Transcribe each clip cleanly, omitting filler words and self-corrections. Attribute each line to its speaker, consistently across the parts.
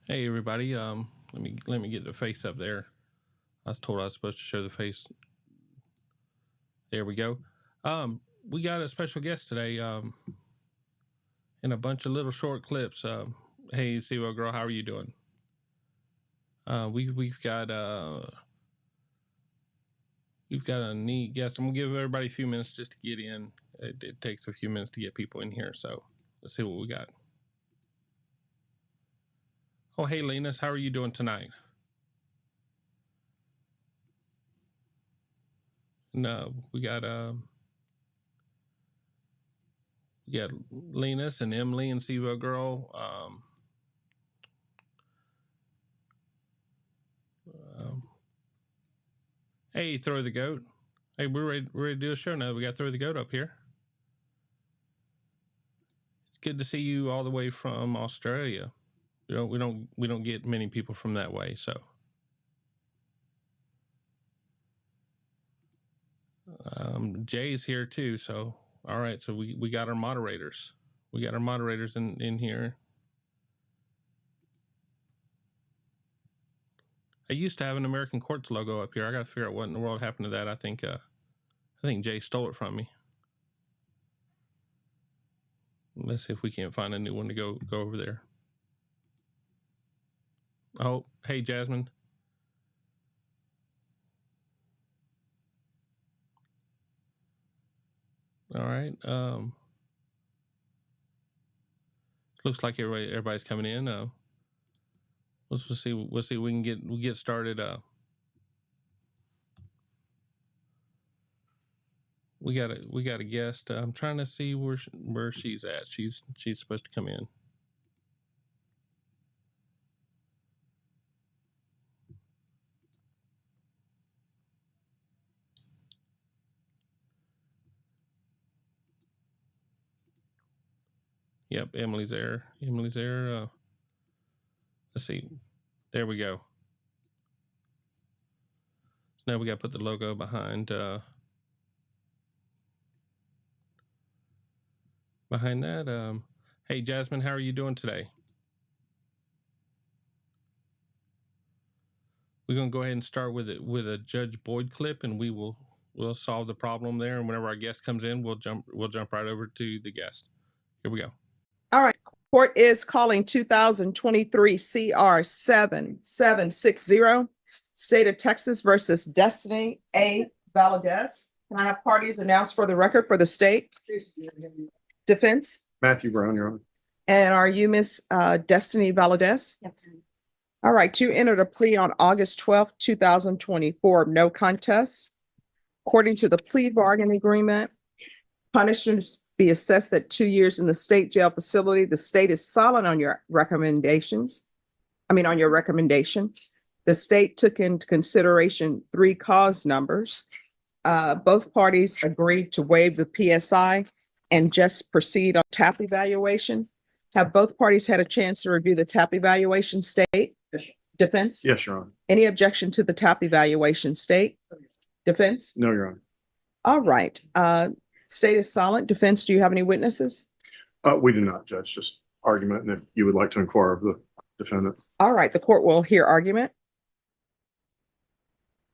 Speaker 1: Hey everybody, let me get the face up there. I was told I was supposed to show the face. There we go. We got a special guest today, in a bunch of little short clips. Hey, Siwa girl, how are you doing? We've got a neat guest. I'm gonna give everybody a few minutes just to get in. It takes a few minutes to get people in here, so let's see what we got. Oh, hey Linus, how are you doing tonight? No, we got Linus and Emily and Siwa girl. Hey, Throw the Goat. Hey, we're ready to do a show now. We got Throw the Goat up here. It's good to see you all the way from Australia. We don't get many people from that way, so. Jay's here too, so all right, so we got our moderators. We got our moderators in here. I used to have an American Courts logo up here. I got to figure out what in the world happened to that. I think Jay stole it from me. Let's see if we can't find a new one to go over there. Oh, hey Jasmine. All right. Looks like everybody's coming in. Let's see. We'll see. We can get started. We got a guest. I'm trying to see where she's at. She's supposed to come in. Yep, Emily's there. Emily's there. Let's see. There we go. So now we got to put the logo behind that. Hey Jasmine, how are you doing today? We're gonna go ahead and start with a Judge Boyd clip, and we'll solve the problem there. And whenever our guest comes in, we'll jump right over to the guest. Here we go.
Speaker 2: All right. Court is calling 2023 CR 7760, State of Texas versus Destiny A. Valadez. Can I have parties announced for the record for the state? Defense?
Speaker 3: Matthew Brown, Your Honor.
Speaker 2: And are you Miss Destiny Valadez?
Speaker 4: Yes, ma'am.
Speaker 2: All right. You entered a plea on August 12th, 2024, no contest. According to the plea bargain agreement, punishments be assessed at 2 years in the state jail facility. The state is silent on your recommendation. The state took into consideration 3 cause numbers. Both parties agreed to waive the PSI and just proceed on TAP evaluation. Have both parties had a chance to review the TAP evaluation, state?
Speaker 3: Yes.
Speaker 2: Defense?
Speaker 3: Yes, Your Honor.
Speaker 2: Any objection to the TAP evaluation, state? Defense?
Speaker 3: No, Your Honor.
Speaker 2: All right. State is silent. Defense, do you have any witnesses?
Speaker 3: We do not, Judge, just argument, and if you would like to inquire of the defendant.
Speaker 2: All right, the court will hear argument.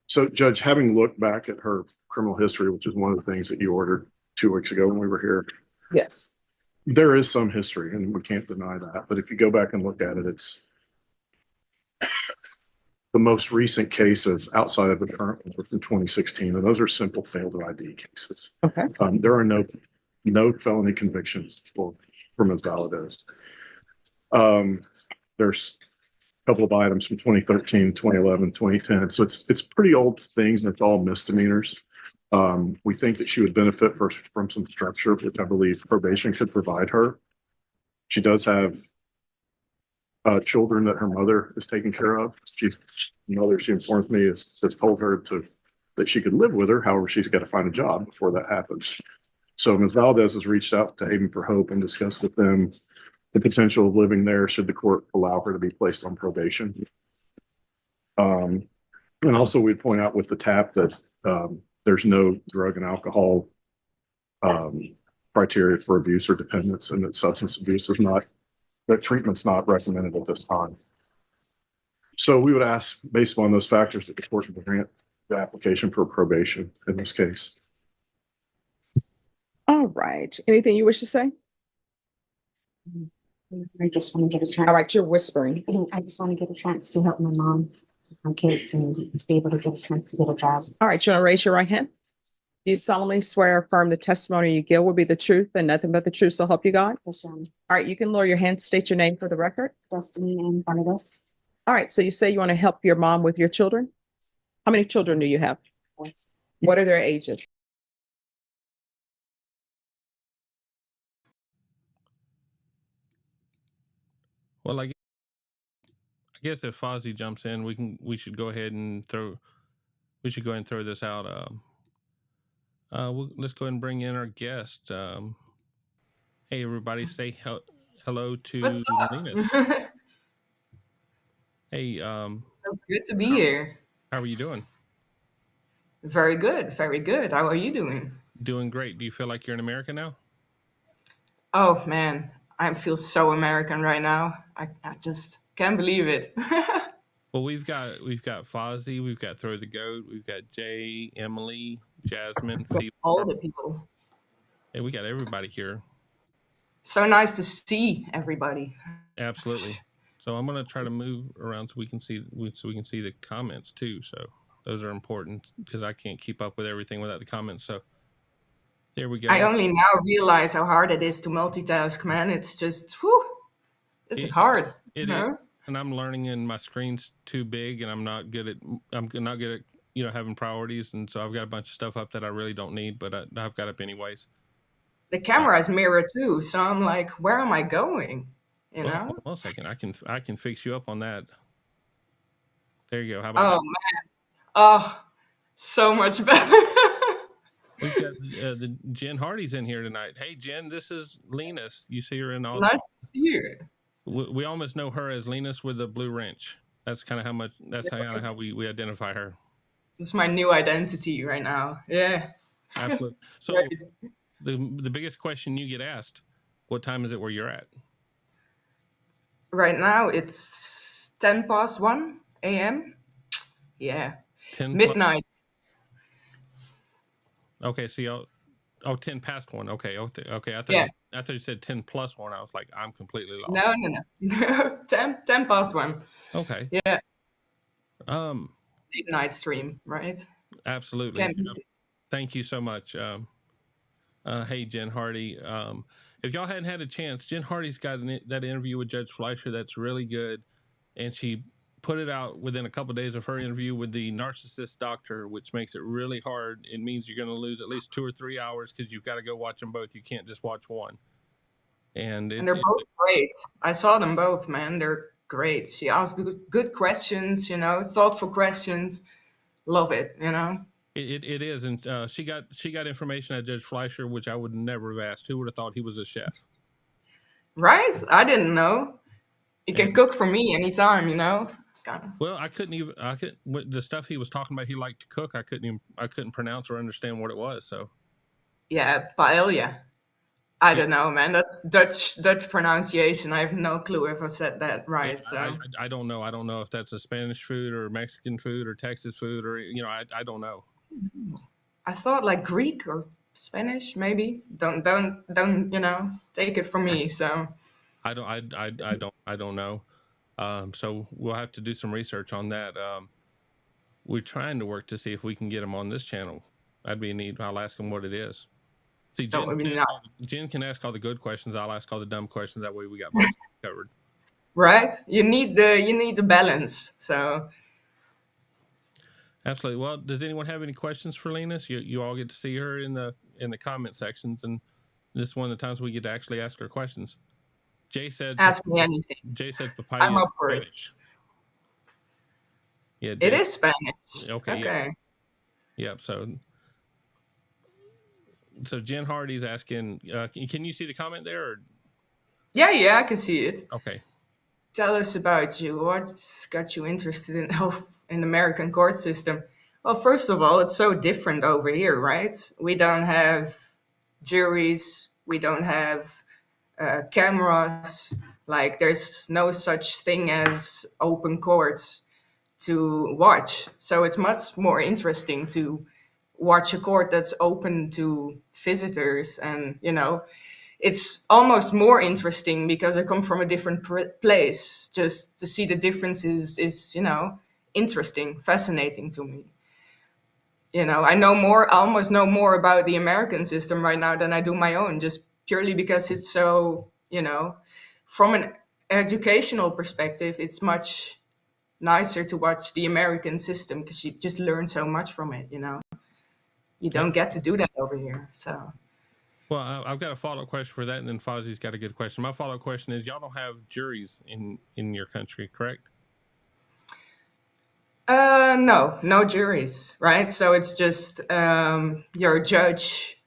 Speaker 3: So, Judge, having looked back at her criminal history, which is one of the things that you ordered 2 weeks ago when we were here.
Speaker 2: Yes.
Speaker 3: There is some history, and we can't deny that. But if you go back and look at it, it's the most recent cases outside of the current ones were from 2016, and those are simple failed ID cases.
Speaker 2: Okay.
Speaker 3: There are no felony convictions for Ms. Valadez. There's a couple of items from 2013, 2011, 2010. So it's pretty old things, and it's all misdemeanors. We think that she would benefit from some structure, which I believe probation could provide her. She does have children that her mother is taking care of. She informs me, has told her that she could live with her. However, she's got to find a job before that happens. So Ms. Valadez has reached out to Haven for Hope and discussed with them the potential of living there should the court allow her to be placed on probation. And also we'd point out with the TAP that there's no drug and alcohol criteria for abuse or dependence, and that substance abuse is not, that treatment's not recommended at this time. So we would ask, based on those factors, that the court would grant the application for probation in this case.
Speaker 2: All right. Anything you wish to say?
Speaker 4: I just want to get a chance.
Speaker 2: All right, you're whispering.
Speaker 4: I just want to get a chance to help my mom, my kids, and be able to get a chance to get a job.
Speaker 2: All right, you want to raise your right hand? Do you solemnly swear or affirm the testimony you give will be the truth and nothing but the truth, so help you God?
Speaker 4: Yes,
Speaker 2: All right, you can lower your hand, state your name for the record.
Speaker 4: Destiny and Barnabas.
Speaker 2: All right, so you say you want to help your mom with your children? How many children do you have? What are their ages?
Speaker 1: Well, I guess if Fozzie jumps in, we should go ahead and throw this out. Let's go ahead and bring in our guest. Hey, everybody, say hello to
Speaker 5: What's up?
Speaker 1: Linus. Hey,
Speaker 5: So good to be here.
Speaker 1: how are you doing?
Speaker 5: Very good, very good. How are you doing?
Speaker 1: Doing great. Do you feel like you're in America now?
Speaker 5: Oh man, I feel so American right now. I just can't believe it.
Speaker 1: Well, we've got Fozzie, we've got Throw the Goat, we've got Jay, Emily, Jasmine, C.
Speaker 5: All the people.
Speaker 1: Hey, we got everybody here.
Speaker 5: So nice to see everybody.
Speaker 1: Absolutely. So I'm gonna try to move around so we can see the comments too. So those are important because I can't keep up with everything without the comments. So there we go.
Speaker 5: I only now realize how hard it is to multitask, man. It's just, whew, this is hard.
Speaker 1: It is, and I'm learning, and my screen's too big, and I'm not good at having priorities, and so I've got a bunch of stuff up that I really don't need, but I've got up anyways.
Speaker 5: The camera is mirror too, so I'm like, where am I going? You
Speaker 1: Well,
Speaker 5: know?
Speaker 1: hold on a second. I can fix you up on that. There you go. How about
Speaker 5: Oh man. Oh, so much better.
Speaker 1: We've got the Jen Hardy's in here tonight. Hey, Jen, this is Linus. You see her in all.
Speaker 5: Nice to see you.
Speaker 1: We almost know her as Linus with the blue wrench. That's kind of how much. That's kind of how we identify her.
Speaker 5: It's my new identity right now. Yeah.
Speaker 1: Absolutely. So
Speaker 5: Great.
Speaker 1: the biggest question you get asked: what time is it where you're at?
Speaker 5: Right now it's 1:10 a.m. Yeah.
Speaker 1: 10
Speaker 5: Midnight.
Speaker 1: Okay, so 10 past 1. Okay, okay. I thought you said 10 plus 1. I was like, I'm completely lost.
Speaker 5: No. 10 past 1.
Speaker 1: Okay.
Speaker 5: Yeah.
Speaker 1: Um.
Speaker 5: Late night stream, right?
Speaker 1: Absolutely.
Speaker 5: Can't miss it.
Speaker 1: Thank you so much. Hey, Jen Hardy. If y'all hadn't had a chance, Jen Hardy's got that interview with Judge Fleischer that's really good, and she put it out within a couple of days of her interview with the narcissist doctor, which makes it really hard. It means you're going to lose at least 2 or 3 hours because you've got to go watch them both. You can't just watch one. And
Speaker 5: they're both great. I saw them both, man. They're great. She asked good questions, thoughtful questions. Love it,
Speaker 1: It is, and she got information at Judge Fleischer, which I would never have asked. Who would have thought he was a chef?
Speaker 5: Right? I didn't know. He can cook for me anytime,
Speaker 1: Well, the stuff he was talking about. He liked to cook. I couldn't pronounce or understand what it was. So
Speaker 5: yeah, paella. I don't know, man. That's Dutch pronunciation. I have no clue if I said that right. So
Speaker 1: I don't know. I don't know if that's a Spanish food or Mexican food or Texas food or I don't know.
Speaker 5: I thought like Greek or Spanish, maybe. Don't take it from me. So
Speaker 1: I don't know. So we'll have to do some research on that. We're trying to work to see if we can get him on this channel. That'd be neat. I'll ask him what it is. See, Jen can ask all the good questions. I'll ask all the dumb questions. That way we got both covered.
Speaker 5: Right? You need the balance. So
Speaker 1: absolutely. Well, does anyone have any questions for Linus? You all get to see her in the comment sections, and this is one of the times we get to actually ask her questions. Jay said,
Speaker 5: "Ask me anything."
Speaker 1: Jay said, "Papaya."
Speaker 5: I'm up for Spanish.
Speaker 1: Yeah,
Speaker 5: Jay, it is Spanish.
Speaker 1: Okay.
Speaker 5: Yeah.
Speaker 1: Yep. So Jen Hardy's asking, can you see the comment there? Or?
Speaker 5: Yeah, I can see it.
Speaker 1: Okay.
Speaker 5: Tell us about you. What's got you interested in in American court system? Well, first of all, it's so different over here, right? We don't have juries. We don't have cameras. Like, there's no such thing as open courts to watch. So it's much more interesting to watch a court that's open to visitors. And, it's almost more interesting because I come from a different place. Just to see the differences is, interesting, fascinating to me. I almost know more about the American system right now than I do my own, just purely because it's so, from an educational perspective, it's much nicer to watch the American system because you just learn so much from it. You don't get to do that over here. So,
Speaker 1: Well, I've got a follow-up question for that, and then Fozzie's got a good question. My follow-up question is, y'all don't have juries in your country, correct?
Speaker 5: no juries, right? So it's just your judge,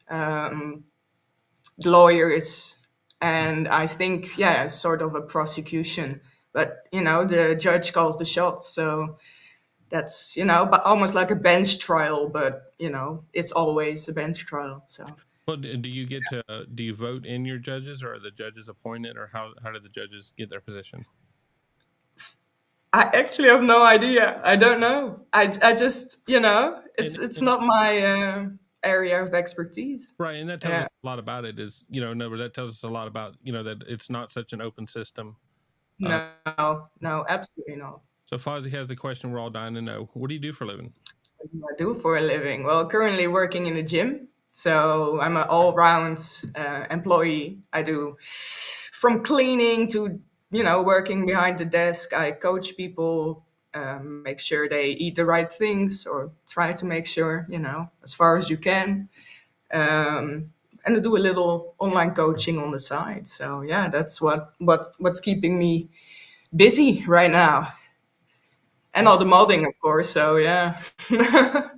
Speaker 5: lawyers, and I think, yeah, sort of a prosecution. But the judge calls the shots, so that's but almost like a bench trial. But it's always a bench trial. So.
Speaker 1: Well, do you get to do you vote in your judges, or are the judges appointed, or how do the judges get their position?
Speaker 5: I actually have no idea. I don't know. I just it's not my area of expertise.
Speaker 1: Right, and that tells us a lot about it. Is no, that tells us a lot about that it's not such an open system.
Speaker 5: No, absolutely not.
Speaker 1: So Fozzie has the question we're all dying to know. What do you do for a living?
Speaker 5: What do I do for a living? Well, currently working in a gym. So I'm an all-round employee. I do from cleaning to, working behind the desk. I coach people, make sure they eat the right things, or try to make sure, as far as you can. And I do a little online coaching on the side. So yeah, that's what's keeping me busy right now. And all the modding, of course. So yeah.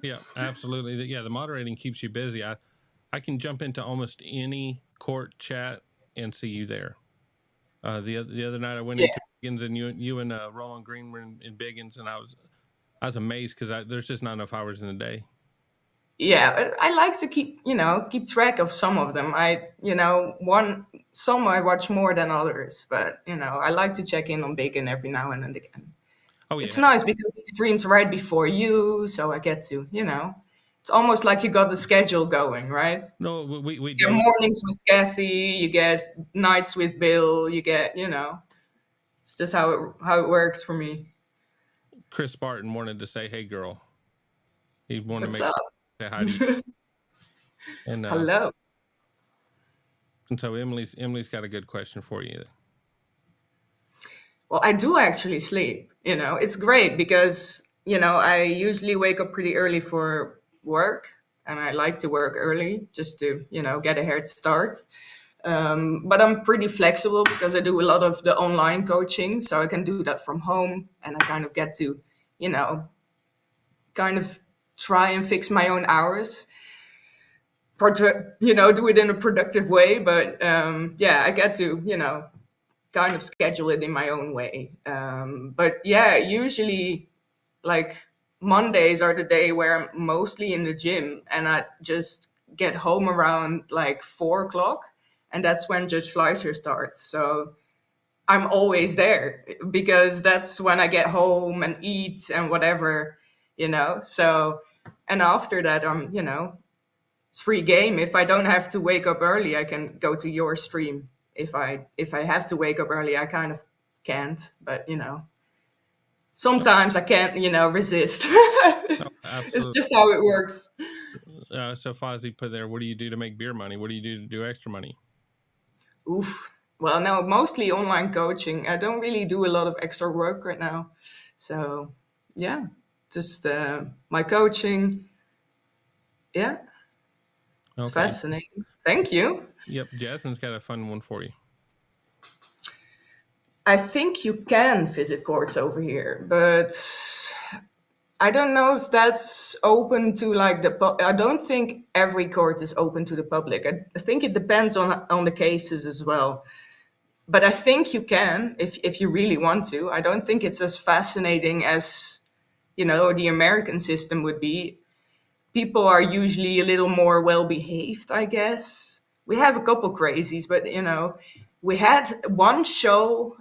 Speaker 1: Yeah, absolutely. Yeah, the moderating keeps you busy. I can jump into almost any court chat and see you there. The other night I went into Biggins, and you and Roland Green were in Biggins, and I was amazed because there's just not enough hours in the day.
Speaker 5: Yeah, I like to keep track of some of them. Some I watch more than others, but I like to check in on Bacon every now and again.
Speaker 1: Oh yeah,
Speaker 5: it's nice because he streams right before you, so I get to it's almost like you got the schedule going, right?
Speaker 1: No, we
Speaker 5: you get mornings with Kathy, you get nights with Bill, you get it's just how it works for me.
Speaker 1: Chris Barton wanted to say, "Hey, girl." He wanted
Speaker 5: What's
Speaker 1: to make
Speaker 5: up?
Speaker 1: say hi to you. And
Speaker 5: hello.
Speaker 1: And so Emily's got a good question for you.
Speaker 5: Well, I do actually sleep. It's great because I usually wake up pretty early for work, and I like to work early just to get a head start. But I'm pretty flexible because I do a lot of the online coaching, so I can do that from home, and I kind of get to kind of try and fix my own hours. Do it in a productive way, but I get to kind of schedule it in my own way. But yeah, usually like Mondays are the day where I'm mostly in the gym, and I just get home around like 4 o'clock, and that's when Judge Fleischer starts. So I'm always there because that's when I get home and eat and whatever, So, and after that, I'm, it's free game. If I don't have to wake up early, I can go to your stream. If I have to wake up early, I kind of can't. But sometimes I can't, resist.
Speaker 1: Oh,
Speaker 5: it's just how it works.
Speaker 1: So Fozzie put there, what do you do to make beer money? What do you do to do extra money?
Speaker 5: Oof. Well, no, mostly online coaching. I don't really do a lot of extra work right now. So yeah, just my coaching. Yeah. It's fascinating. Thank you.
Speaker 1: Yep. Jasmine's got a fun one for you.
Speaker 5: I think you can visit courts over here, but I don't know if that's open to I don't think every court is open to the public. I think it depends on the cases as well. but I think you can if you really want to. I don't think it's as fascinating as, the American system would be. People are usually a little more well behaved, I guess. We have a couple crazies, but we had one show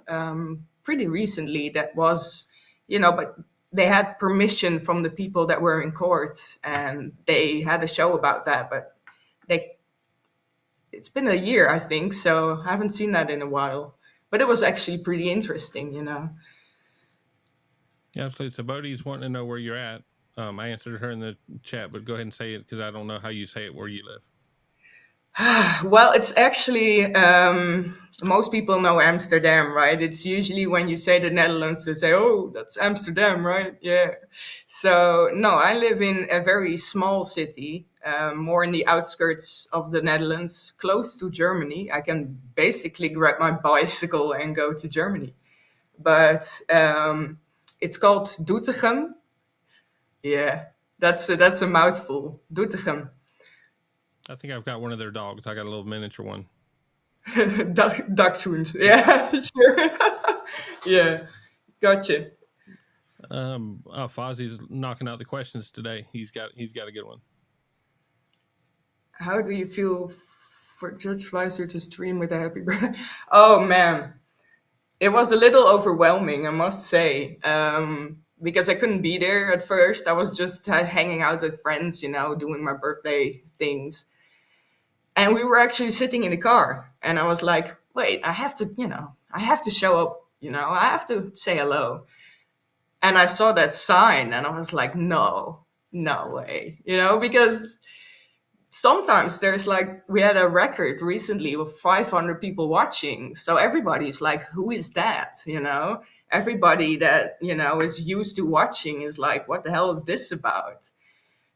Speaker 5: pretty recently that was, but they had permission from the people that were in court, and they had a show about that. But they, it's been a year, I think, so I haven't seen that in a while. But it was actually pretty interesting.
Speaker 1: Yeah, absolutely. So Bodie's wanting to know where you're at. I answered her in the chat, but go ahead and say it because I don't know how you say it where you live.
Speaker 5: Well, it's actually, most people know Amsterdam, right? It's usually when you say the Netherlands, they say, oh, that's Amsterdam, right? Yeah. So, no, I live in a very small city, more in the outskirts of the Netherlands, close to Germany. I can basically grab my bicycle and go to Germany. But it's called Doetinchem. Yeah, that's a mouthful. Doetinchem.
Speaker 1: I think I've got one of their dogs. I got a little miniature one.
Speaker 5: Dachshund. Yeah, sure. Yeah, gotcha.
Speaker 1: Fozzie's knocking out the questions today. He's got a good one.
Speaker 5: How do you feel for Judge Fleiser to stream with a happy birthday? Oh man, it was a little overwhelming, I must say, because I couldn't be there at first. I was just hanging out with friends, doing my birthday things. And we were actually sitting in the car, and I was like, wait, I have to show up, I have to say hello. And I saw that sign, and I was like, no way, because sometimes there's like, we had a record recently with 500 people watching. So everybody's like, who is that? Everybody that, is used to watching is like, what the hell is this about?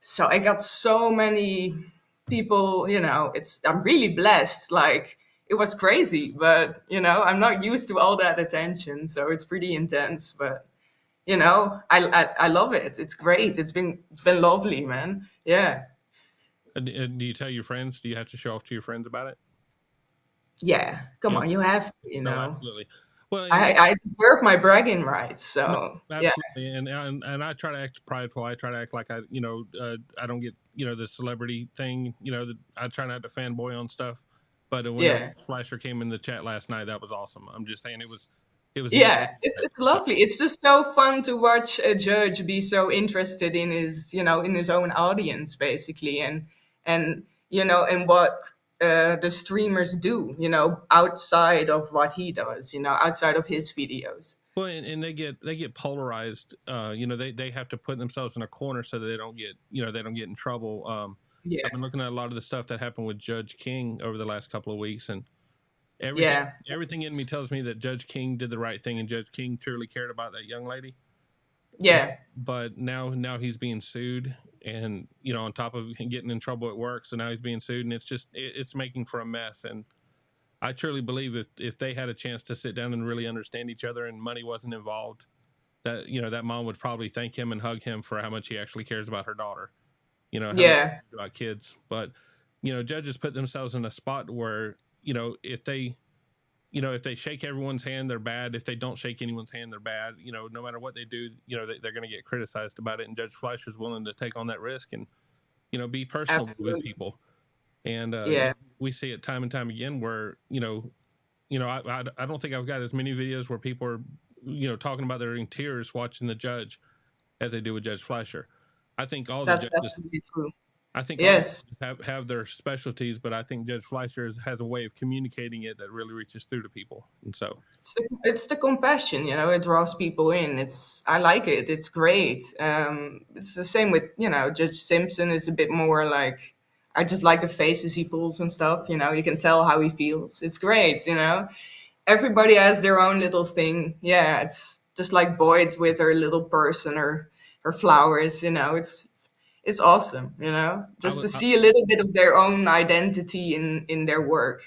Speaker 5: So I got so many people, I'm really blessed. Like, it was crazy, but I'm not used to all that attention, so it's pretty intense. But I love it. It's great. It's been lovely, man. Yeah.
Speaker 1: Do you tell your friends? Do you have to show off to your friends about it?
Speaker 5: Yeah, come
Speaker 1: Yeah.
Speaker 5: on, you have to,
Speaker 1: No, absolutely. Well,
Speaker 5: I deserve my bragging rights, so yeah.
Speaker 1: absolutely, and I try to act prideful. I try to act like I don't get the celebrity thing. I try not to fanboy on stuff. But when Flasher came in the chat last night, that was awesome. I'm just saying it was
Speaker 5: Yeah, it's lovely. It's just so fun to watch a judge be so interested in his own audience, basically, and and what the streamers do, outside of what he does, outside of his videos.
Speaker 1: Well, and they get polarized. They have to put themselves in a corner so that they don't get in trouble.
Speaker 5: Yeah,
Speaker 1: I've been looking at a lot of the stuff that happened with Judge King over the last couple of weeks, and everything in me tells me that Judge King did the right thing, and Judge King truly cared about that young lady.
Speaker 5: Yeah.
Speaker 1: But now he's being sued, and on top of getting in trouble at work, so now he's being sued, and it's making for a mess. And I truly believe if they had a chance to sit down and really understand each other, and money wasn't involved, that that mom would probably thank him and hug him for how much he actually cares about her daughter. About kids. But judges put themselves in a spot where if they shake everyone's hand, they're bad. If they don't shake anyone's hand, they're bad. No matter what they do, they're going to get criticized about it. And Judge Fleischer's willing to take on that risk and be personal with people. And we see it time and time again where I don't think I've got as many videos where people are talking about they're in tears watching the judge as they do with Judge Fleischer. I think all the judges,
Speaker 5: absolutely true.
Speaker 1: I think
Speaker 5: Yes,
Speaker 1: have their specialties, but I think Judge Fleischer has a way of communicating it that really reaches through to people. And so
Speaker 5: it's the compassion, it draws people in. I like it. It's great. It's the same with Judge Simpson is a bit more like, I just like the faces he pulls and stuff. You can tell how he feels. It's great. Everybody has their own little thing. Yeah, it's just like Boyd with her little purse and her flowers. It's awesome. Just to see a little bit of their own identity in their work.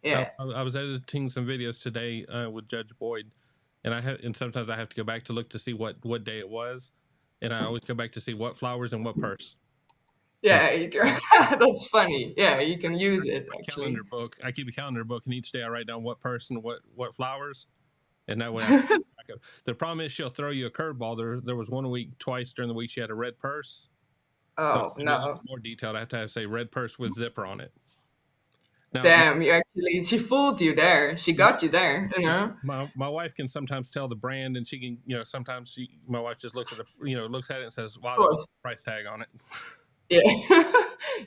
Speaker 5: Yeah.
Speaker 1: I was editing some videos today with Judge Boyd, and sometimes I have to go back to look to see what day it was, and I always go back to see what flowers and what purse.
Speaker 5: Yeah, you can, that's funny. Yeah, you can use it
Speaker 1: My
Speaker 5: actually.
Speaker 1: calendar book. I keep a calendar book, and each day I write down what person, what flowers, and that way I can keep track of. The problem is she'll throw you a curveball. There was one week twice during the week she had a red purse. So
Speaker 5: Oh
Speaker 1: to be a little
Speaker 5: no.
Speaker 1: bit more detailed, I have to say red purse with zipper on it. Now,
Speaker 5: Damn, you actually, she fooled you there. She got you there, you know?
Speaker 1: my wife can sometimes tell the brand, and she can, sometimes my wife just looks at looks at it and says,
Speaker 5: Of
Speaker 1: "Wow, that looks
Speaker 5: course.
Speaker 1: like a price tag on it."
Speaker 5: Yeah.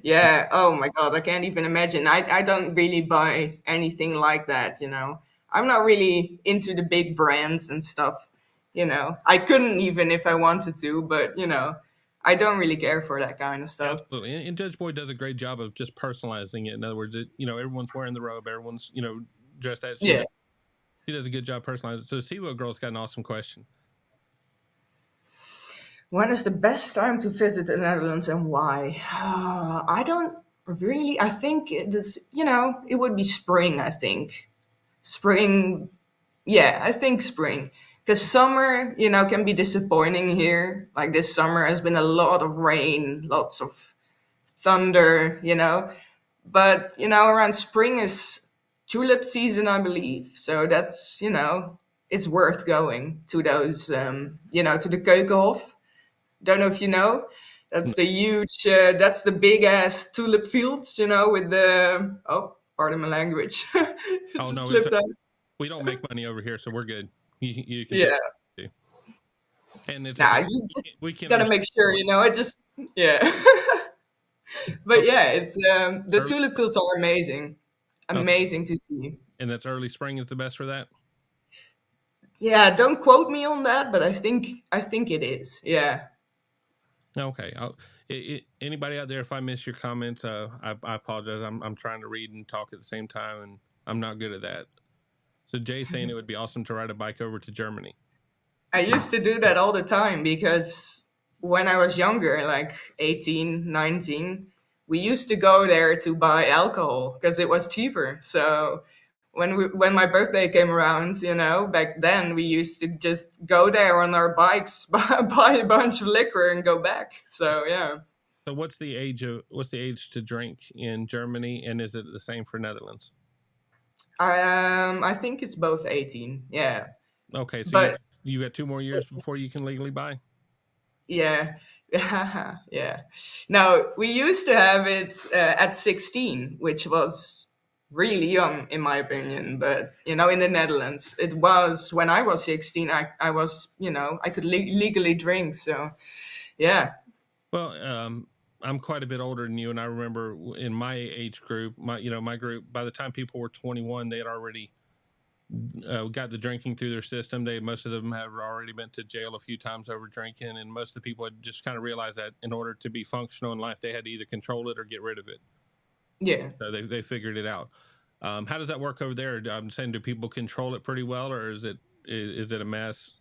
Speaker 5: Yeah. Oh my God. I can't even imagine. I don't really buy anything like that, you know. I'm not really into the big brands and stuff, you know. I couldn't even if I wanted to, but, you know, I don't really care for that kind of stuff.
Speaker 1: Absolutely, and Judge Boyd does a great job of just personalizing it. In other words, everyone's wearing the robe, everyone's dressed as
Speaker 5: Yeah.
Speaker 1: she does a good job personalizing. So, Seawell Girl's got an awesome question.
Speaker 5: When is the best time to visit the Netherlands and why? I don't really, I think this, you know, it would be spring, I think. Spring, yeah, I think spring. Because summer, you know, can be disappointing here. Like this summer has been a lot of rain, lots of thunder, you know. But, you know, around spring is tulip season, I believe. So that's, you know, it's worth going to those, you know, to the Keukenhof. Don't know if you know. That's the huge, that's the big ass tulip fields, you know, with the, oh, pardon my language. It
Speaker 1: Oh
Speaker 5: just
Speaker 1: no,
Speaker 5: slipped out.
Speaker 1: we don't make money over here, so we're good. You can
Speaker 5: Yeah.
Speaker 1: say, and it's
Speaker 5: Nah,
Speaker 1: okay.
Speaker 5: you just
Speaker 1: We can
Speaker 5: gotta make sure, you know, it just, yeah. But
Speaker 1: Okay,
Speaker 5: yeah, it's, the
Speaker 1: early,
Speaker 5: tulip fields are amazing.
Speaker 1: okay,
Speaker 5: Amazing to see.
Speaker 1: and that's early spring is the best for that.
Speaker 5: Yeah, don't quote me on that, but I think it is. Yeah.
Speaker 1: Okay, anybody out there, if I miss your comments, I apologize. I'm trying to read and talk at the same time, and I'm not good at that. So Jay's saying it would be awesome to ride a bike over to Germany.
Speaker 5: I used to do that all the time because when I was younger, like 18, 19, we used to go there to buy alcohol because it was cheaper. So when my birthday came around, you know, back then we used to just go there on our bikes, buy a bunch of liquor and go back. So yeah.
Speaker 1: So what's the age to drink in Germany, and is it the same for Netherlands?
Speaker 5: I think it's both 18. Yeah.
Speaker 1: Okay, so
Speaker 5: But
Speaker 1: you got 2 more years before you can legally buy.
Speaker 5: yeah. Yeah. No, we used to have it at 16, which was really young in my opinion. But, you know, in the Netherlands, it was when I was 16, I was, you know, I could legally drink. So, yeah.
Speaker 1: Well, I'm quite a bit older than you, and I remember in my age group, my group. By the time people were 21, they had already got the drinking through their system. Most of them have already been to jail a few times over drinking, and most of the people had just kind of realized that in order to be functional in life, they had to either control it or get rid of it.
Speaker 5: Yeah.
Speaker 1: So they figured it out. How does that work over there? I'm saying, do people control it pretty well, or is it a mess?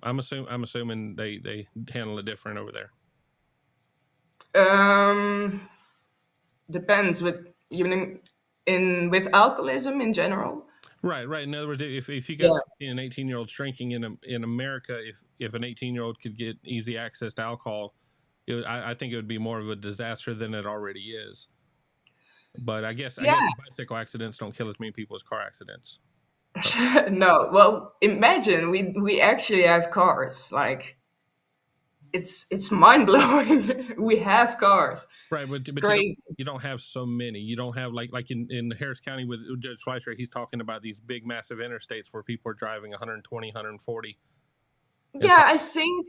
Speaker 1: I'm assuming they handle it different over there.
Speaker 5: Um, Depends with even with alcoholism in general.
Speaker 1: Right. In other words, if you got
Speaker 5: Yeah.
Speaker 1: 16 and 18-year-olds drinking in America, if an 18-year-old could get easy access to alcohol, I think it would be more of a disaster than it already is. But I guess
Speaker 5: Yeah.
Speaker 1: bicycle accidents don't kill as many people as car accidents.
Speaker 5: No. Well, imagine we actually have cars. Like it's mind blowing. We have cars.
Speaker 1: Right, but
Speaker 5: It's
Speaker 1: you
Speaker 5: crazy.
Speaker 1: don't have so many. You don't have like in Harris County with Judge Fleischer, he's talking about these big massive interstates where people are driving 120, 140. And so
Speaker 5: Yeah, I think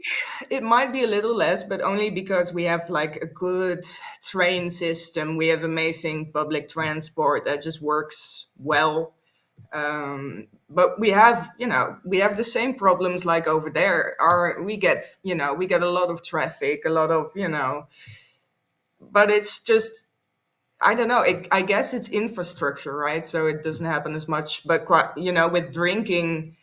Speaker 5: it might be a little less, but only because we have like a good train system. We have amazing public transport that just works well. But we have, you know, we have the same problems like over there. We get, you know, we get a lot of traffic, a lot of, you know, but it's just, I don't know. I guess it's infrastructure, right? So it doesn't happen as much. But you know, with drinking,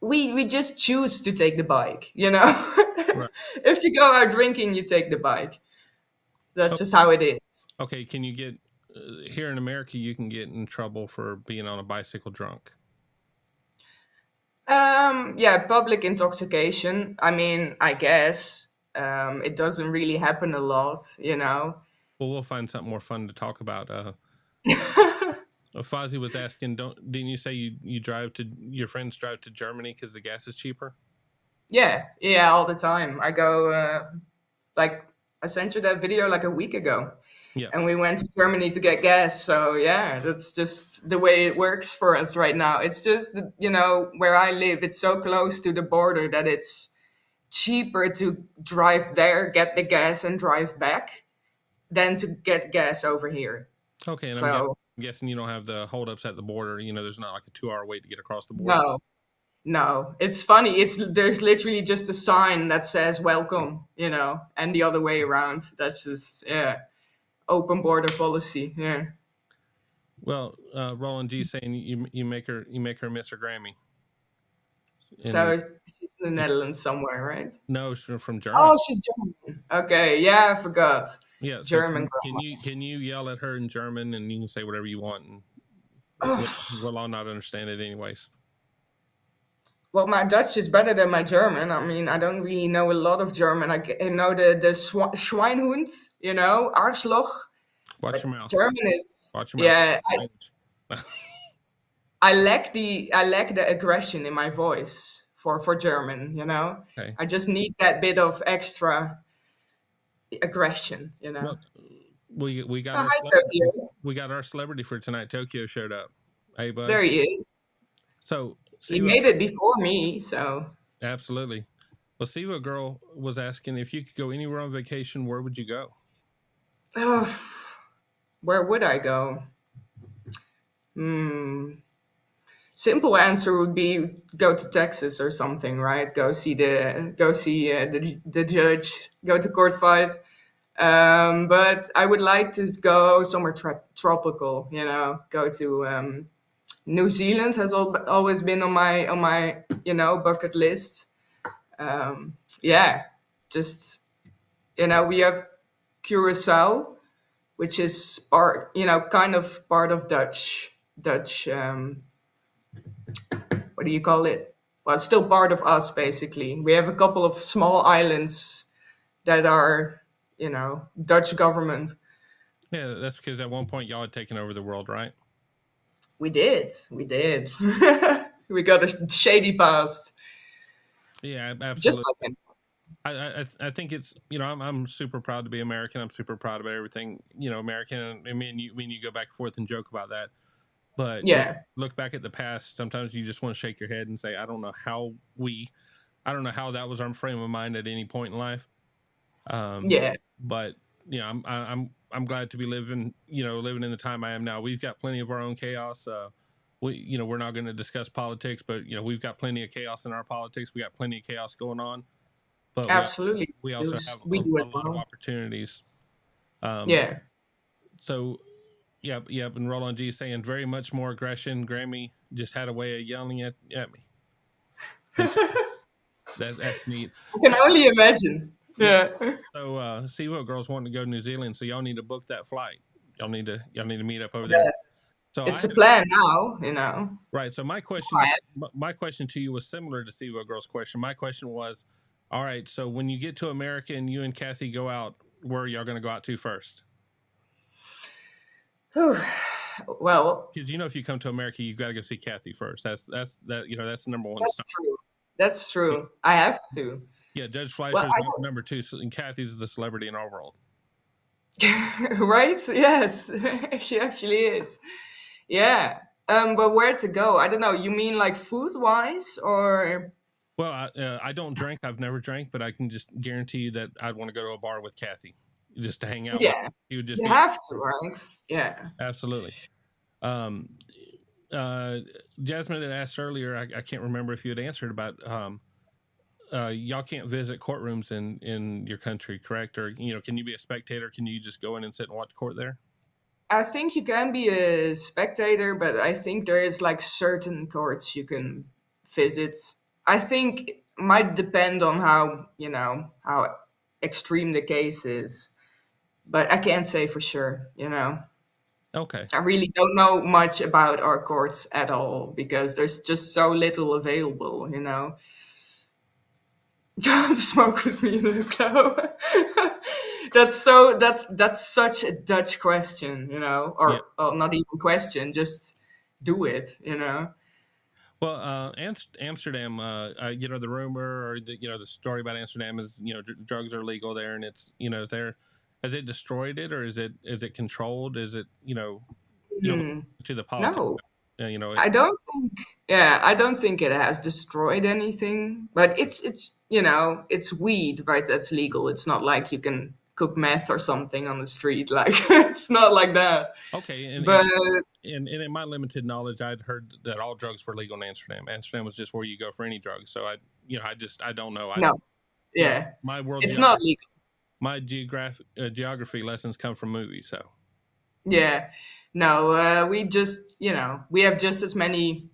Speaker 5: we just choose to take the bike. You know,
Speaker 1: right.
Speaker 5: if you go out drinking, you take the bike. That's
Speaker 1: Oh,
Speaker 5: just how it is.
Speaker 1: okay, can you get here in America? You can get in trouble for being on a bicycle drunk.
Speaker 5: Yeah, public intoxication. I mean, I guess. It doesn't really happen a lot, you know.
Speaker 1: Well, we'll find something more fun to talk about. Fozzie was asking, didn't you say you drive to your friends drive to Germany because the gas is cheaper?
Speaker 5: Yeah, all the time. I go like I sent you that video like a week ago,
Speaker 1: Yeah.
Speaker 5: and we went to Germany to get gas. So yeah, that's just the way it works for us right now. It's just you know, where I live, it's so close to the border that it's cheaper to drive there, get the gas, and drive back than to get gas over here.
Speaker 1: Okay, and
Speaker 5: So
Speaker 1: I'm guessing you don't have the holdups at the border. You know, there's not like a 2-hour wait to get across the border.
Speaker 5: no, it's funny. There's literally just a sign that says "Welcome," you know, and the other way around. That's just open border policy. Yeah.
Speaker 1: Well, Roland G saying you make her miss her Grammy.
Speaker 5: So she's in the Netherlands somewhere, right?
Speaker 1: No, she's from Germany.
Speaker 5: Oh, she's German. Okay, yeah, I forgot.
Speaker 1: Yeah, so
Speaker 5: German.
Speaker 1: Can you yell at her in German, and you can say whatever you want, and we'll all not understand it anyways.
Speaker 5: Well, my Dutch is better than my German. I mean, I don't really know a lot of German. I know the Schweinhund, you know, Arschloch.
Speaker 1: Watch your mouth.
Speaker 5: German is
Speaker 1: Watch your mouth.
Speaker 5: Yeah. I lack the aggression in my voice for German. You know,
Speaker 1: Okay.
Speaker 5: I just need that bit of extra aggression. You know.
Speaker 1: Well, we got
Speaker 5: Hi, Tokyo.
Speaker 1: we got our celebrity for tonight. Tokyo showed up. Hey, bud.
Speaker 5: There he is.
Speaker 1: So
Speaker 5: he made it before me, so
Speaker 1: absolutely. Well, Siva girl was asking if you could go anywhere on vacation, where would you go?
Speaker 5: Oh, where would I go? Simple answer would be go to Texas or something, right? Go see the judge. Go to Court 5. But I would like to go somewhere tropical. You know, go to New Zealand has always been on my bucket list. Yeah, just we have Curacao, which is kind of part of Dutch. What do you call it? Well, it's still part of us, basically. We have a couple of small islands that are, Dutch government.
Speaker 1: Yeah, that's because at one point y'all had taken over the world, right?
Speaker 5: We did. We got a shady past.
Speaker 1: Yeah, absolutely.
Speaker 5: Just like him.
Speaker 1: I think it's I'm super proud to be American. I'm super proud of everything American. I mean, you go back and forth and joke about that, but
Speaker 5: yeah,
Speaker 1: look back at the past. Sometimes you just want to shake your head and say, I don't know how that was our frame of mind at any point in life. But I'm glad to be living in the time I am now. We've got plenty of our own chaos. We're not going to discuss politics, but we've got plenty of chaos in our politics. We got plenty of chaos going on. But
Speaker 5: absolutely,
Speaker 1: we also have a lot of opportunities. So, and Roland G saying very much more aggression. Grammy just had a way of yelling at me. That's neat.
Speaker 5: I can only imagine. Yeah.
Speaker 1: So, see what girls want to go to New Zealand. So y'all need to book that flight. Y'all need to meet up over there. So
Speaker 5: it's a plan now,
Speaker 1: Right. So my question to you was similar to Siva girl's question. My question was, all right, so when you get to America and you and Kathy go out, where are y'all going to go out to first?
Speaker 5: Well,
Speaker 1: because if you come to America, you've got to go see Kathy first. That's the number one.
Speaker 5: That's true. I have to.
Speaker 1: Yeah, Judge Fleischer's number 2, and Kathy's the celebrity in our world.
Speaker 5: Right? Yes, she actually is. Yeah. But where to go? I don't know. You mean like food-wise, or?
Speaker 1: Well, I don't drink. I've never drank, but I can just guarantee you that I'd want to go to a bar with Kathy just to hang out.
Speaker 5: Yeah,
Speaker 1: you would just
Speaker 5: have to, right? Yeah,
Speaker 1: absolutely. Jasmine had asked earlier. I can't remember if you had answered about y'all can't visit courtrooms in your country, correct? Or can you be a spectator? Can you just go in and sit and watch court there?
Speaker 5: I think you can be a spectator, but I think there is like certain courts you can visit. I think it might depend on how extreme the case is, but I can't say for sure,
Speaker 1: Okay.
Speaker 5: I really don't know much about our courts at all because there's just so little available, Don't smoke with me, Luco. That's such a Dutch question,
Speaker 1: Yeah.
Speaker 5: or not even question, just do it,
Speaker 1: Well, Amsterdam, the rumor or the story about Amsterdam is, drugs are legal there, and it's, is there, has it destroyed it, or is it controlled? Is it, you don't
Speaker 5: Hmm.
Speaker 1: to the politics,
Speaker 5: No,
Speaker 1: it,
Speaker 5: I don't think it has destroyed anything, but it's weed, right? That's legal. It's not like you can cook meth or something on the street. Like it's not like that.
Speaker 1: okay,
Speaker 5: But
Speaker 1: and in my limited knowledge, I'd heard that all drugs were legal in Amsterdam. Amsterdam was just where you go for any drugs. So I don't know.
Speaker 5: no,
Speaker 1: My
Speaker 5: yeah,
Speaker 1: my world
Speaker 5: it's not legal.
Speaker 1: my geography lessons come from movies. So
Speaker 5: Yeah, no, we have just as many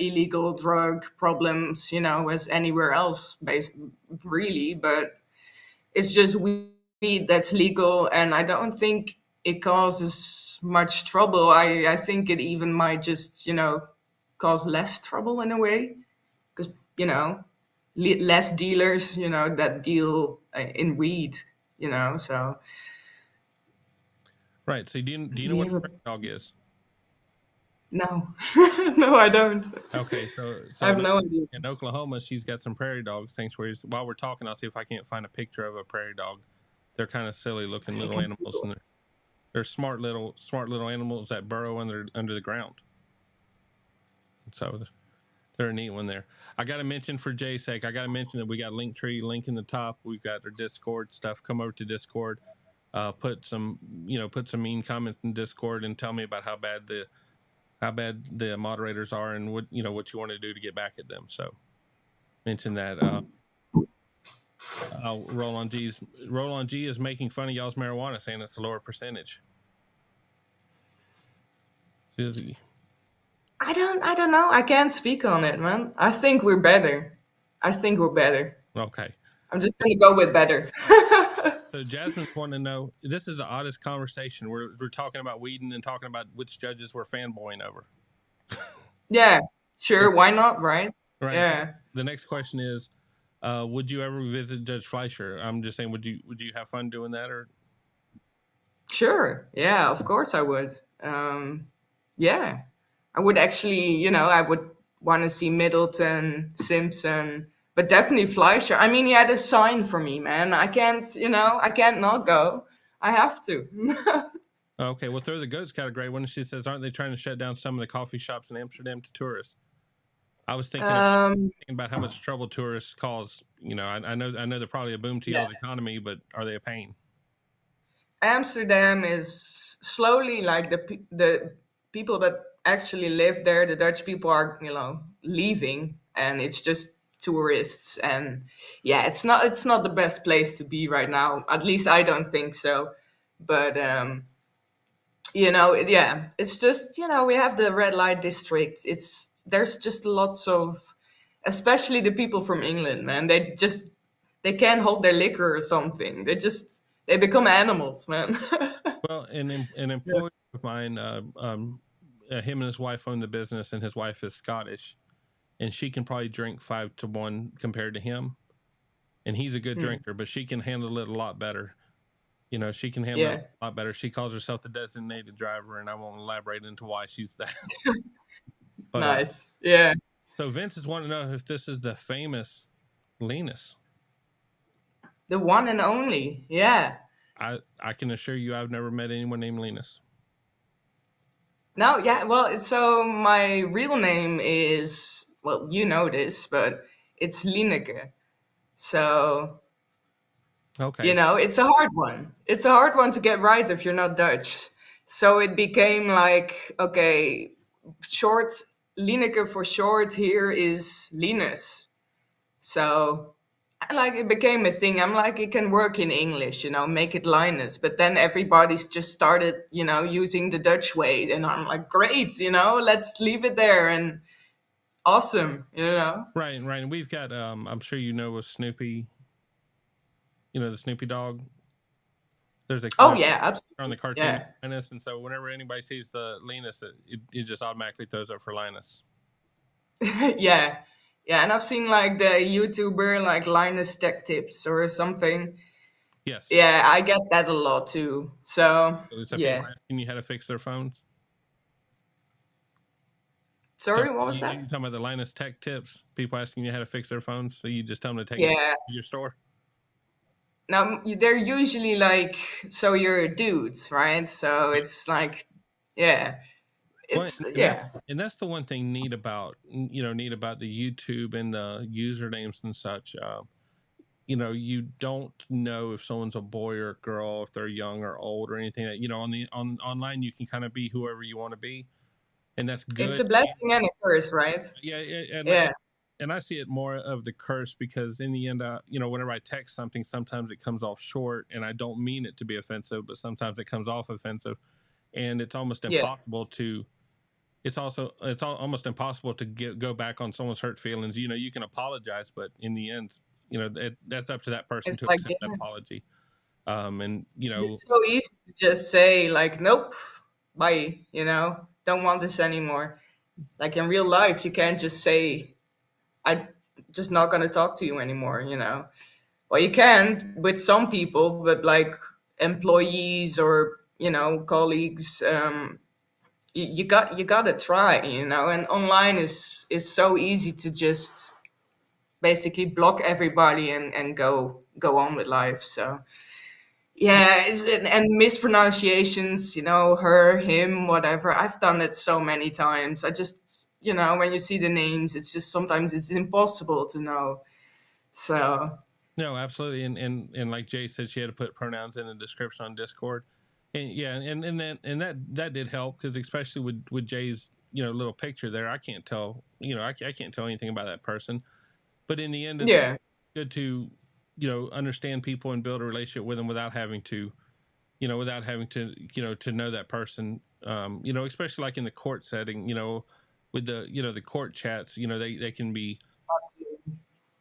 Speaker 5: illegal drug problems, as anywhere else, really. But it's just weed that's legal, and I don't think it causes much trouble. I think it even might just, cause less trouble in a way, because less dealers, that deal in weed, So
Speaker 1: right. So do you know
Speaker 5: we
Speaker 1: what
Speaker 5: have
Speaker 1: a
Speaker 5: a
Speaker 1: prairie dog is?
Speaker 5: no, no, I don't.
Speaker 1: Okay,
Speaker 5: I have no idea.
Speaker 1: in Oklahoma, she's got some prairie dog sanctuaries. While we're talking, I'll see if I can't find a picture of a prairie dog. They're kind of silly looking
Speaker 5: I
Speaker 1: little
Speaker 5: can
Speaker 1: animals, and they're smart little animals that burrow under the ground. So they're a neat one there. I got to mention for Jay's sake, I got to mention that we got Linktree link in the top. We've got our Discord stuff. Come over to Discord. Put some mean comments in Discord and tell me about how bad the moderators are and what you want to do to get back at them. So mention that. Roll on G is making fun of y'all's marijuana, saying it's a lower percentage. Susie.
Speaker 5: I don't know. I can't speak on it, man. I think we're better.
Speaker 1: Okay.
Speaker 5: I'm just gonna go with better.
Speaker 1: So Jasmine's wanting to know. This is the oddest conversation. We're talking about weed and then talking about which judges we're fanboying over.
Speaker 5: Yeah, sure. Why not, right?
Speaker 1: Right.
Speaker 5: Yeah,
Speaker 1: So the next question is, would you ever visit Judge Fleischer? I'm just saying, would you have fun doing that, or
Speaker 5: sure. Yeah, of course I would. Yeah, I would actually. I would want to see Middleton, Simpson, but definitely Fleischer. I mean, he had a sign for me, man. I can't. I can't not go. I have to.
Speaker 1: okay? Well, Throw the Goat's got a great one. She says, "Aren't they trying to shut down some of the coffee shops in Amsterdam to tourists?" I was thinking about how much trouble tourists cause. I know they're probably a boom to y'all's economy, but are they a pain?
Speaker 5: Amsterdam is slowly like the people that actually live there, the Dutch people are, leaving, and it's just tourists. And yeah, it's not the best place to be right now. At least I don't think so. But yeah, it's just, we have the red light district. There's just lots of, especially the people from England, man. They can't hold their liquor or something. They become animals, man.
Speaker 1: Well, an employee of mine, him and his wife own the business, and his wife is Scottish, and she can probably drink 5-1 compared to him, and he's a good drinker, but she can handle it a lot better. She can handle it a lot better. She calls herself the designated driver, and I won't elaborate into why she's that. But,
Speaker 5: Nice. Yeah.
Speaker 1: So Vince is wanting to know if this is the famous Linus.
Speaker 5: The one and only. Yeah.
Speaker 1: I can assure you, I've never met anyone named Linus.
Speaker 5: No, yeah. Well, so my real name is, well, you know this, but it's Lineke. So,
Speaker 1: Okay.
Speaker 5: it's a hard one. It's a hard one to get right if you're not Dutch. So it became like, okay, short, Lineke for short here is Linus. So it became a thing. I'm like, it can work in English, make it Linus. But then everybody's just started, using the Dutch way. And I'm like, great, let's leave it there. And awesome,
Speaker 1: Right. And we've got, I'm sure a Snoopy, the Snoopy dog. There's a
Speaker 5: oh yeah, absolutely.
Speaker 1: on the cartoon
Speaker 5: Yeah.
Speaker 1: Linus, and so whenever anybody sees the Linus, it just automatically throws up for Linus.
Speaker 5: Yeah. Yeah, and I've seen like the YouTuber like Linus Tech Tips or something.
Speaker 1: Yes.
Speaker 5: Yeah, I get that a lot too. So
Speaker 1: So people
Speaker 5: yeah.
Speaker 1: asking you how to fix their phones.
Speaker 5: Sorry, what was
Speaker 1: You
Speaker 5: that?
Speaker 1: talking about the Linus Tech Tips? People asking you how to fix their phones, so you just tell them to take it to
Speaker 5: Yeah.
Speaker 1: your store.
Speaker 5: Now they're usually like, so you're a dude, right? So
Speaker 1: Yeah.
Speaker 5: it's like, yeah,
Speaker 1: Well,
Speaker 5: it's
Speaker 1: and
Speaker 5: yeah,
Speaker 1: that's the one thing neat about the YouTube and the usernames and such. You don't know if someone's a boy or a girl, if they're young or old or anything. That on online you can kind of be whoever you want to be, and that's
Speaker 5: it's
Speaker 1: good.
Speaker 5: a blessing and a curse, right?
Speaker 1: Yeah,
Speaker 5: Yeah,
Speaker 1: and I see it more of the curse because in the end, whenever I text something, sometimes it comes off short, and I don't mean it to be offensive, but sometimes it comes off offensive, and it's almost
Speaker 5: yeah,
Speaker 1: impossible to. Almost impossible to go back on someone's hurt feelings. You can apologize, but in the end, that's up to that person
Speaker 5: it's
Speaker 1: to
Speaker 5: like,
Speaker 1: accept that
Speaker 5: yeah,
Speaker 1: apology. And
Speaker 5: it's so easy to just say like, nope, bye, don't want this anymore. Like in real life, you can't just say, I just not gonna talk to you anymore. Well, you can with some people, but like employees or colleagues, you gotta try. And online is so easy to just basically block everybody and go on with life. So yeah, and mispronunciations, her, him, whatever. I've done it so many times. I just, when you see the names, it's just sometimes it's impossible to know. So
Speaker 1: no, absolutely, and like Jay said, she had to put pronouns in the description on Discord, and yeah, and that did help because especially with Jay's little picture there, I can't tell I can't tell anything about that person, but in the end, it's
Speaker 5: yeah,
Speaker 1: good to understand people and build a relationship with them without having to to know that person, especially like in the court setting, with the court chats, they can be,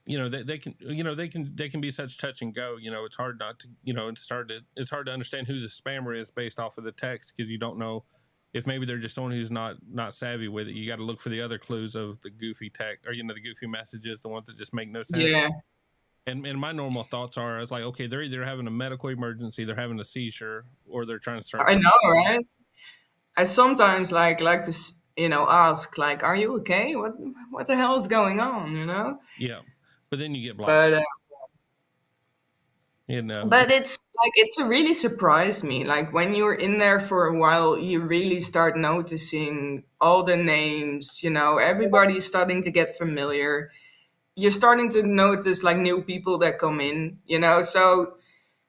Speaker 1: they can be such touch and go. It's hard not to, it's hard to understand who the spammer is based off of the text because you don't know if maybe they're just someone who's not savvy with it. You got to look for the other clues of the goofy tech or the goofy messages, the ones that just make no sense.
Speaker 5: yeah.
Speaker 1: And my normal thoughts are, I was like, okay, they're either having a medical emergency, they're having a seizure, or they're trying to start.
Speaker 5: I know, right? I sometimes like to ask like, "Are you okay? What the hell is going on?"
Speaker 1: Yeah, but then you get blocked.
Speaker 5: But
Speaker 1: And
Speaker 5: but it's like it's really surprised me. Like when you're in there for a while, you really start noticing all the names. Everybody's starting to get familiar. You're starting to notice like new people that come in. So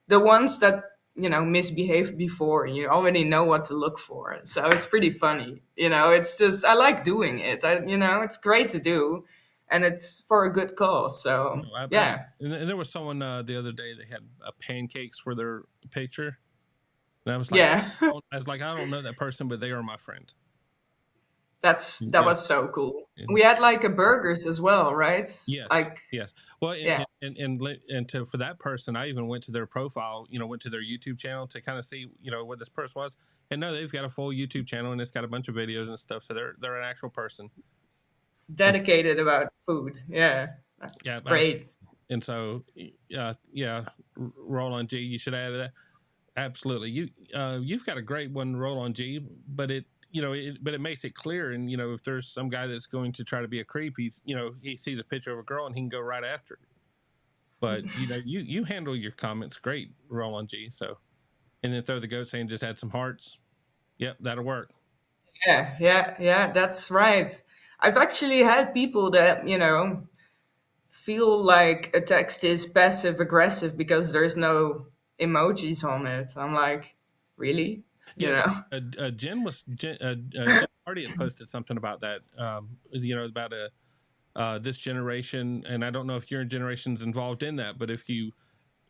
Speaker 5: the ones that misbehaved before, you already know what to look for. So it's pretty funny. It's just I like doing it. It's great to do, and it's for a good cause. So
Speaker 1: no,
Speaker 5: yeah,
Speaker 1: and there was someone the other day that had pancakes for their picture, and I was like,
Speaker 5: yeah.
Speaker 1: I don't know that person, but they are my friend.
Speaker 5: That
Speaker 1: Yeah.
Speaker 5: was so cool. We had like a burgers as well, right?
Speaker 1: Yes,
Speaker 5: Like
Speaker 1: yes. Well,
Speaker 5: yeah,
Speaker 1: for that person, I even went to their profile, went to their YouTube channel to kind of see, what this person was. And no, they've got a full YouTube channel and it's got a bunch of videos and stuff. So they're an actual person.
Speaker 5: dedicated about food. Yeah,
Speaker 1: Yeah,
Speaker 5: it's great.
Speaker 1: and so yeah, roll on G. You should add that. Absolutely. You've got a great one, roll on G, but it makes it clear. And if there's some guy that's going to try to be a creep, he sees a picture of a girl and he can go right after it. But you handle your comments great, roll on G. So, and then throw the goat saying just add some hearts. Yep, that'll work.
Speaker 5: Yeah, yeah, yeah. That's right. I've actually had people that feel like a text is passive aggressive because there's no emojis on it. I'm like, really? You
Speaker 1: Yes,
Speaker 5: know?
Speaker 1: Jen Hardy had posted something about that. About this generation, and I don't know if your generation's involved in that, but if you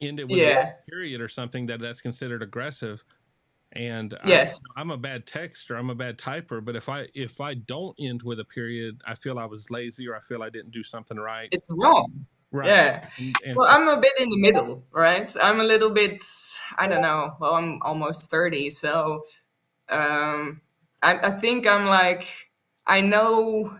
Speaker 1: end it with a
Speaker 5: Yeah.
Speaker 1: period or something, that's considered aggressive. And
Speaker 5: Yes.
Speaker 1: I'm a bad texter, I'm a bad typer, but if I don't end with a period, I feel I was lazy or I feel I didn't do something right.
Speaker 5: It's wrong.
Speaker 1: Right.
Speaker 5: Yeah.
Speaker 1: And
Speaker 5: Well,
Speaker 1: so
Speaker 5: I'm a bit in the middle, right? I'm a little bit, I don't know. Well, I'm almost 30, so I think I'm like, I know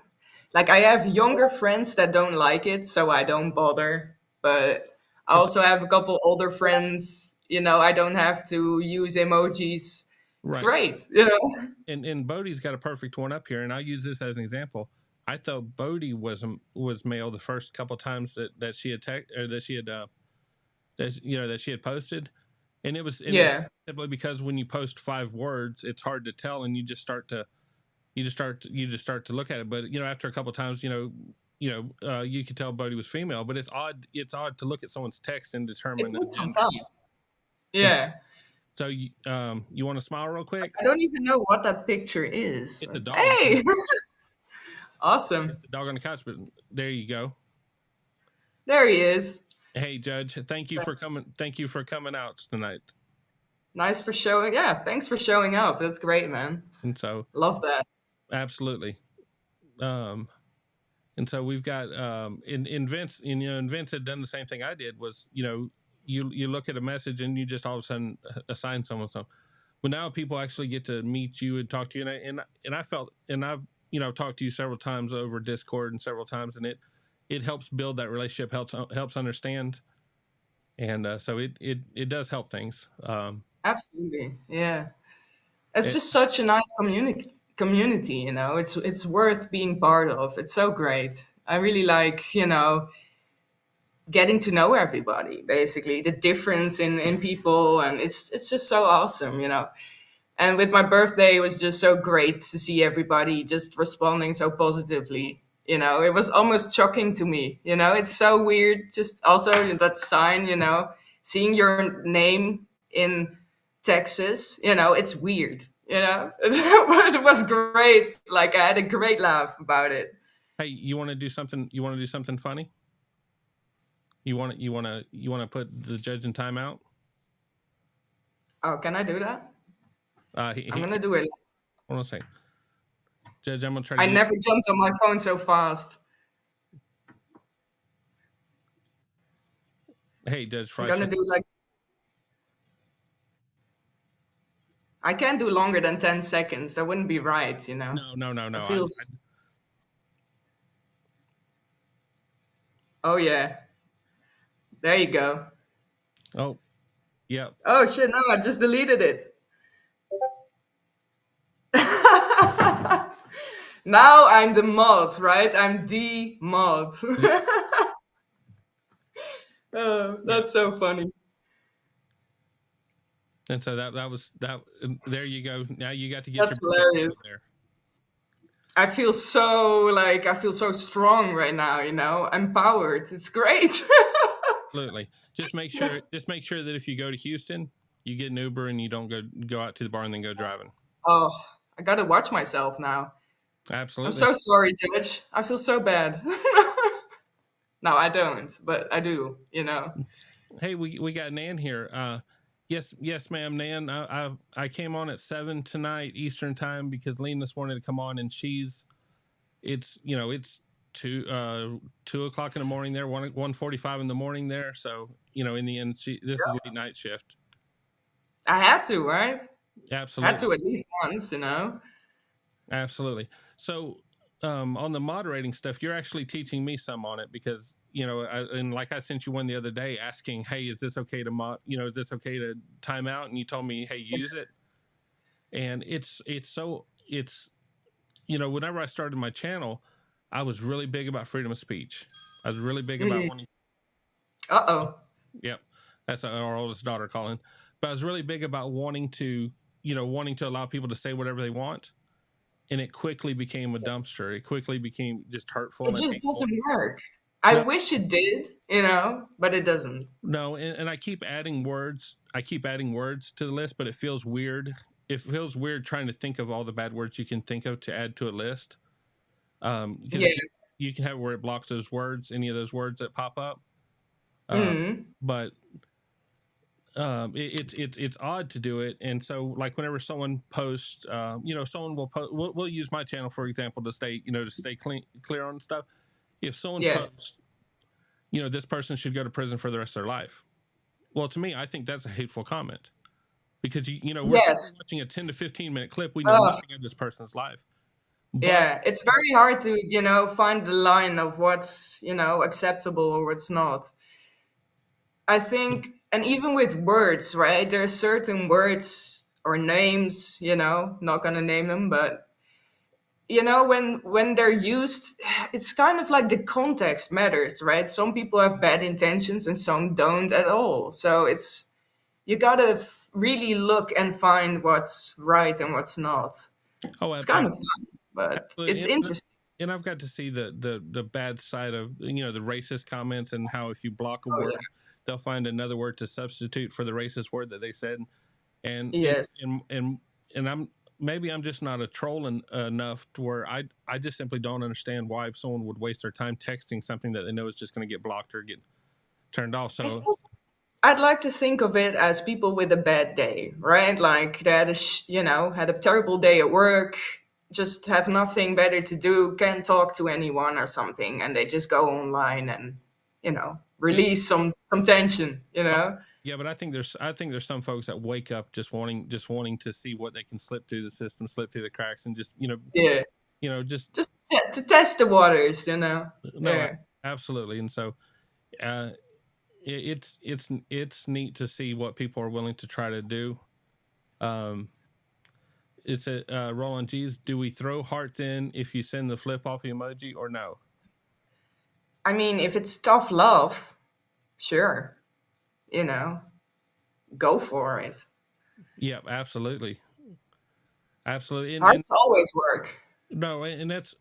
Speaker 5: like I have younger friends that don't like it, so I don't bother. But I
Speaker 1: It's
Speaker 5: also have a couple older friends. I don't have to use emojis. It's
Speaker 1: right.
Speaker 5: great.
Speaker 1: And Bodie's got a perfect one up here, and I'll use this as an example. I thought Bodie was male the first couple times that she had or that she had that she had posted, and it's
Speaker 5: Yeah.
Speaker 1: simply because when you post 5 words, it's hard to tell, and you just start to look at it. But after a couple times, you could tell Bodie was female. But it's odd. It's odd to look at someone's text and
Speaker 5: It
Speaker 1: determine a
Speaker 5: takes some
Speaker 1: gender.
Speaker 5: time.
Speaker 1: And
Speaker 5: Yeah.
Speaker 1: so you want to smile real quick?
Speaker 5: I don't even know what that picture is.
Speaker 1: It's a dog.
Speaker 5: Hey, awesome.
Speaker 1: It's a dog on the couch. But there you go.
Speaker 5: There he is.
Speaker 1: Hey, Judge, thank you for coming. Thank you for coming out tonight.
Speaker 5: Nice for showing. Yeah, thanks for showing up. That's great, man.
Speaker 1: And so,
Speaker 5: Love that.
Speaker 1: absolutely. And so we've got in Vince, and Vince had done the same thing I did. Was you look at a message and you just all of a sudden assign someone something. Well, now people actually get to meet you and talk to you, and I felt, and I've talked to you several times over Discord and several times, and it helps build that relationship, helps understand, and so it does help things.
Speaker 5: Absolutely. Yeah. It's just such a nice community. It's worth being part of. It's so great. I really like, getting to know everybody, basically, the difference in people, and it's just so awesome. And with my birthday, it was just so great to see everybody just responding so positively. It was almost shocking to me. It's so weird. Just also that sign, seeing your name in Texas, it's weird, but it was great. Like I had a great laugh about it.
Speaker 1: Hey, you want to do something? You want to do something funny? You want to put the judge in timeout?
Speaker 5: Oh, can I do that? I'm gonna do it.
Speaker 1: Hold on a second. Judge, I'm gonna try to.
Speaker 5: I never jumped on my phone so fast.
Speaker 1: Hey, Judge
Speaker 5: I'm
Speaker 1: Fry.
Speaker 5: gonna do like. I can't do longer than 10 seconds. That wouldn't be right.
Speaker 1: No.
Speaker 5: It feels. Oh yeah. There you go.
Speaker 1: Oh, yeah.
Speaker 5: Oh shit! No, I just deleted it. Now I'm the mod, right? I'm the mod. Oh, that's so funny.
Speaker 1: And so that was that. There you go. Now you got to get
Speaker 5: That's
Speaker 1: your
Speaker 5: hilarious.
Speaker 1: there.
Speaker 5: I feel so strong right now, empowered. It's great.
Speaker 1: Absolutely. Just make sure that if you go to Houston, you get an Uber and you don't go out to the bar and then go driving.
Speaker 5: Oh, I gotta watch myself now.
Speaker 1: Absolutely.
Speaker 5: I'm so sorry, Judge. I feel so bad. No, I don't, but I do,
Speaker 1: Hey, we got Nan here. Yes, ma'am, Nan. I came on at 7 tonight Eastern time because Linus wanted to come on, and it's 2:00 in the morning there, 1:45 in the morning there. So in the end, this is late night shift.
Speaker 5: I had to, right?
Speaker 1: Absolutely.
Speaker 5: Had to at least once,
Speaker 1: Absolutely. So on the moderating stuff, you're actually teaching me some on it because and like I sent you one the other day asking, hey, is this okay to is this okay to time out? And you told me, hey, use it. And it's whenever I started my channel, I was really big about freedom of speech. I was really big about wanting. Yep, that's our oldest daughter calling. But I was really big about wanting to allow people to say whatever they want. And it quickly became a dumpster. It quickly became just hurtful.
Speaker 5: It just doesn't work. I wish it did, but it doesn't.
Speaker 1: No, and I keep adding words. I keep adding words to the list, but it feels weird. It feels weird trying to think of all the bad words you can think of to add to a list. You can have where it blocks those words, any of those words that pop up. But it's odd to do it, and so like whenever someone posts, someone will post. We'll use my channel for example to stay clear on stuff. If someone posts, this person should go to prison for the rest of their life. Well, to me, I think that's a hateful comment because we're watching a 10 to 15 minute clip. We know nothing of this person's life. But
Speaker 5: Yeah, it's very hard to, find the line of what's, acceptable or what's not. I think, and even with words, right? There are certain words or names, not gonna name them, but when they're used, it's kind of like the context matters, right? Some people have bad intentions and some don't at all. So you gotta really look and find what's right and what's not.
Speaker 1: oh,
Speaker 5: It's kind of fun, but
Speaker 1: absolutely.
Speaker 5: it's interesting.
Speaker 1: And I've got to see the bad side of the racist comments, and how if you block a
Speaker 5: Oh
Speaker 1: word,
Speaker 5: yeah.
Speaker 1: they'll find another word to substitute for the racist word that they said. And
Speaker 5: Yes.
Speaker 1: I'm maybe I'm just not a troll enough to where I just simply don't understand why someone would waste their time texting something that they know is just going to get blocked or get turned off.
Speaker 5: It's
Speaker 1: So
Speaker 5: just, I'd like to think of it as people with a bad day, right? Like they had had a terrible day at work, just have nothing better to do, can't talk to anyone or something, and they just go online and,
Speaker 1: yeah,
Speaker 5: release some tension,
Speaker 1: yeah, but I think there's some folks that wake up just wanting to see what they can slip through the system, slip through the cracks, and just
Speaker 5: Yeah,
Speaker 1: just
Speaker 5: just to test the waters,
Speaker 1: no,
Speaker 5: Yeah.
Speaker 1: absolutely. And so uh, it's neat to see what people are willing to try to do. Um, it's a Roland G's. Do we throw hearts in if you send the flip off emoji or no?
Speaker 5: I mean, if it's tough love, sure, you know, go for it.
Speaker 1: Yeah, absolutely, absolutely. And
Speaker 5: Hearts always work.
Speaker 1: no, and that's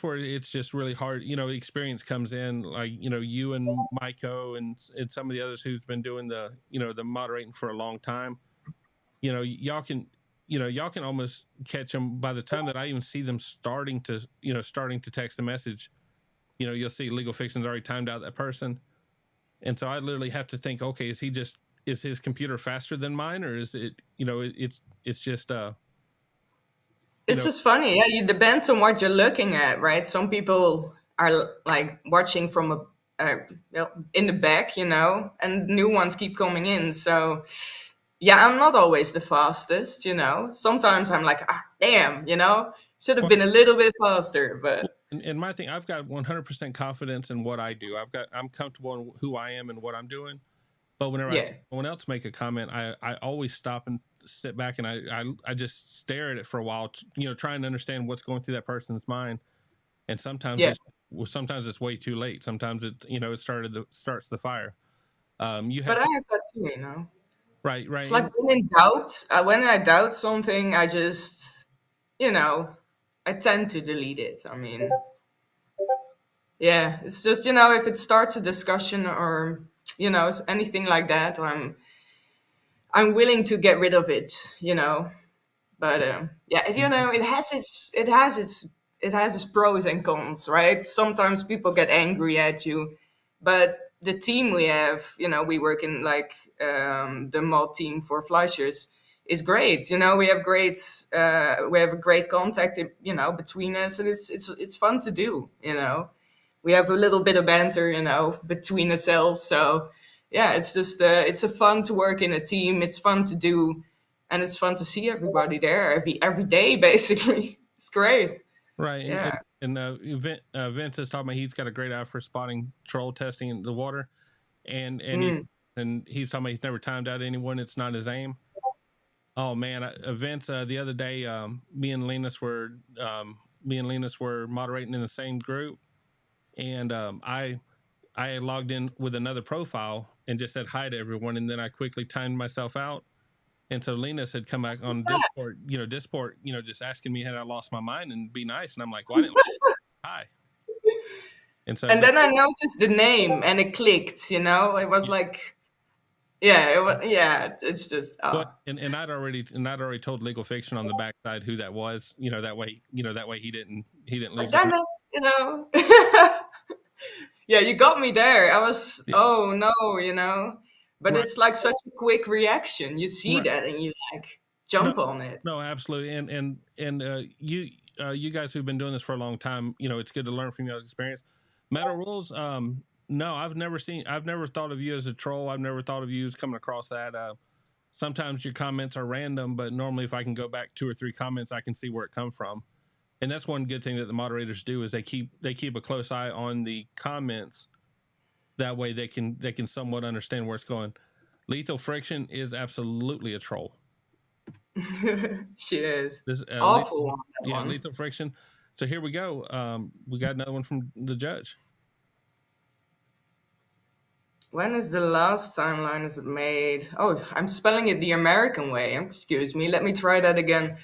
Speaker 1: where it's just really hard. Experience comes in, like you and Maiko and some of the others who've been doing the moderating for a long time. Y'all can almost catch them by the time that I even see them starting to text a message. You'll see Legal Fiction's already timed out that person, and so I literally have to think, okay, is his computer faster than mine, or is it it's just you
Speaker 5: It's
Speaker 1: know
Speaker 5: just funny. Yeah, it depends on what you're looking at, right? Some people are like watching from in the back, and new ones keep coming in. So, yeah, I'm not always the fastest, Sometimes I'm like, damn, should have
Speaker 1: well,
Speaker 5: been a little bit faster, but
Speaker 1: and my thing, I've got 100% confidence in what I do. I'm comfortable in who I am and what I'm doing. But whenever I
Speaker 5: yeah,
Speaker 1: see someone else make a comment, I always stop and sit back, and I just stare at it for a while, trying to understand what's going through that person's mind. And
Speaker 5: yeah.
Speaker 1: sometimes it's way too late. Sometimes it starts the fire. You
Speaker 5: But
Speaker 1: had
Speaker 5: I
Speaker 1: some
Speaker 5: have that too.
Speaker 1: right,
Speaker 5: It's
Speaker 1: right,
Speaker 5: like when in doubt, when I doubt something, I just, you know, I tend to delete it. I mean, yeah, it's just, if it starts a discussion or, anything like that, I'm willing to get rid of it. But yeah, it has its pros and cons, right? Sometimes people get angry at you, but the team we have, we work in like the mod team for Fleischers is great. We have a great contact, between us, and it's fun to do. We have a little bit of banter, between ourselves. So yeah, it's just it's a fun to work in a team. It's fun to do, and it's fun to see everybody there every day. Basically, it's great.
Speaker 1: right. And
Speaker 5: Yeah.
Speaker 1: Vince is talking about he's got a great eye for spotting troll testing in the water,
Speaker 5: Mm.
Speaker 1: and he's talking about he's never timed out anyone. It's not his aim. Oh man, Vince, the other day, me and Linus were moderating in the same group, and I logged in with another profile and just said hi to everyone, and then I quickly timed myself out. And so Linus had come back
Speaker 5: What's
Speaker 1: on
Speaker 5: that?
Speaker 1: Discord, just asking me had I lost my mind and be nice, and I'm like, well, I didn't hi. And so,
Speaker 5: And
Speaker 1: but
Speaker 5: then I noticed the name, and it clicked. It was
Speaker 1: yeah,
Speaker 5: like, yeah, it was, yeah. It's just,
Speaker 1: and I'd already told Legal Fiction on the backside who that was. That way he didn't lose his
Speaker 5: damn
Speaker 1: mind.
Speaker 5: it. Yeah, you got me there. I was,
Speaker 1: Yeah,
Speaker 5: oh no. But
Speaker 1: right,
Speaker 5: it's like such a quick reaction. You see
Speaker 1: right.
Speaker 5: that and you like
Speaker 1: No,
Speaker 5: jump on it.
Speaker 1: no, absolutely. And you guys who've been doing this for a long time, it's good to learn from y'all's experience. Metal rules, no, I've never thought of you as a troll. I've never thought of you as coming across that. sometimes your comments are random, but normally if I can go back 2 or 3 comments, I can see where it come from. And that's one good thing that the moderators do is they keep a close eye on the comments. That way they can somewhat understand where it's going. Lethal Friction is absolutely a troll.
Speaker 5: She is.
Speaker 1: This
Speaker 5: Awful one.
Speaker 1: Yeah, Lethal Friction. So here we go. We got another one from the judge.
Speaker 5: When is the last time Linus made? Oh, I'm spelling it the American way. Excuse me. Let me try that again.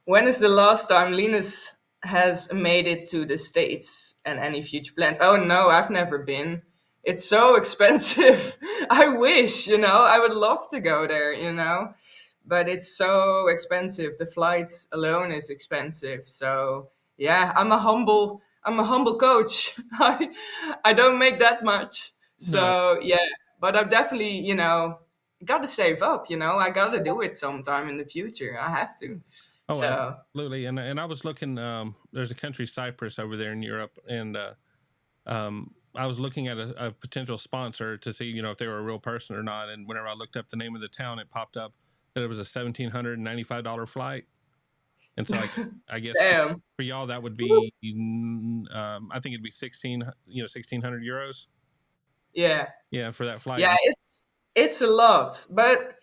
Speaker 5: When is the last time Linus has made it to the States and any future plans? Oh no, I've never been. It's so expensive. I wish, I would love to go there, but it's so expensive. The flight alone is expensive. So yeah, I'm a humble coach. I don't make that much. So yeah, but I've definitely, got to save up, I got to do it sometime in the future. I have to.
Speaker 1: Oh,
Speaker 5: So
Speaker 1: absolutely. And I was looking, there's a country, Cyprus, over there in Europe. And I was looking at a potential sponsor to see, if they were a real person or not. And whenever I looked up the name of the town, it popped up that it was a $1,795 flight. And so I guess for y'all, that would be, I think it'd be 1,600 euros.
Speaker 5: Yeah.
Speaker 1: Yeah, for that flight.
Speaker 5: Yeah, it's a lot, but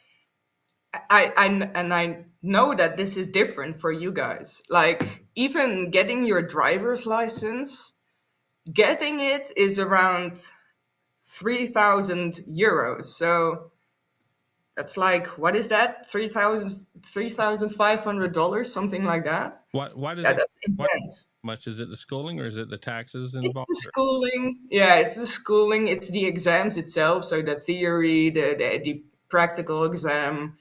Speaker 5: I know that this is different for you guys. Like even getting your driver's license, getting it is around 3,000 euros. So that's like, what is that? $3,500, something like that.
Speaker 1: Why does
Speaker 5: that's intense.
Speaker 1: Much is it the schooling or is it the taxes
Speaker 5: It's
Speaker 1: involved?
Speaker 5: the schooling. Yeah, it's the schooling. It's the exams itself. So the theory, the practical exam,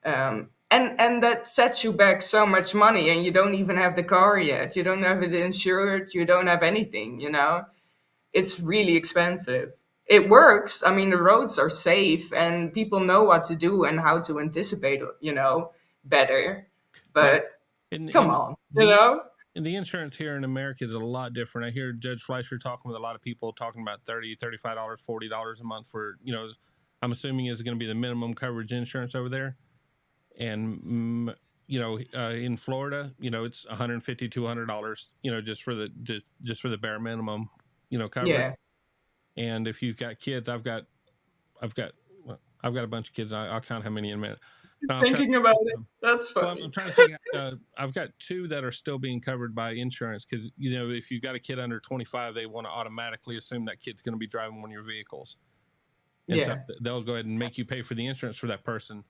Speaker 5: and that sets you back so much money. And you don't even have the car yet. You don't have it insured. You don't have anything. It's really expensive. It works. I mean, the roads are safe, and people know what to do and how to anticipate. Better. But come on,
Speaker 1: And the insurance here in America is a lot different. I hear Judge Fleischer talking with a lot of people talking about $30, $35, $40 a month for, I'm assuming is going to be the minimum coverage insurance over there. And, in Florida, it's $150, $200, just for the bare minimum, coverage.
Speaker 5: Yeah.
Speaker 1: And if you've got kids, I've got a bunch of kids. I'll count how many in a minute.
Speaker 5: Thinking about it, that's funny.
Speaker 1: Well, I'm trying to figure out. I've got 2 that are still being covered by insurance because if you've got a kid under 25, they want to automatically assume that kid's going to be driving one of your vehicles. And so they'll go ahead and make you pay for the insurance for that person.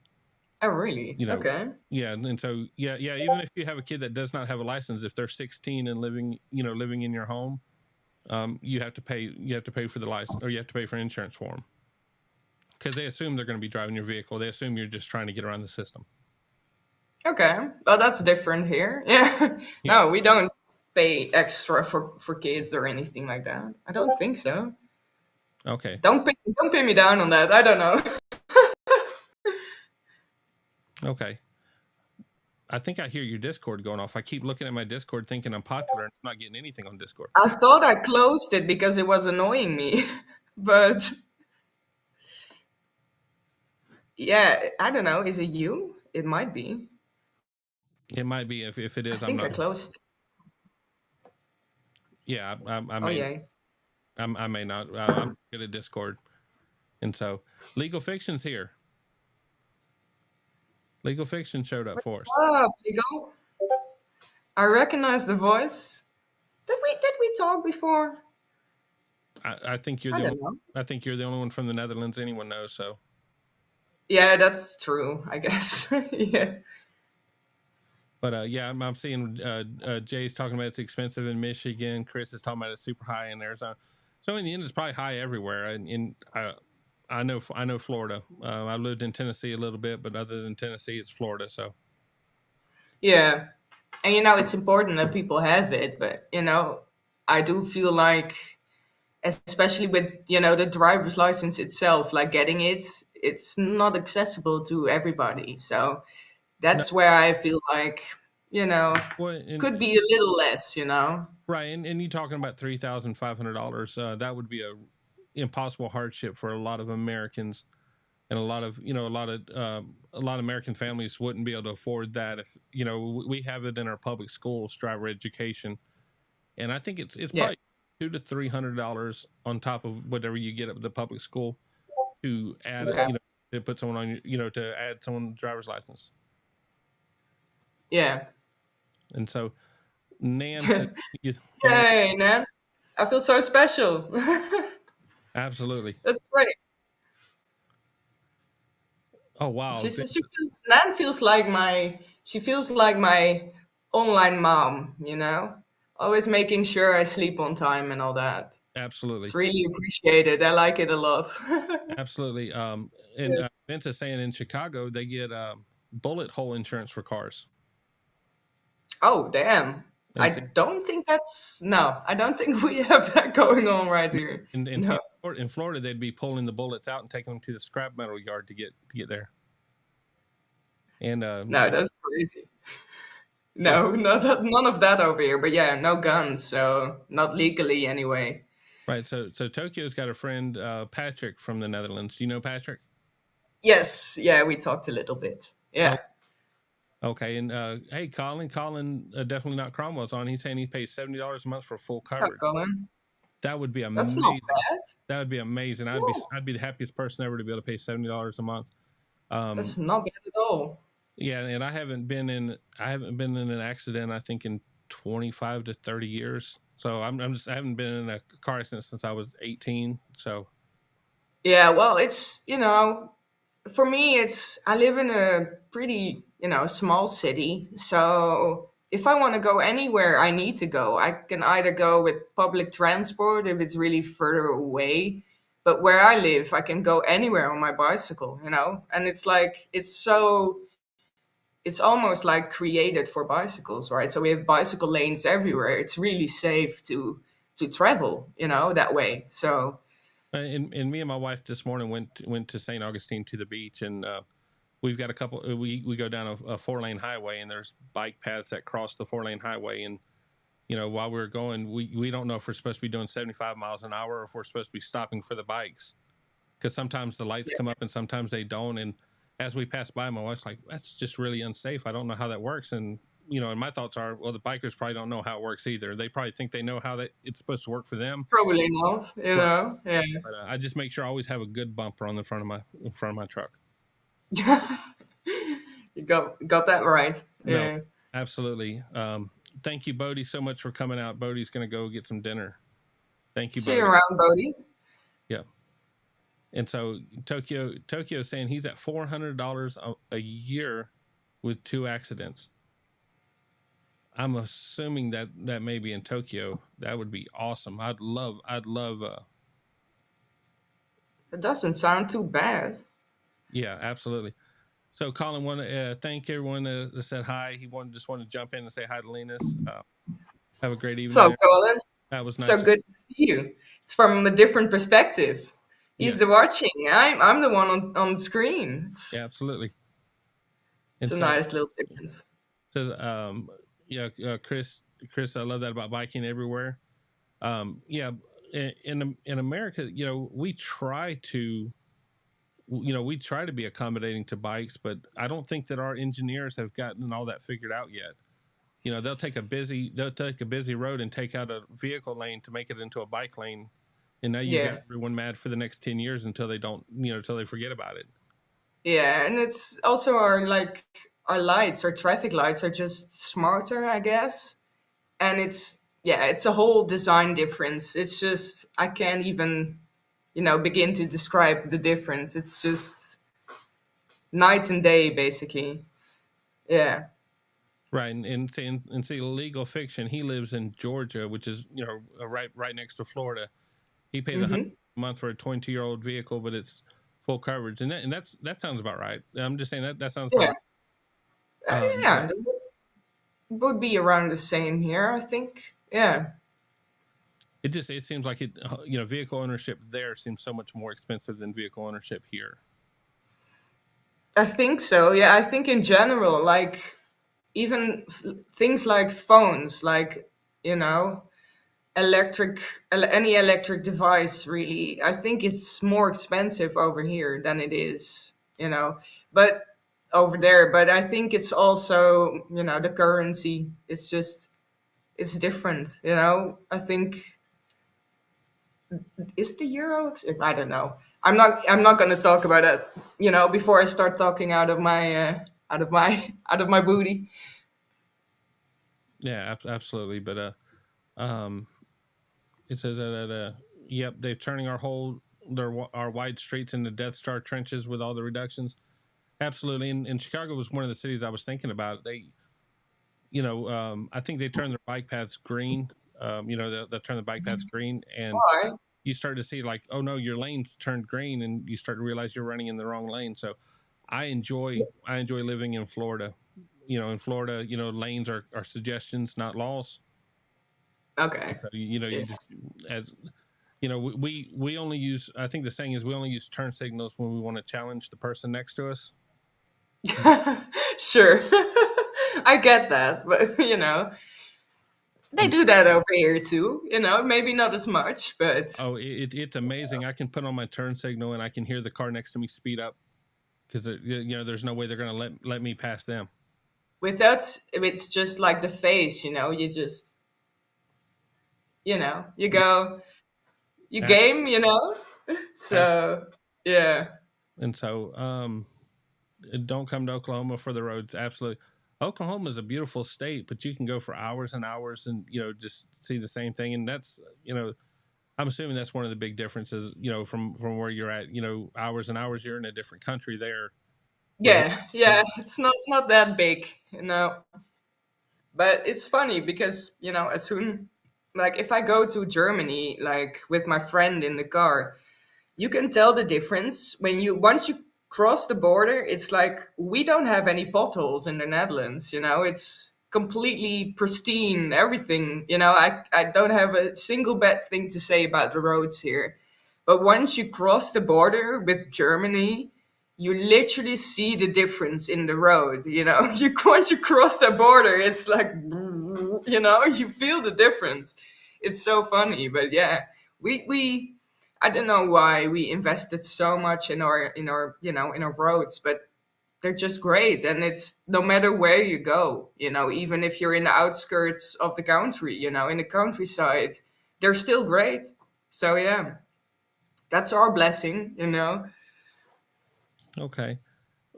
Speaker 5: Oh, really? Okay.
Speaker 1: Yeah, and so yeah. Even if you have a kid that does not have a license, if they're 16 and living in your home, you have to pay. You have to pay for the license, or you have to pay for insurance for them. Because they assume they're going to be driving your vehicle. They assume you're just trying to get around the system.
Speaker 5: Okay. Well, that's different here. Yeah. No, we don't pay extra for kids or anything like that. I don't think so.
Speaker 1: Okay.
Speaker 5: Don't pin me down on that. I don't know.
Speaker 1: Okay. I think I hear your Discord going off. I keep looking at my Discord thinking I'm popular and I'm not getting anything on Discord.
Speaker 5: I thought I closed it because it was annoying me. But yeah, I don't know. Is it you? It might be.
Speaker 1: It might be. If it is,
Speaker 5: I think
Speaker 1: I'm not.
Speaker 5: I closed it.
Speaker 1: Yeah, I may.
Speaker 5: Oh, yeah.
Speaker 1: I may not. I'm good at Discord, and so Legal Fiction's here. Legal Fiction showed up for us.
Speaker 5: What's up, Legal? I recognize the voice. Did we talk before?
Speaker 1: I think you're I think you're the only one from the Netherlands anyone knows. So.
Speaker 5: Yeah, that's true. I guess. Yeah.
Speaker 1: But yeah, I'm seeing Jay's talking about it's expensive in Michigan. Chris is talking about it's super high in Arizona. So in the end, it's probably high everywhere. And I know Florida. I lived in Tennessee a little bit, but other than Tennessee, it's Florida. So.
Speaker 5: Yeah, and it's important that people have it, but I do feel like, especially with the driver's license itself, like getting it's not accessible to everybody. So that's where I feel like could be a little less.
Speaker 1: Right, and you talking about $3,500? That would be a impossible hardship for a lot of Americans. and a lot of a lot of American families wouldn't be able to afford that. If we have it in our public schools, driver education, and I think it's
Speaker 5: Yeah.
Speaker 1: probably $200 to $300 on top of whatever you get at the public school to add
Speaker 5: Okay.
Speaker 1: to put someone on to add someone's driver's license.
Speaker 5: Yeah.
Speaker 1: And so Nan says, Nan,
Speaker 5: Yay, Nan. I feel so special.
Speaker 1: absolutely.
Speaker 5: That's great.
Speaker 1: Oh wow.
Speaker 5: Nan feels like my online mom, always making sure I sleep on time and all that.
Speaker 1: Absolutely.
Speaker 5: It's really appreciated. I like it a lot.
Speaker 1: Absolutely. And Vince is saying in Chicago they get bullet hole insurance for cars.
Speaker 5: Oh, damn.
Speaker 1: And
Speaker 5: I don't think we have that going on right here. No.
Speaker 1: in Florida, they'd be pulling the bullets out and taking them to the scrap metal yard to get there. And
Speaker 5: No, that's crazy. No, none of that over here. But yeah, no guns, so not legally anyway.
Speaker 1: Right. So Tokyo's got a friend, Patrick from the Netherlands. Do you know Patrick?
Speaker 5: Yes. Yeah, we talked a little bit. Yeah.
Speaker 1: Oh, okay. And hey, Colin, definitely not Cromwell's on. He's saying he pays $70 a month for full coverage.
Speaker 5: Colin.
Speaker 1: That would be
Speaker 5: That's
Speaker 1: amazing.
Speaker 5: not bad.
Speaker 1: That would be amazing. I'd be the happiest person ever to be able to pay $70 a month.
Speaker 5: That's not bad at all.
Speaker 1: Yeah, and I haven't been in an accident I think in 25 to 30 years. So I haven't been in a car accident since I was 18. So
Speaker 5: yeah, well, it's for me, I live in a pretty small city, so if I want to go anywhere I need to go, I can either go with public transport if it's really further away, but where I live I can go anywhere on my bicycle, and it's almost like created for bicycles, right? So we have bicycle lanes everywhere. It's really safe to travel that way. So
Speaker 1: and me and my wife this morning went to St. Augustine to the beach, and we've got a couple. We go down a 4-lane highway, and there's bike paths that cross the 4-lane highway. And while we're going, we don't know if we're supposed to be doing 75 miles an hour or if we're supposed to be stopping for the bikes, because sometimes the lights come up and sometimes they don't. And as we pass by, my wife's like, "That's just really unsafe. I don't know how that works." And and my thoughts are, well, the bikers probably don't know how it works either. They probably think they know how it's supposed to work for them.
Speaker 5: probably not, Yeah.
Speaker 1: But I just make sure I always have a good bumper on the front of my truck.
Speaker 5: You got that right.
Speaker 1: No,
Speaker 5: Yeah.
Speaker 1: absolutely. Thank you, Bodie, so much for coming out. Bodie's going to go get some dinner. Thank you,
Speaker 5: See you
Speaker 1: Bodie.
Speaker 5: around, Bodie.
Speaker 1: Yeah. And so Tokyo is saying he's at $400 a year with 2 accidents. I'm assuming that may be in Tokyo. That would be awesome. I'd love.
Speaker 5: It doesn't sound too bad.
Speaker 1: Yeah, absolutely. So Colin want to thank everyone that said hi. He just wanted to jump in and say hi to Linus. Have a great evening.
Speaker 5: So, Colin,
Speaker 1: that was nice.
Speaker 5: So good to see you. It's from a different perspective. He's the watching. I'm the one on the screen.
Speaker 1: Yeah, absolutely.
Speaker 5: It's a nice little difference.
Speaker 1: Says Chris, I love that about biking everywhere. Yeah, in America, we try to be accommodating to bikes, but I don't think that our engineers have gotten all that figured out yet. They'll take a busy road and take out a vehicle lane to make it into a bike lane, and now you got everyone mad for the next 10 years until they don't, until they forget about it.
Speaker 5: Yeah, and it's also our traffic lights are just smarter, I guess, and it's a whole design difference. It's just I can't even begin to describe the difference. It's just night and day, basically. Yeah.
Speaker 1: Right, and see Legal Fiction. He lives in Georgia, which is right next to Florida. He pays $100 a month for a 22-year-old vehicle, but it's full coverage, and that sounds about right. I'm just saying that sounds about right.
Speaker 5: Yeah, it would be around the same here, I think. Yeah.
Speaker 1: It seems like vehicle ownership there seems so much more expensive than vehicle ownership here.
Speaker 5: I think so. Yeah, I think in general, like even things like phones, like electric any electric device really. I think it's more expensive over here than it is, but over there. But I think it's also, the currency. It's different. I think is the euro. I don't know. I'm not going to talk about that. Before I start talking out of my booty.
Speaker 1: Yeah, absolutely. But um, it says that yep, they're turning our wide streets into Death Star trenches with all the reductions. Absolutely, and Chicago was one of the cities I was thinking about. I think they turned their bike paths green. They'll turn the bike paths green, and
Speaker 5: Why?
Speaker 1: you start to see like, oh no, your lane's turned green, and you start to realize you're running in the wrong lane. So, I enjoy living in Florida. In Florida, lanes are suggestions, not laws.
Speaker 5: Okay.
Speaker 1: And so you just as we only use. I think the saying is we only use turn signals when we want to challenge the person next to us.
Speaker 5: Sure. I get that, but they
Speaker 1: And
Speaker 5: do that over here too. Maybe not as much, but
Speaker 1: oh, it's amazing. I can put on my turn signal and I can hear the car next to me speed up because there's no way they're gonna let me pass them.
Speaker 5: with that, it's just like the face. You just you
Speaker 1: Yeah,
Speaker 5: go, you
Speaker 1: ab-
Speaker 5: game.
Speaker 1: abs-
Speaker 5: So yeah,
Speaker 1: and so don't come to Oklahoma for the roads. Absolutely. Oklahoma is a beautiful state, but you can go for hours and hours and just see the same thing. And that's I'm assuming that's one of the big differences. From where you're at. Hours and hours. You're in a different country there. Where
Speaker 5: yeah. It's not that big. But it's funny because as soon like if I go to Germany like with my friend in the car, you can tell the difference when you once you cross the border. It's like we don't have any potholes in the Netherlands. It's completely pristine, everything. I don't have a single bad thing to say about the roads here. But once you cross the border with Germany, you literally see the difference in the road. You once you cross the border, it's like you feel the difference. It's so funny. But yeah, we I don't know why we invested so much in our roads, but they're just great. And it's no matter where you go, even if you're in the outskirts of the country, in the countryside, they're still great. So yeah, that's our blessing.
Speaker 1: okay,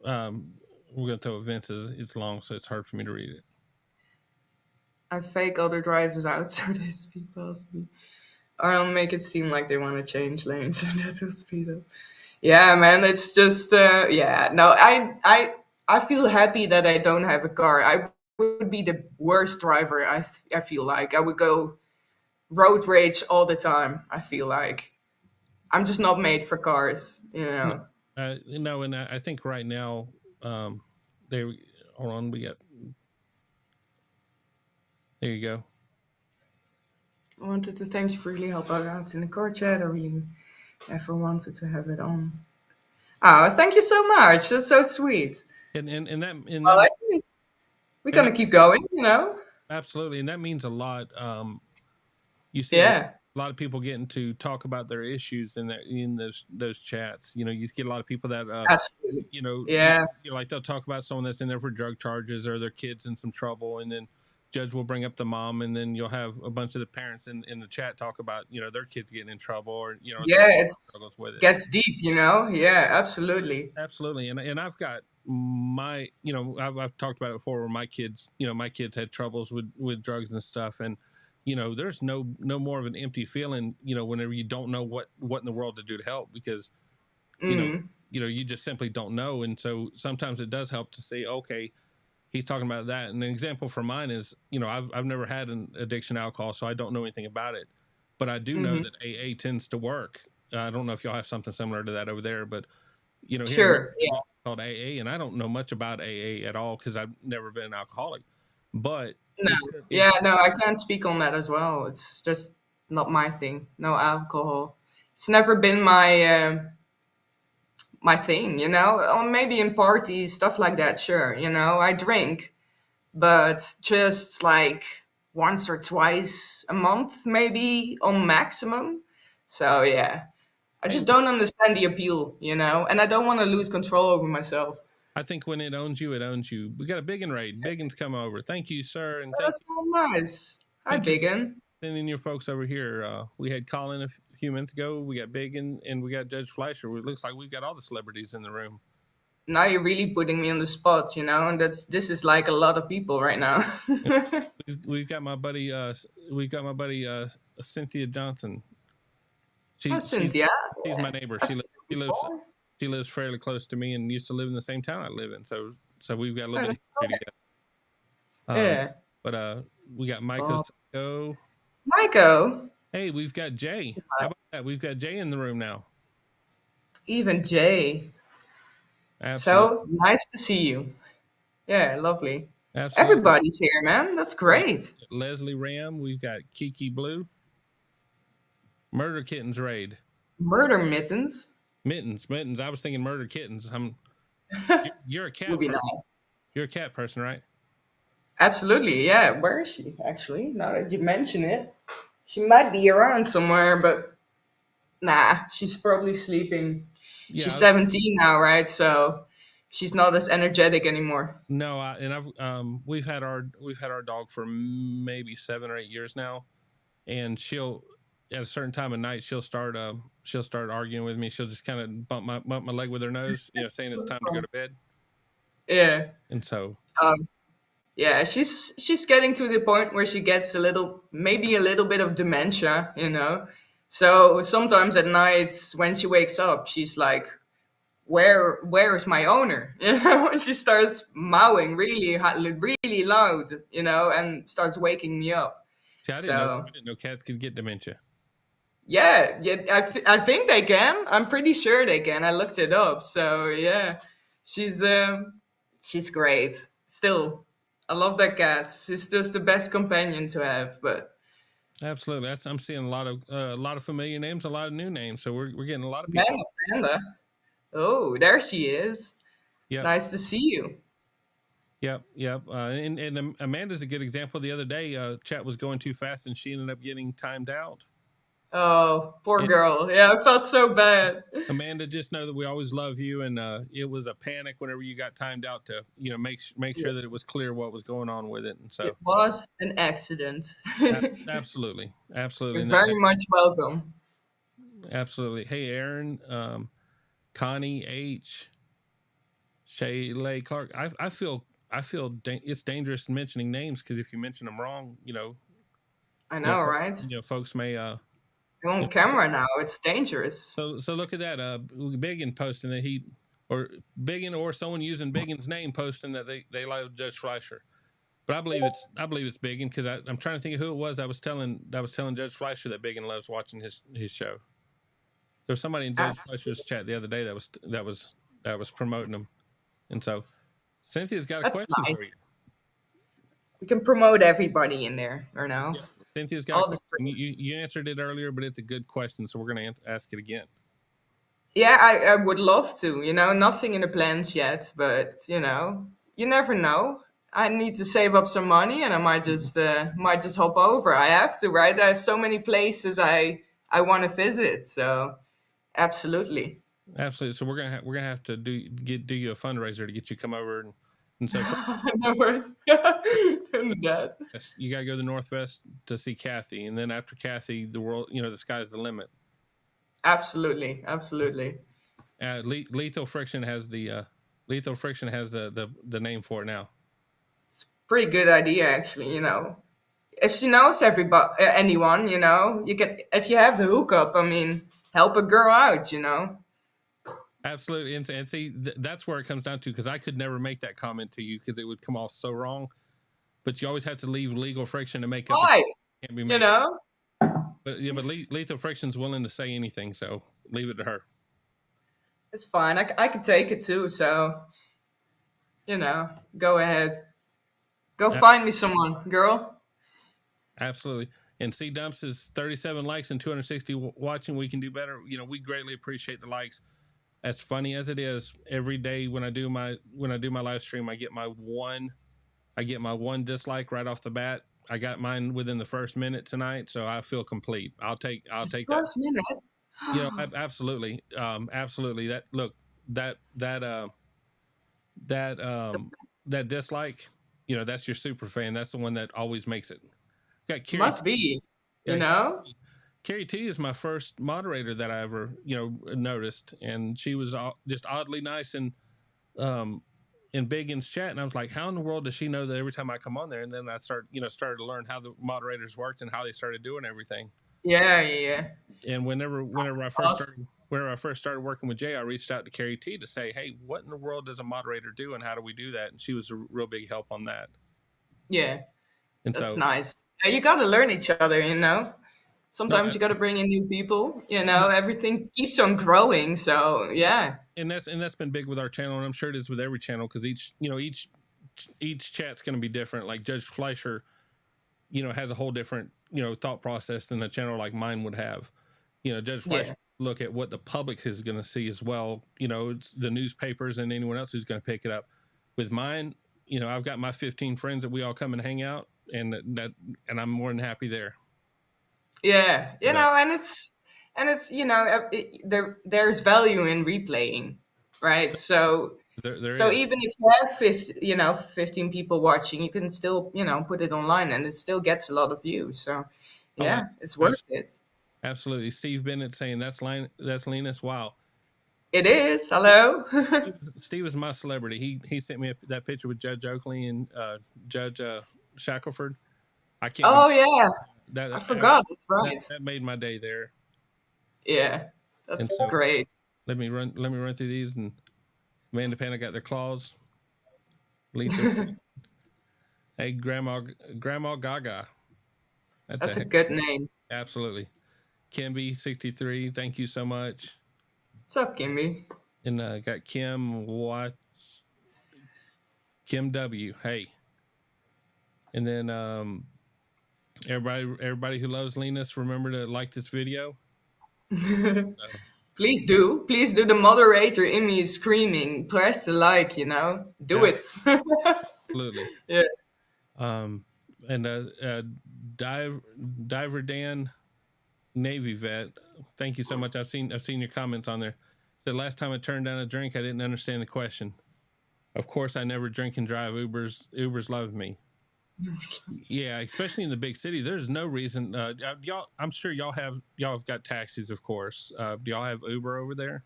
Speaker 1: um, we're gonna throw events. It's long, so it's hard for me to read it.
Speaker 5: I fake other drivers out so they speed past me. Or I'll make it seem like they want to change lanes and that will speed up. Yeah, man, it's just yeah. No, I feel happy that I don't have a car. I would be the worst driver. I feel like I would go road rage all the time. I feel like I'm just not made for cars.
Speaker 1: No, no, and I think right now, there. Hold on, we got. There you go.
Speaker 5: I wanted to thank you for really helping out in the car chat. I really ever wanted to have it on. Oh, thank you so much. That's so sweet.
Speaker 1: And that and
Speaker 5: Well,
Speaker 1: that
Speaker 5: we're
Speaker 1: and
Speaker 5: gonna
Speaker 1: that
Speaker 5: keep going.
Speaker 1: absolutely, and that means a lot. You see
Speaker 5: Yeah,
Speaker 1: a lot of people getting to talk about their issues in those chats. You get a lot of people that
Speaker 5: absolutely.
Speaker 1: you know, you,
Speaker 5: Yeah,
Speaker 1: like they'll talk about someone that's in there for drug charges or their kids in some trouble, and then judge will bring up the mom, and then you'll have a bunch of the parents in the chat talk about their kids getting in trouble or their
Speaker 5: yeah. It's
Speaker 1: struggles with it.
Speaker 5: gets deep. Yeah, absolutely.
Speaker 1: Absolutely, and I've got my I've talked about it before where my kids had troubles with drugs and stuff, and there's no more of an empty feeling whenever you don't know what in the world to do to help because you know
Speaker 5: Mm,
Speaker 1: you just simply don't know, and so sometimes it does help to say, okay, he's talking about that. And an example for mine is I've never had an addiction to alcohol, so I don't know anything about it, but I do know
Speaker 5: hmm.
Speaker 1: that AA tends to work. I don't know if y'all have something similar to that over there, but here in
Speaker 5: Sure.
Speaker 1: Michigan, it's called AA, and I don't know much about AA at all because I've never been an alcoholic, but
Speaker 5: No.
Speaker 1: it
Speaker 5: Yeah, no, I can't speak on that as well. It's just not my thing. No alcohol. It's never been my thing. Or maybe in parties, stuff like that. Sure. I drink, but just like once or twice a month, maybe on maximum. So yeah, I just don't understand the appeal, and I don't want to lose control over myself.
Speaker 1: I think when it owns you, it owns you. We got a Biggin raid. Biggin's come over. Thank you, sir, and
Speaker 5: Oh, that's so nice. Hi,
Speaker 1: thank you for
Speaker 5: Biggin.
Speaker 1: sending your folks over here. We had Colin a few minutes ago. We got Biggin, and we got Judge Fleischer. It looks like we've got all the celebrities in the room.
Speaker 5: Now you're really putting me on the spot, and this is like a lot of people right now.
Speaker 1: We've got my buddy. Cynthia Johnson.
Speaker 5: Oh, Cynthia.
Speaker 1: She's my neighbor.
Speaker 5: I've seen her before.
Speaker 1: She lives fairly close to me and used to live in the same town I live in. So we've got a little bit of
Speaker 5: that's
Speaker 1: history
Speaker 5: Yeah.
Speaker 1: together. But we got Micah.
Speaker 5: Oh. Maiko.
Speaker 1: Hey, we've got Jay. How about that? We've got Jay in the room now.
Speaker 5: Even Jay.
Speaker 1: Absolutely.
Speaker 5: So nice to see you. Yeah, lovely.
Speaker 1: Absolutely.
Speaker 5: Everybody's here, man. That's great.
Speaker 1: Leslie Ram. We've got Kiki Blue. Murder Kittens raid.
Speaker 5: Murder Mittens.
Speaker 1: Mittens. I was thinking murder kittens. You're a cat
Speaker 5: Would be
Speaker 1: person.
Speaker 5: nice.
Speaker 1: You're a cat person, right?
Speaker 5: Absolutely, yeah. Where is she, actually? Now that you mention it. She might be around somewhere, but nah, she's probably sleeping.
Speaker 1: Yeah,
Speaker 5: She's 17 now, right? So she's not as energetic anymore.
Speaker 1: No, we've had our dog for maybe 7 or 8 years now, and she'll at a certain time of night she'll start arguing with me. She'll just kind of bump my leg with her nose, saying it's time to go to bed.
Speaker 5: Yeah.
Speaker 1: And so
Speaker 5: yeah, she's getting to the point where she gets maybe a little bit of dementia, So sometimes at nights when she wakes up, she's like, where is my owner? And she starts mowing really loud, and starts waking me up.
Speaker 1: see, I didn't know cats could get dementia.
Speaker 5: Yeah, I think they can. I'm pretty sure they can. I looked it up. So yeah, she's great. Still, I love that cat. She's just the best companion to have. But
Speaker 1: Absolutely, I'm seeing a lot of familiar names, a lot of new names. So we're getting a lot of people.
Speaker 5: Panda. Oh, there she is.
Speaker 1: Yep.
Speaker 5: Nice to see you.
Speaker 1: Yep. And Amanda's a good example. The other day, chat was going too fast, and she ended up getting timed out.
Speaker 5: Oh, poor girl. Yeah, I felt so bad.
Speaker 1: Amanda, just know that we always love you, and it was a panic whenever you got timed out to make sure that it was clear what was going on with it. And so
Speaker 5: it was an accident.
Speaker 1: Absolutely.
Speaker 5: You're very much welcome.
Speaker 1: Absolutely. Hey, Aaron, Connie H, Shaylay Clark. I feel it's dangerous mentioning names because if you mention them wrong,
Speaker 5: I know, right?
Speaker 1: Folks may
Speaker 5: You're on camera now. It's dangerous.
Speaker 1: So look at that. Biggin posting that Biggin or someone using Biggin's name posting that they love Judge Fleischer. But I believe it's Biggin because I'm trying to think of who it was. I was telling Judge Fleischer that Biggin loves watching his show. There was somebody in Judge Fleischer's chat the other day that was promoting him, and so Cynthia's got a question for you.
Speaker 5: We can promote everybody in there, or no?
Speaker 1: Yeah. Cynthia's got a question. You answered it earlier, but it's a good question, so we're going to ask it again.
Speaker 5: Yeah, I would love to. Nothing in the plans yet, but you never know. I need to save up some money, and I might just hop over. I have to, right? I have so many places I want to visit, so absolutely.
Speaker 1: Absolutely. So we're gonna have to do you a fundraiser to get you to come over and so.
Speaker 5: No worries. That.
Speaker 1: You gotta go to the Northwest to see Kathy, and then after Kathy, the world, the sky's the limit.
Speaker 5: Absolutely.
Speaker 1: Lethal Friction has the name for it now.
Speaker 5: It's a pretty good idea, actually. If she knows anyone, you can. If you have the hookup, help a girl out,
Speaker 1: Absolutely, and see that's where it comes down to because I could never make that comment to you because it would come off so wrong. But you always have to leave Legal Friction to make up.
Speaker 5: Right.
Speaker 1: Can't be made. But Lethal Friction's willing to say anything, so leave it to her.
Speaker 5: It's fine. I could take it too. So, go ahead. Go find me someone, girl.
Speaker 1: Absolutely. And C Dumps is 37 likes and 260 watching. We can do better. We greatly appreciate the likes. As funny as it is, every day when I do my live stream, I get my one dislike right off the bat. I got mine within the first minute tonight, so I feel complete. I'll take that.
Speaker 5: First minute.
Speaker 1: You know, absolutely, absolutely. That look that that that that dislike. You know, that's your super fan. That's the one that always makes it. Got Carrie.
Speaker 5: Must be, you
Speaker 1: Yeah,
Speaker 5: know?
Speaker 1: Carrie T is my first moderator that I ever, noticed, and she was just oddly nice um, and big in chat. And I was like, how in the world does she know that every time I come on there? And then I started to learn how the moderators worked and how they started doing everything.
Speaker 5: Yeah.
Speaker 1: And whenever
Speaker 5: Awesome.
Speaker 1: I first started working with Jay, I reached out to Carrie T to say, hey, what in the world does a moderator do, and how do we do that? And she was a real big help on that.
Speaker 5: Yeah,
Speaker 1: And
Speaker 5: that's
Speaker 1: so,
Speaker 5: nice. Yeah, you gotta learn each other, you know?
Speaker 1: no,
Speaker 5: Sometimes you gotta bring in new people, you know? Everything keeps on growing, so yeah.
Speaker 1: and that's been big with our channel, and I'm sure it is with every channel, because each chat's going to be different. Like Judge Fleischer, has a whole different thought process than a channel like mine would have. Judge Fleischer
Speaker 5: Yeah.
Speaker 1: look at what the public is going to see as well. It's the newspapers and anyone else who's going to pick it up. With mine, I've got my 15 friends that we all come and hang out, and and I'm more than happy there.
Speaker 5: Yeah, you
Speaker 1: But,
Speaker 5: know, and it's there's value in replaying, right? So
Speaker 1: there
Speaker 5: so
Speaker 1: is.
Speaker 5: even if you have 15 people watching, you can still, put it online and it still gets a lot of views. So
Speaker 1: Oh,
Speaker 5: yeah, it's worth it.
Speaker 1: absolutely. Steve Bennett saying that's Linus. Wow.
Speaker 5: It is. Hello.
Speaker 1: Steve is my celebrity. He sent me that picture with Judge Oakley and Judge Shackelford. I can't
Speaker 5: Oh
Speaker 1: believe
Speaker 5: yeah,
Speaker 1: that.
Speaker 5: I forgot. That's
Speaker 1: That
Speaker 5: right.
Speaker 1: that made my day there.
Speaker 5: Yeah,
Speaker 1: And
Speaker 5: that's
Speaker 1: so
Speaker 5: great.
Speaker 1: let me run through these. And Amanda Panda got their claws. Lisa, hey Grandma Gaga. That's
Speaker 5: That's
Speaker 1: a
Speaker 5: a
Speaker 1: heck.
Speaker 5: good name.
Speaker 1: Absolutely. Kimby 63. Thank you so much.
Speaker 5: What's up, Kimmy?
Speaker 1: And got Kim what? Kim W. Hey. And then everybody who loves Linus, remember to like this video.
Speaker 5: Please do. Please do. The moderator in me is screaming. Press the like, Do it.
Speaker 1: Absolutely.
Speaker 5: Yeah.
Speaker 1: And Diver Dan, Navy vet. Thank you so much. I've seen your comments on there. Said last time I turned down a drink, I didn't understand the question. Of course, I never drink and drive. Ubers love me. Yeah, especially in the big city. There's no reason. Y'all, I'm sure y'all have got taxis, of course. Do y'all have Uber over there?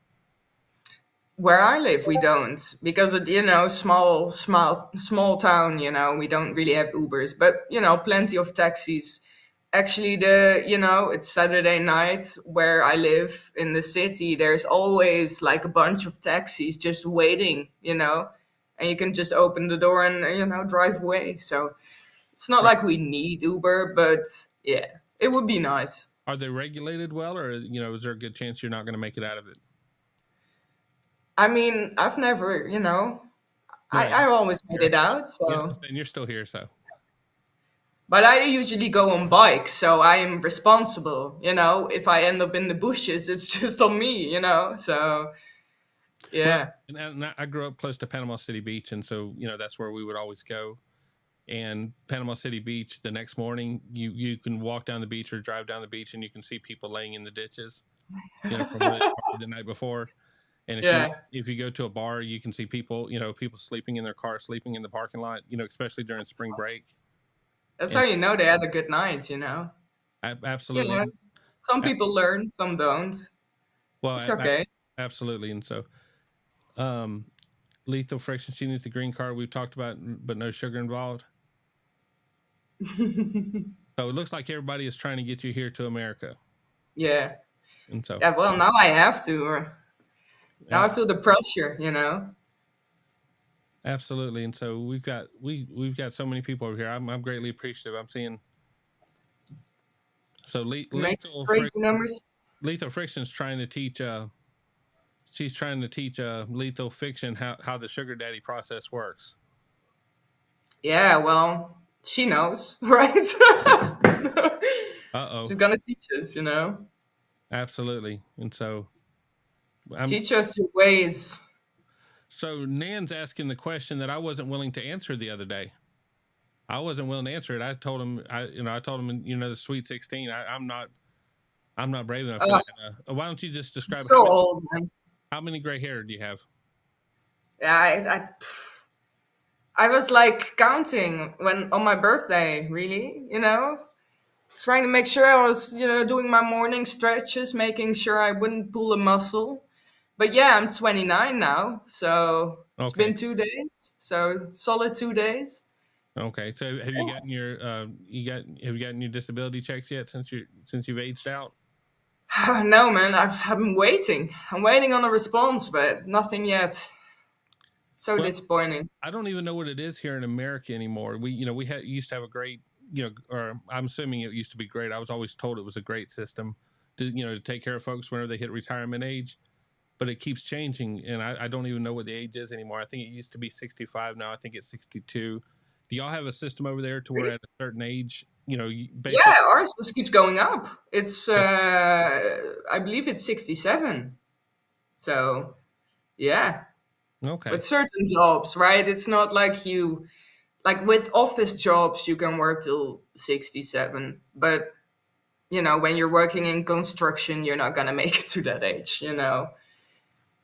Speaker 5: Where I live, we don't because it, small town. We don't really have Ubers, but plenty of taxis. Actually, it's Saturday night where I live in the city. There's always like a bunch of taxis just waiting, and you can just open the door and drive away. So it's not like we need Uber, but yeah, it would be nice.
Speaker 1: Are they regulated well, or is there a good chance you're not going to make it out of it?
Speaker 5: I mean, I've never,
Speaker 1: Right.
Speaker 5: I always made it out. So,
Speaker 1: And you're still here, so.
Speaker 5: but I usually go on bike, so I am responsible. If I end up in the bushes, it's just on me. So yeah.
Speaker 1: Well, and I grew up close to Panama City Beach, and so that's where we would always go. And Panama City Beach, the next morning, you can walk down the beach or drive down the beach, and you can see people laying in the ditches, from the night before. And if you go to a bar, you can see people, people sleeping in their car, sleeping in the parking lot, especially during spring break.
Speaker 5: That's how you know they had a good night.
Speaker 1: Absolutely.
Speaker 5: Some people learn, some don't.
Speaker 1: Well,
Speaker 5: It's okay.
Speaker 1: Absolutely. And so, Lethal Friction, she needs the green card we've talked about, but no sugar involved. So it looks like everybody is trying to get you here to America.
Speaker 5: Yeah.
Speaker 1: And so.
Speaker 5: Yeah. Well, now I have to. Now I feel the pressure.
Speaker 1: Absolutely. And so we've got so many people over here. I'm greatly appreciative. I'm seeing. So Lethal
Speaker 5: crazy numbers.
Speaker 1: Lethal Friction's trying to teach. She's trying to teach Lethal Fiction how the sugar daddy process works.
Speaker 5: Yeah, well, she knows, right?
Speaker 1: Uh-oh.
Speaker 5: She's gonna teach us,
Speaker 1: Absolutely. And so
Speaker 5: teach us your ways.
Speaker 1: So Nan's asking the question that I wasn't willing to answer the other day. I wasn't willing to answer it. I told him, I told him, the Sweet 16. I'm not brave enough for
Speaker 5: Uh,
Speaker 1: that. Why don't you just describe
Speaker 5: so old, man.
Speaker 1: how many gray hair do you have?
Speaker 5: Yeah, I was like counting when on my birthday, really, trying to make sure I was, doing my morning stretches, making sure I wouldn't pull a muscle. But yeah, I'm 29 now, so it's
Speaker 1: Okay.
Speaker 5: been 2 days, so solid 2 days.
Speaker 1: Okay. So have you gotten your have you gotten your disability checks yet since you've aged out?
Speaker 5: No, man, I've been waiting. I'm waiting on a response, but nothing yet. So
Speaker 1: Well,
Speaker 5: disappointing.
Speaker 1: I don't even know what it is here in America anymore. We used to have a great, or I'm assuming it used to be great. I was always told it was a great system to take care of folks whenever they hit retirement age, but it keeps changing, and I don't even know what the age is anymore. I think it used to be 65. Now I think it's 62. Do y'all have a system over there to where at a certain age, basically?
Speaker 5: Yeah, ours just keeps going up. It's, I believe it's 67. So, yeah,
Speaker 1: Okay.
Speaker 5: with certain jobs, right? It's not like like with office jobs, you can work till 67. But, when you're working in construction, you're not going to make it to that age.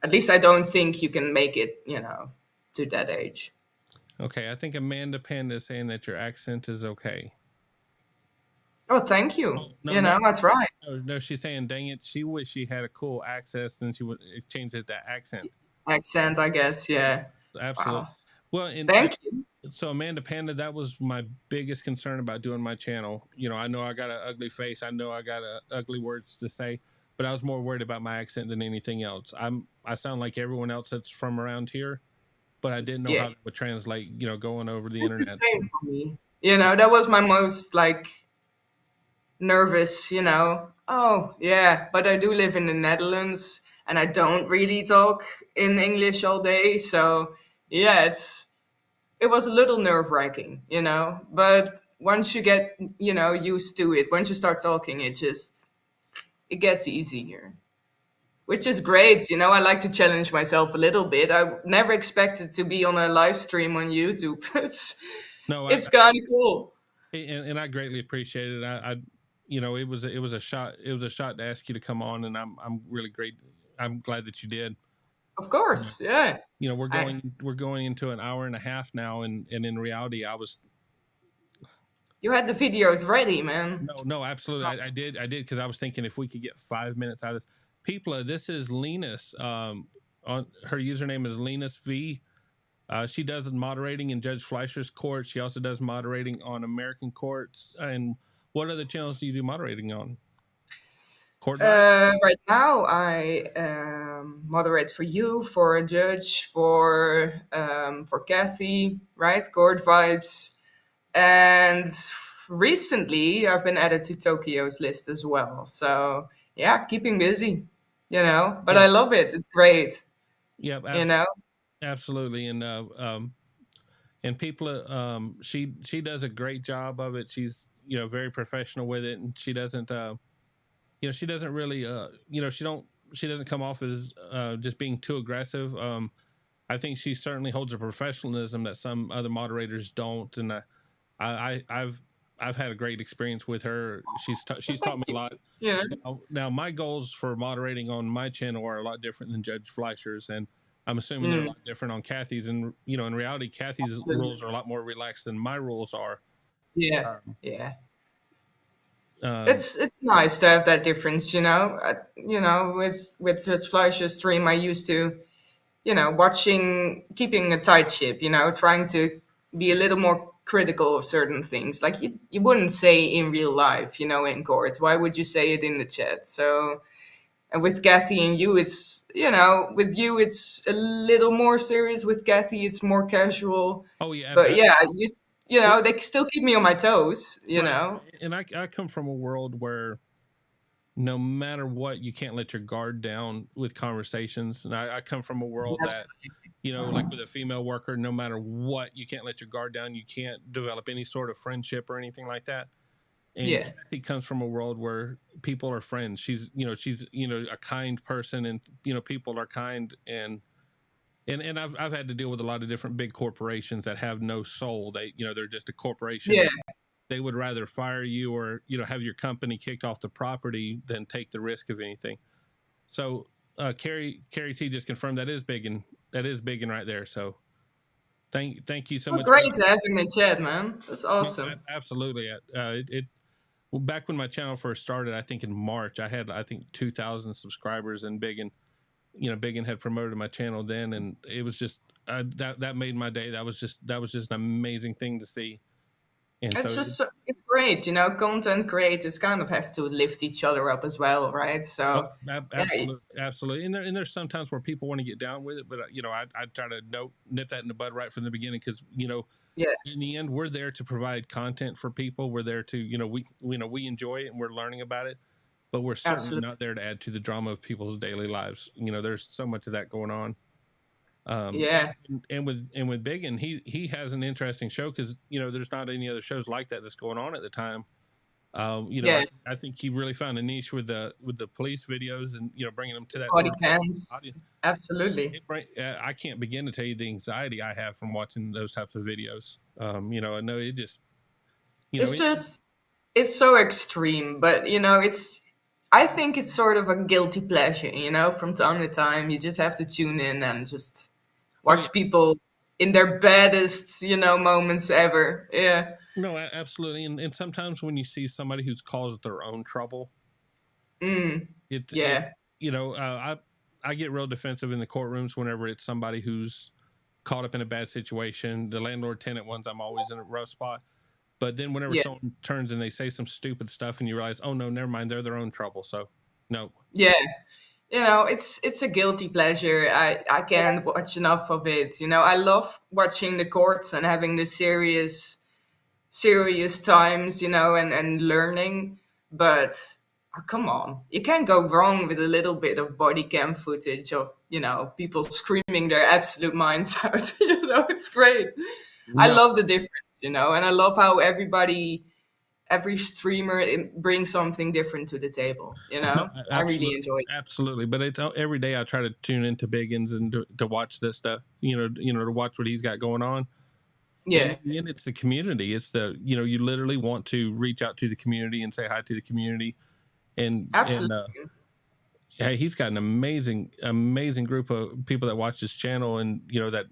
Speaker 5: At least I don't think you can make it, to that age.
Speaker 1: Okay. I think Amanda Panda is saying that your accent is okay.
Speaker 5: Oh, thank you.
Speaker 1: Oh, no,
Speaker 5: That's right.
Speaker 1: no. She's saying, dang it, she wish she had a cool accent, then she would change it to accent.
Speaker 5: Accent, I guess. Yeah.
Speaker 1: Absolutely.
Speaker 5: Wow.
Speaker 1: Well, and
Speaker 5: Thank you.
Speaker 1: so Amanda Panda, that was my biggest concern about doing my channel. I know I got an ugly face. I know I got ugly words to say, but I was more worried about my accent than anything else. I sound like everyone else that's from around here, but I didn't know
Speaker 5: Yeah.
Speaker 1: how that would translate. Going over the
Speaker 5: It's the
Speaker 1: internet.
Speaker 5: same for me. That was my most like nervous, Oh, yeah, but I do live in the Netherlands and I don't really talk in English all day. So, yeah, it was a little nerve-wracking, But once you get, used to it, once you start talking, it gets easier. Which is great, I like to challenge myself a little bit. I never expected to be on a live stream on YouTube.
Speaker 1: No,
Speaker 5: It's kind of cool.
Speaker 1: and I greatly appreciate it. It was a shot. It was a shot to ask you to come on, and I'm really great. I'm glad that you did.
Speaker 5: Of course, yeah.
Speaker 1: We're
Speaker 5: I,
Speaker 1: going into an hour and a half now, and in reality,
Speaker 5: you had the videos ready, man.
Speaker 1: no, absolutely, I did because I was thinking if we could get 5 minutes out of this. People, this is Linus. On her username is Linus V. She does moderating in Judge Fleischer's court. She also does moderating on American courts. And what other channels do you do moderating on? Court
Speaker 5: Right now, I moderate for you, for a judge, for Kathy, right? Court vibes, and recently I've been added to Tokyo's list as well. So yeah, keeping busy, But
Speaker 1: Yeah.
Speaker 5: I love it. It's great,
Speaker 1: Yep. Absolutely. And people, she does a great job of it. She's very professional with it, and she doesn't she doesn't really she doesn't come off as just being too aggressive. I think she certainly holds a professionalism that some other moderators don't, and I've had a great experience with her. She's taught me a lot.
Speaker 5: Yeah.
Speaker 1: Now my goals for moderating on my channel are a lot different than Judge Fleischer's, and I'm assuming they're a lot different on Kathy's. And in reality, Kathy's rules are a lot more relaxed than my rules are.
Speaker 5: Yeah, yeah. It's nice to have that difference, with Judge Fleischer's stream, I used to, keeping a tight ship, trying to be a little more critical of certain things. Like you wouldn't say in real life, in court. Why would you say it in the chat? So, and with Kathy and you, it's, with you, it's a little more serious. With Kathy, it's more casual.
Speaker 1: Oh yeah,
Speaker 5: But yeah, they still keep me on my toes,
Speaker 1: right. And I come from a world where no matter what, you can't let your guard down with conversations. And I come from a world that, like with a female worker, no matter what, you can't let your guard down. You can't develop any sort of friendship or anything like that. And Kathy comes from a world where people are friends. She's a kind person, and people are kind, and and I've had to deal with a lot of different big corporations that have no soul. They're just a corporation.
Speaker 5: Yeah.
Speaker 1: They would rather fire you or have your company kicked off the property than take the risk of anything. So Carrie T just confirmed that is big and right there. So thank you so
Speaker 5: Oh,
Speaker 1: much.
Speaker 5: great to have you in the chat, man. That's
Speaker 1: No,
Speaker 5: awesome.
Speaker 1: absolutely. Well, back when my channel first started, I think in March, I had 2,000 subscribers, and Biggin had promoted my channel then, and it was just that made my day. That was just an amazing thing to see. And
Speaker 5: It's
Speaker 1: so
Speaker 5: just it's great, you know. Content creators kind of have to lift each other up as well, right? So yeah,
Speaker 1: absolutely. And there's sometimes where people want to get down with it, but I try to nip that in the bud right from the beginning, because
Speaker 5: yeah,
Speaker 1: in the end, we're there to provide content for people. We're there to we enjoy it and we're learning about it, but we're certainly
Speaker 5: absolutely.
Speaker 1: not there to add to the drama of people's daily lives. There's so much of that going on.
Speaker 5: Yeah,
Speaker 1: and with Biggin, he has an interesting show, because there's not any other shows like that that's going on at the time.
Speaker 5: yeah.
Speaker 1: I think he really found a niche with the police videos, and bringing them to that
Speaker 5: Body
Speaker 1: sort of
Speaker 5: cams,
Speaker 1: audience.
Speaker 5: absolutely.
Speaker 1: I can't begin to tell you the anxiety I have from watching those types of videos. I know it just
Speaker 5: It's just it's so extreme, but I think it's sort of a guilty pleasure, from time to time. You just have to tune in and just
Speaker 1: oh yeah.
Speaker 5: watch people in their baddest, moments ever. Yeah.
Speaker 1: No, absolutely. And sometimes when you see somebody who's caused their own trouble, it's
Speaker 5: Yeah.
Speaker 1: I get real defensive in the courtrooms whenever it's somebody who's caught up in a bad situation. The landlord tenant ones, I'm always in a rough spot. But then whenever
Speaker 5: Yeah.
Speaker 1: someone turns and they say some stupid stuff, and you realize, oh no, never mind, they're their own trouble. So no.
Speaker 5: Yeah. It's a guilty pleasure. I can't watch enough of it. I love watching the courts and having the serious times, and learning. But come on, you can't go wrong with a little bit of body cam footage of, people screaming their absolute minds out. It's great. I
Speaker 1: No,
Speaker 5: love the difference, and I love how every streamer brings something different to the table.
Speaker 1: no,
Speaker 5: I really
Speaker 1: absolutely,
Speaker 5: enjoy it.
Speaker 1: absolutely. But it's every day I try to tune into Biggins and to watch this stuff. To watch what he's got going on.
Speaker 5: Yeah,
Speaker 1: And it's the community. It's you literally want to reach out to the community and say hi to the community. And
Speaker 5: absolutely.
Speaker 1: hey, he's got an amazing group of people that watch his channel, and that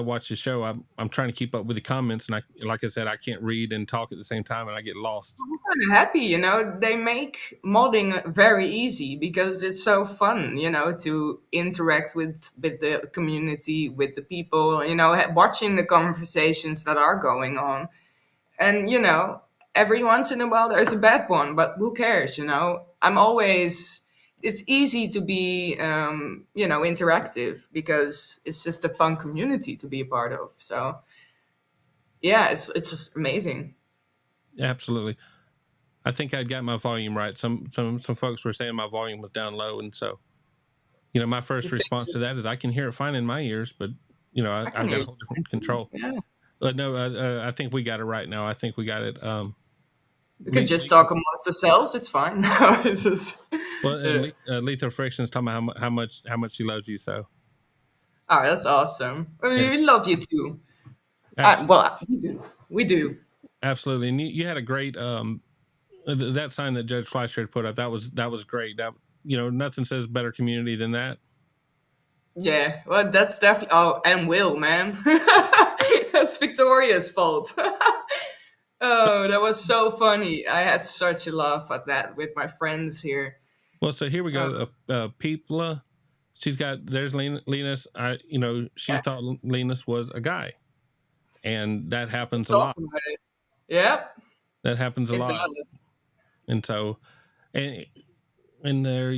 Speaker 1: watch the show. I'm trying to keep up with the comments, and like I said, I can't read and talk at the same time, and I get lost.
Speaker 5: I'm kind of happy, they make modding very easy because it's so fun, to interact with the community, with the people, watching the conversations that are going on. And, every once in a while there's a bad one, but who cares, it's easy to be, interactive because it's just a fun community to be a part of. So yeah, it's just amazing.
Speaker 1: Absolutely. I think I got my volume right. Some folks were saying my volume was down low, and so my first response to that is I can hear it fine in my ears, but I've got a whole different control.
Speaker 5: Yeah.
Speaker 1: But no, I think we got it right now. I think we got it.
Speaker 5: We can just talk amongst ourselves. It's fine. No, it's just.
Speaker 1: Well, Lethal Friction is talking about how much she loves you. So.
Speaker 5: Oh, that's awesome. I mean, we love you too. Well, we do.
Speaker 1: Absolutely, and you had a great that sign that Judge Fleischer had put up. That was great. That nothing says better community than that.
Speaker 5: Yeah, well, that's definitely. Oh, and Will, man, that's Victoria's fault. Oh, that was so funny. I had such a laugh at that with my friends here.
Speaker 1: Well, so here we go. Peepla, there's Linus. She thought Linus was a guy, and that happens a lot.
Speaker 5: Yep.
Speaker 1: That happens a lot.
Speaker 5: Does.
Speaker 1: And so, and there,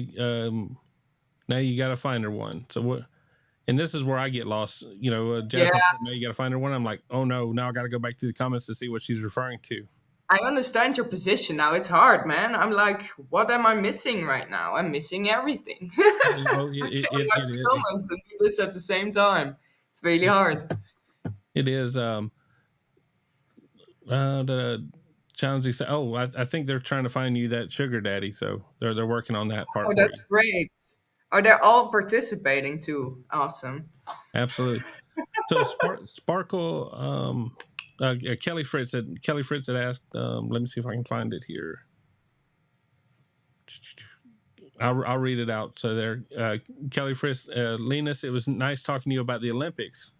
Speaker 1: now you got to find her one. So what? And this is where I get lost. Jasmine, now you got to find her one. I'm like, oh no, now I got to go back to the comments to see what she's referring to.
Speaker 5: I understand your position now. It's hard, man. I'm like, what am I missing right now? I'm missing everything. I can't watch comments and do this at the same time. It's really hard.
Speaker 1: It is. The challenging. I think they're trying to find you that sugar daddy. So they're working on that part.
Speaker 5: Oh, that's great. Oh, they're all participating too. Awesome.
Speaker 1: Absolutely. So Sparkle, Kelly Fritz had asked. Let me see if I can find it here. I'll read it out. So there, Kelly Fritz, Linus, it was nice talking to you about the Olympics.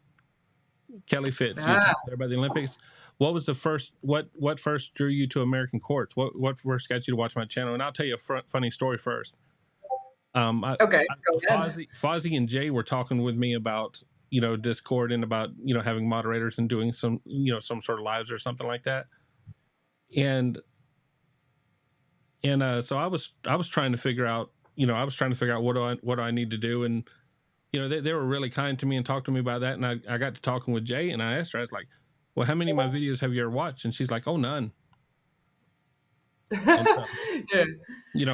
Speaker 1: Kelly Fitz, you
Speaker 5: Ah,
Speaker 1: talked there about the Olympics. What was the first? What first drew you to American courts? What first got you to watch my channel? And I'll tell you a funny story first.
Speaker 5: okay, go ahead.
Speaker 1: Fozzie and Jay were talking with me about Discord and about having moderators and doing some some sort of lives or something like that. And so I was trying to figure out what do I need to do, and they were really kind to me and talked to me about that, and I got to talking with Jay, and I asked her, I was like, well, how many of my videos have you ever watched? And she's like, oh, none. And so,
Speaker 5: Yeah.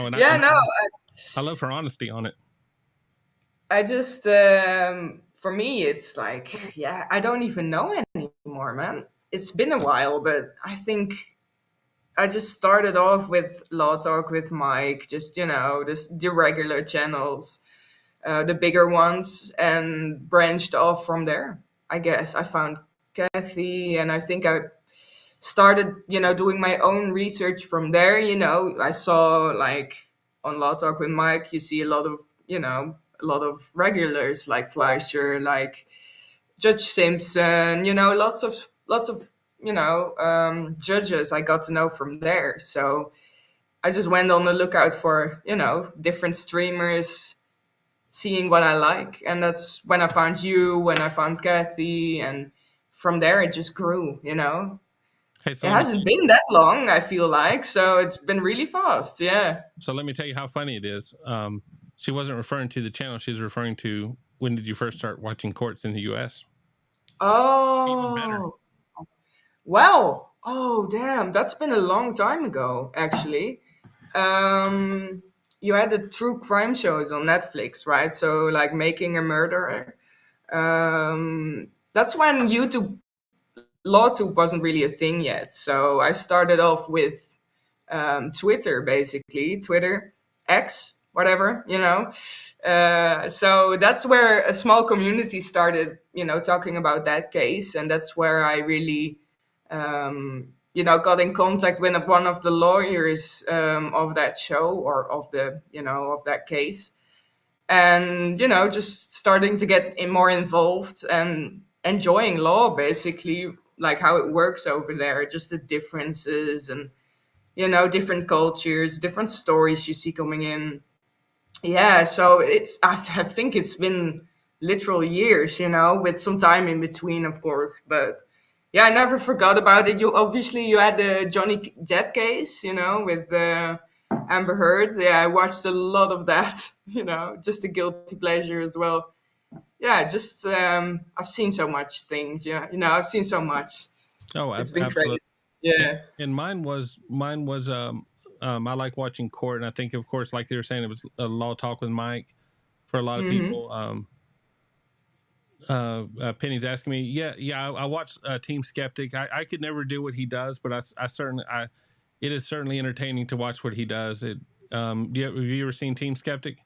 Speaker 1: and
Speaker 5: Yeah, no,
Speaker 1: I love her honesty on it.
Speaker 5: I just for me it's like, yeah, I don't even know anymore, man. It's been a while, but I think I just started off with Law Talk with Mike, just the regular channels, the bigger ones, and branched off from there. I guess I found Kathy, and I think I started, doing my own research from there. I saw like on Law Talk with Mike, you see a lot of regulars like Fleischer, like Judge Simpson, lots of judges I got to know from there. So I just went on the lookout for different streamers, seeing what I like, and that's when I found you, when I found Kathy, and from there it just grew.
Speaker 1: Hey,
Speaker 5: It hasn't been that long, I feel like, so it's been really fast. Yeah.
Speaker 1: So let me tell you how funny it is. She wasn't referring to the channel. She's referring to when did you first start watching courts in the U.S.? Even better.
Speaker 5: Oh, well. Oh, damn. That's been a long time ago, actually. You had the true crime shows on Netflix, right? So, like Making a Murderer. That's when LawTube wasn't really a thing yet. So I started off with Twitter, basically, Twitter, X, whatever, So that's where a small community started, talking about that case. And that's where I really, got in contact with one of the lawyers of that show, or of of that case. And, just starting to get more involved and enjoying law, basically, like how it works over there, just the differences and, different cultures, different stories you see coming in. Yeah, so I think it's been literal years, with some time in between, of course. But yeah, I never forgot about it. You had the Johnny Depp case, with Amber Heard. Yeah, I watched a lot of that, just a guilty pleasure as well. Yeah, just I've seen so much things. Yeah, I've seen so much.
Speaker 1: Oh,
Speaker 5: It's been
Speaker 1: absolutely.
Speaker 5: crazy. Yeah.
Speaker 1: And mine was I like watching court, and I think, of course, like they were saying, it was a Law Talk with Mike for a lot of
Speaker 5: Mm-hmm.
Speaker 1: people. Penny's asking me, yeah, I watched Team Skeptic. I could never do what he does, but it is certainly entertaining to watch what he does. Have you ever seen Team Skeptic?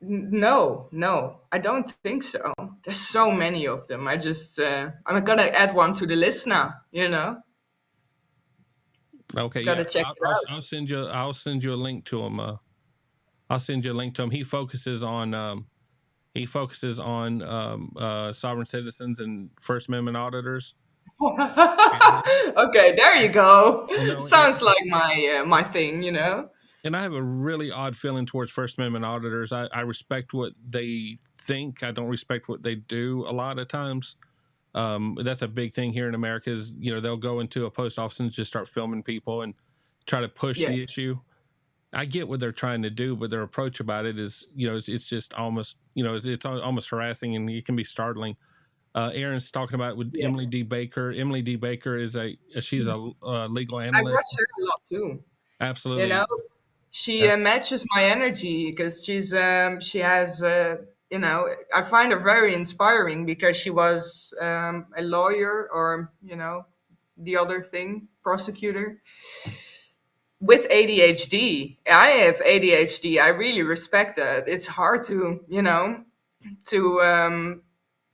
Speaker 5: No, I don't think so. There's so many of them. I'm gonna add one to the list now.
Speaker 1: Okay,
Speaker 5: Gotta
Speaker 1: yeah,
Speaker 5: check it out.
Speaker 1: I'll send you a link to him. I'll send you a link to him. He focuses on sovereign citizens and First Amendment auditors.
Speaker 5: Okay, there you go.
Speaker 1: No,
Speaker 5: Sounds like my thing.
Speaker 1: And I have a really odd feeling towards First Amendment auditors. I respect what they think. I don't respect what they do a lot of times. That's a big thing here in America is, they'll go into a post office and just start filming people and try to push
Speaker 5: Yeah.
Speaker 1: the issue. I get what they're trying to do, but their approach about it is, it's just almost, it's almost harassing, and it can be startling. Aaron's talking about with
Speaker 5: Yeah.
Speaker 1: Emily D. Baker. Emily D. Baker she's a legal
Speaker 5: I
Speaker 1: analyst.
Speaker 5: watch her a lot too.
Speaker 1: Absolutely.
Speaker 5: She matches my energy because she has I find her very inspiring because she was a lawyer, or the other thing, prosecutor. with ADHD, I have ADHD. I really respect that. It's hard to, to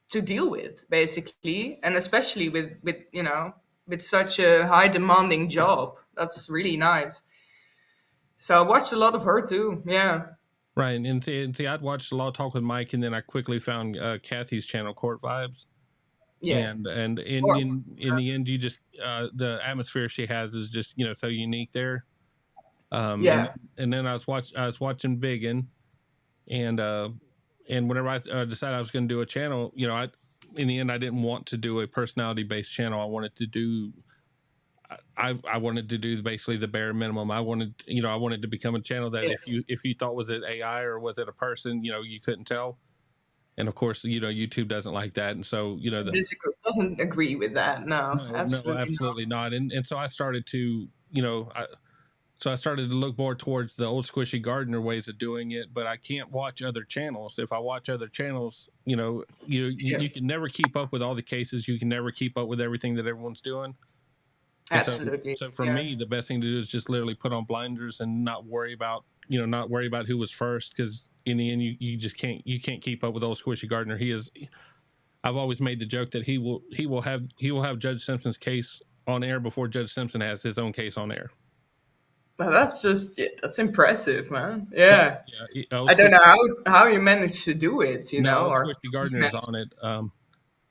Speaker 5: to deal with, basically, and especially with with such a high demanding job. That's really nice. So I watched a lot of her too. Yeah.
Speaker 1: Right, and see, I'd watched a lot of Talk with Mike, and then I quickly found Kathy's channel, Court Vibes,
Speaker 5: Yeah.
Speaker 1: and in
Speaker 5: Or
Speaker 1: in the end, you just the atmosphere she has is just so unique there.
Speaker 5: yeah.
Speaker 1: And then I was watching Biggin, and whenever I decided I was going to do a channel, in the end I didn't want to do a personality based channel. I wanted to do I wanted to do basically the bare minimum. I wanted to become a channel that
Speaker 5: Yeah.
Speaker 1: if you thought was it AI or was it a person, you couldn't tell. And of course, YouTube doesn't like that. And so,
Speaker 5: Musical doesn't agree with that. No,
Speaker 1: no,
Speaker 5: absolutely not.
Speaker 1: absolutely not. And so I started to, so I started to look more towards the old Squishy Gardener ways of doing it, but I can't watch other channels. If I watch other channels, you can never keep up with all the cases. You can never keep up with everything that everyone's doing. And
Speaker 5: Absolutely.
Speaker 1: so for
Speaker 5: Yeah.
Speaker 1: me, the best thing to do is just literally put on blinders and not worry about who was first, because in the end, you just can't keep up with old Squishy Gardner. I've always made the joke that he will have Judge Simpson's case on air before Judge Simpson has his own case on air.
Speaker 5: Well, that's impressive, man. Yeah.
Speaker 1: Yeah,
Speaker 5: I don't know how you managed to do it,
Speaker 1: no, old
Speaker 5: or
Speaker 1: Squishy Gardner is on it.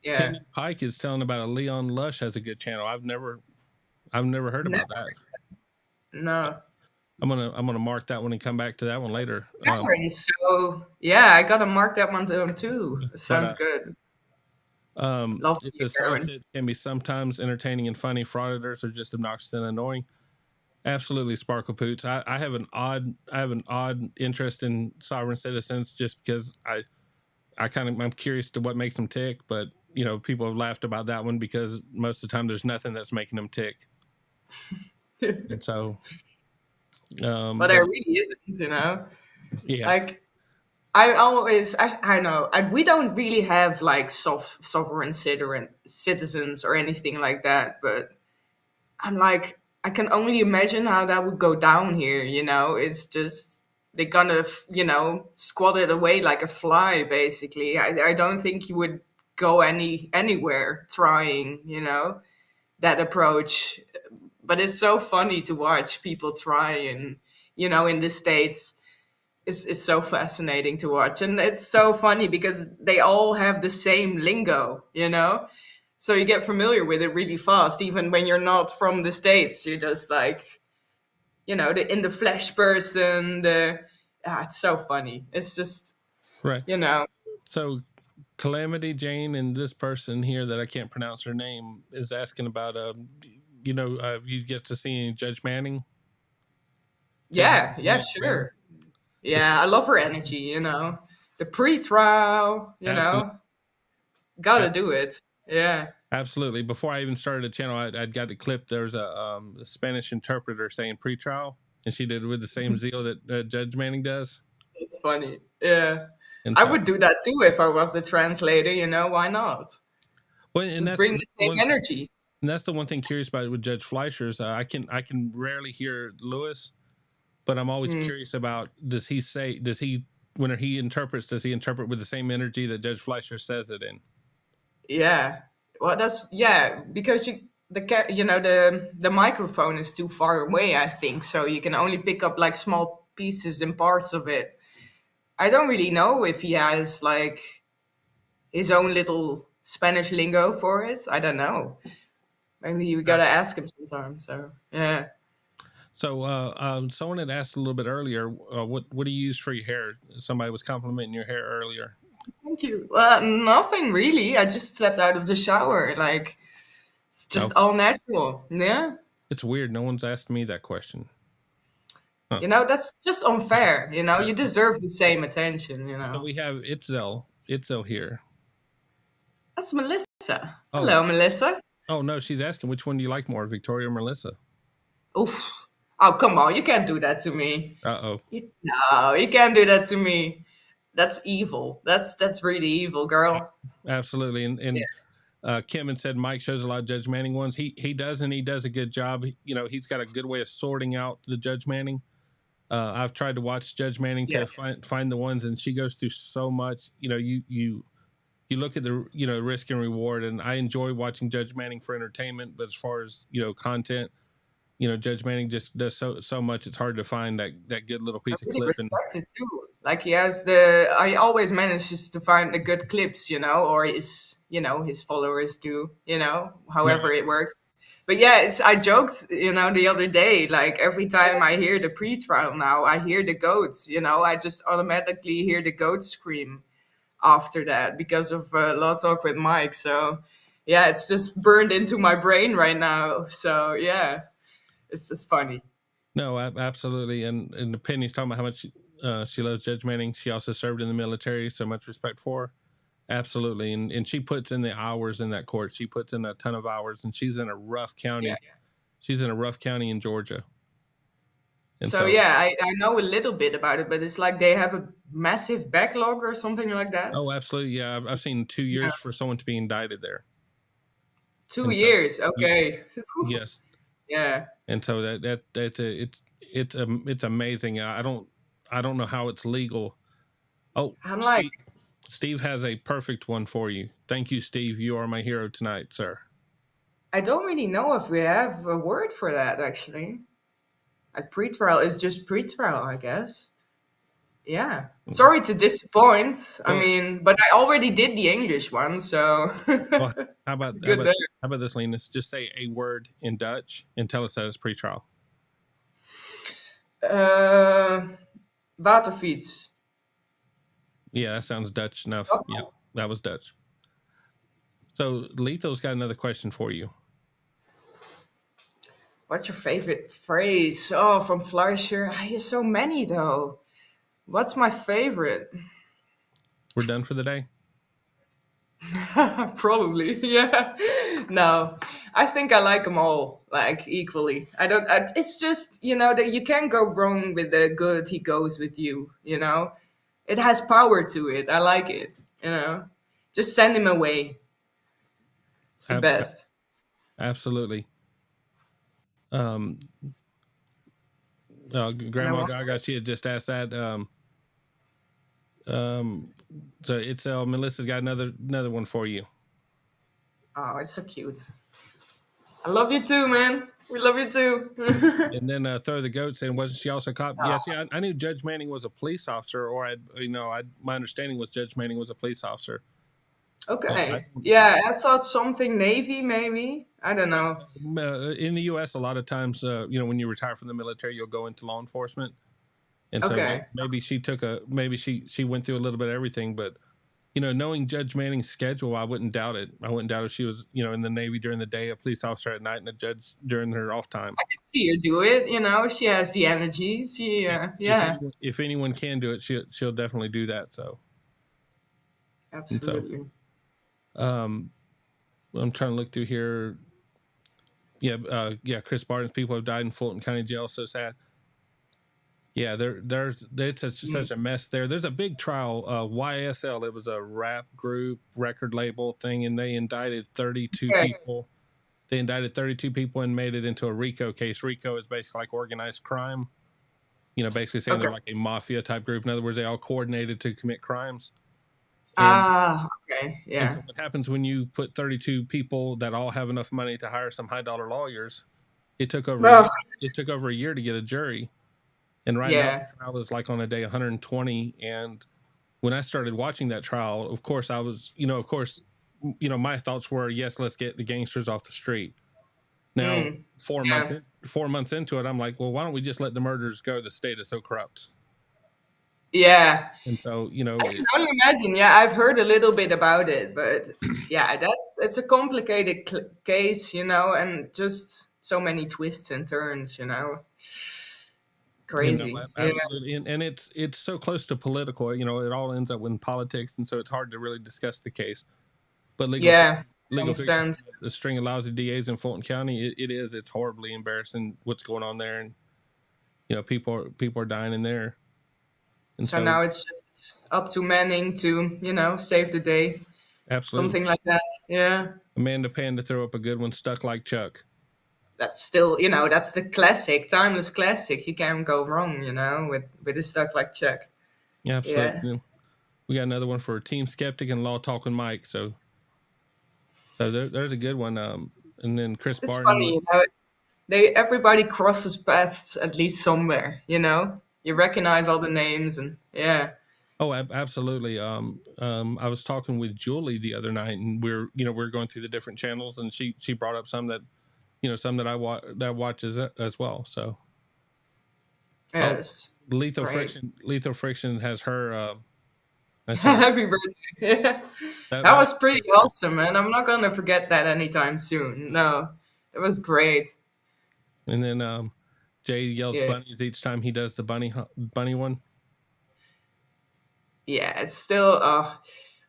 Speaker 5: yeah.
Speaker 1: Kenny Pike is telling about a Leon Lush has a good channel. I've never heard about that.
Speaker 5: No.
Speaker 1: I'm gonna mark that one and come back to that one later.
Speaker 5: Scary. So yeah, I gotta mark that one down too. It sounds good. Love to
Speaker 1: The
Speaker 5: hear Aaron.
Speaker 1: Sunset can be sometimes entertaining and funny. Frauditors are just obnoxious and annoying. Absolutely, Sparkle Poots. I have an odd interest in sovereign citizens, just because I'm curious to what makes them tick, but people have laughed about that one because most of the time there's nothing that's making them tick. And so
Speaker 5: But there really isn't,
Speaker 1: yeah.
Speaker 5: Like I know we don't really have like sovereign citizens or anything like that, but I'm like, I can only imagine how that would go down here. It's just they're gonna squat it away like a fly. Basically, I don't think you would go anywhere trying that approach. But it's so funny to watch people try, and in the States. It's so fascinating to watch, and it's so funny because they all have the same lingo, so you get familiar with it really fast, even when you're not from the States. You're just like, the in the flesh person. It's so funny. It's just,
Speaker 1: Right. So Calamity Jane and this person here that I can't pronounce her name is asking about you get to see Judge Manning.
Speaker 5: yeah, sure. Yeah, I love her energy. The pre-trial.
Speaker 1: Absolutely.
Speaker 5: Gotta do it. Yeah.
Speaker 1: Absolutely. Before I even started the channel, I'd got a clip. There was a Spanish interpreter saying pre-trial, and she did it with the same zeal that Judge Manning does.
Speaker 5: It's funny. Yeah.
Speaker 1: And
Speaker 5: I
Speaker 1: so,
Speaker 5: would do that too if I was the translator, why not?
Speaker 1: well, and
Speaker 5: Just bring the same energy.
Speaker 1: And that's the one thing curious about it with Judge Fleischer is I can rarely hear Lewis, but I'm always curious about does he when he interprets, does he interpret with the same energy that Judge Fleischer says it in?
Speaker 5: Yeah. Well, because the microphone is too far away, I think, so you can only pick up like small pieces and parts of it. I don't really know if he has like his own little Spanish lingo for it. I don't know. Maybe we gotta ask him sometime. So yeah.
Speaker 1: So someone had asked a little bit earlier, what do you use for your hair? Somebody was complimenting your hair earlier.
Speaker 5: Thank you. Nothing really. I just slept out of the shower. Like, it's just all natural. Yeah.
Speaker 1: It's weird. No one's asked me that question. Huh.
Speaker 5: That's just unfair. You deserve the same attention.
Speaker 1: So we have Itzel here.
Speaker 5: That's Melissa. Oh. Hello, Melissa.
Speaker 1: Oh no, she's asking which one do you like more, Victoria or Melissa?
Speaker 5: Oof. Oh, come on. You can't do that to me.
Speaker 1: Uh-oh.
Speaker 5: No, you can't do that to me. That's evil. That's really evil, girl.
Speaker 1: Absolutely. And Kim had said Mike shows a lot of Judge Manning ones. He does, and he does a good job. He's got a good way of sorting out the Judge Manning. I've tried to watch Judge Manning
Speaker 5: Yeah.
Speaker 1: to find the ones, and she goes through so much. You look at the risk and reward, and I enjoy watching Judge Manning for entertainment. But as far as content, Judge Manning just does so much. It's hard to find that good little
Speaker 5: I
Speaker 1: piece of
Speaker 5: really
Speaker 1: clip. And
Speaker 5: respect it too. Like I always manages to find the good clips, or his followers do, however it works. But yeah, I joked, the other day, like every time I hear the pre-trial now, I hear the goats, I just automatically hear the goats scream after that because of Law Talk with Mike. So yeah, it's just burned into my brain right now. So yeah, it's just funny.
Speaker 1: No, absolutely. And Penny's talking about how much she loves Judge Manning. She also served in the military, so much respect for her. Absolutely. And she puts in the hours in that court. She puts in a ton of hours, and she's in a rough county.
Speaker 5: Yeah.
Speaker 1: She's in a rough county in Georgia. And
Speaker 5: So yeah, I know a little bit about it, but it's like they have a massive backlog or something like that.
Speaker 1: Oh, absolutely. Yeah. I've seen 2 years for someone to be indicted there.
Speaker 5: 2 years. Okay.
Speaker 1: Yes.
Speaker 5: Yeah.
Speaker 1: And so it's amazing. I don't know how it's legal. Oh,
Speaker 5: I'm like,
Speaker 1: Steve has a perfect one for you. Thank you, Steve. You are my hero tonight, sir.
Speaker 5: I don't really know if we have a word for that actually. Like pre-trial is just pre-trial, I guess. Yeah. Sorry to disappoint. I mean, but I already did the English one, so
Speaker 1: Well, how about
Speaker 5: good there.
Speaker 1: how about this, Linus? Just say a word in Dutch and tell us that it's pre-trial.
Speaker 5: Waterfiets.
Speaker 1: Yeah, that sounds Dutch enough.
Speaker 5: Oh.
Speaker 1: Yeah, that was Dutch. So Lethal's got another question for you.
Speaker 5: What's your favorite phrase? Oh, from Fleischer. I hear so many though. What's my favorite?
Speaker 1: We're done for the day.
Speaker 5: Probably, yeah. No, I think I like them all like equally. It's just that you can't go wrong with the good. He goes with you. It has power to it. I like it. Just send him away. It's the best.
Speaker 1: Absolutely. Grandma Gaga, she had just asked that. So it's Melissa's got another one for you.
Speaker 5: Oh, it's so cute. I love you too, man. We love you too.
Speaker 1: And then Throw the Goat saying, wasn't she also caught?
Speaker 5: Oh.
Speaker 1: Yeah, see, I knew Judge Manning was a police officer, or my understanding was Judge Manning was a police officer.
Speaker 5: Okay. Yeah, I thought something Navy, maybe. I don't know.
Speaker 1: In the U.S., a lot of times, when you retire from the military, you'll go into law enforcement. And so maybe she went through a little bit of everything, but knowing Judge Manning's schedule, I wouldn't doubt it. I wouldn't doubt if she was, in the Navy during the day, a police officer at night, and a judge during her off time.
Speaker 5: I could see her do it. She has the energy. She, yeah.
Speaker 1: If anyone can do it, she'll definitely do that. So.
Speaker 5: Absolutely.
Speaker 1: I'm trying to look through here. Yeah, Chris Barton's people have died in Fulton County Jail. So sad. Yeah, it's such a mess there. There's a big trial, YSL. It was a rap group, record label thing, and they indicted 32 people. They indicted 32 people and made it into a RICO case. RICO is basically like organized crime. Basically saying they're like a mafia type group. In other words, they all coordinated to commit crimes.
Speaker 5: Okay, yeah.
Speaker 1: And so what happens when you put 32 people that all have enough money to hire some high dollar lawyers? It took over a year to get a jury. And right now, the trial is like on a day 120. And when I started watching that trial, of course, I was, my thoughts were, yes, let's get the gangsters off the street. Now, 4 months into it, I'm like, well, why don't we just let the murderers go? The state is so corrupt.
Speaker 5: Yeah.
Speaker 1: And so,
Speaker 5: I can only imagine. Yeah, I've heard a little bit about it, but yeah, it's a complicated case, and just so many twists and turns, Crazy.
Speaker 1: Absolutely. Yeah. And it's so close to political, it all ends up in politics. And so it's hard to really discuss the case. But legal the string of lousy DAs in Fulton County, it's horribly embarrassing what's going on there. And, people are dying in there. And
Speaker 5: so now it's just up to Manning to, save the day.
Speaker 1: Absolutely.
Speaker 5: something like that. Yeah.
Speaker 1: Amanda Panda throw up a good one, Stuck Like Chuck.
Speaker 5: That's still, that's the classic, timeless classic. You can't go wrong, with a stuff like Chuck.
Speaker 1: Yeah,
Speaker 5: Yeah.
Speaker 1: absolutely. We got another one for Team Skeptic and Law Talking Mike. So there's a good one. And then Chris
Speaker 5: It's
Speaker 1: Barton.
Speaker 5: funny, everybody crosses paths at least somewhere, You recognize all the names and yeah.
Speaker 1: Oh, absolutely. I was talking with Julie the other night, and we're going through the different channels, and she brought up some that I watch as well. So,
Speaker 5: Yes.
Speaker 1: Lethal
Speaker 5: Great.
Speaker 1: Friction has her. That's her.
Speaker 5: Happy birthday. That was pretty awesome, man. I'm not gonna forget that anytime soon. No. It was great.
Speaker 1: And then Jay yells
Speaker 5: Yeah.
Speaker 1: bunnies each time he does the bunny one.
Speaker 5: Yeah, it's still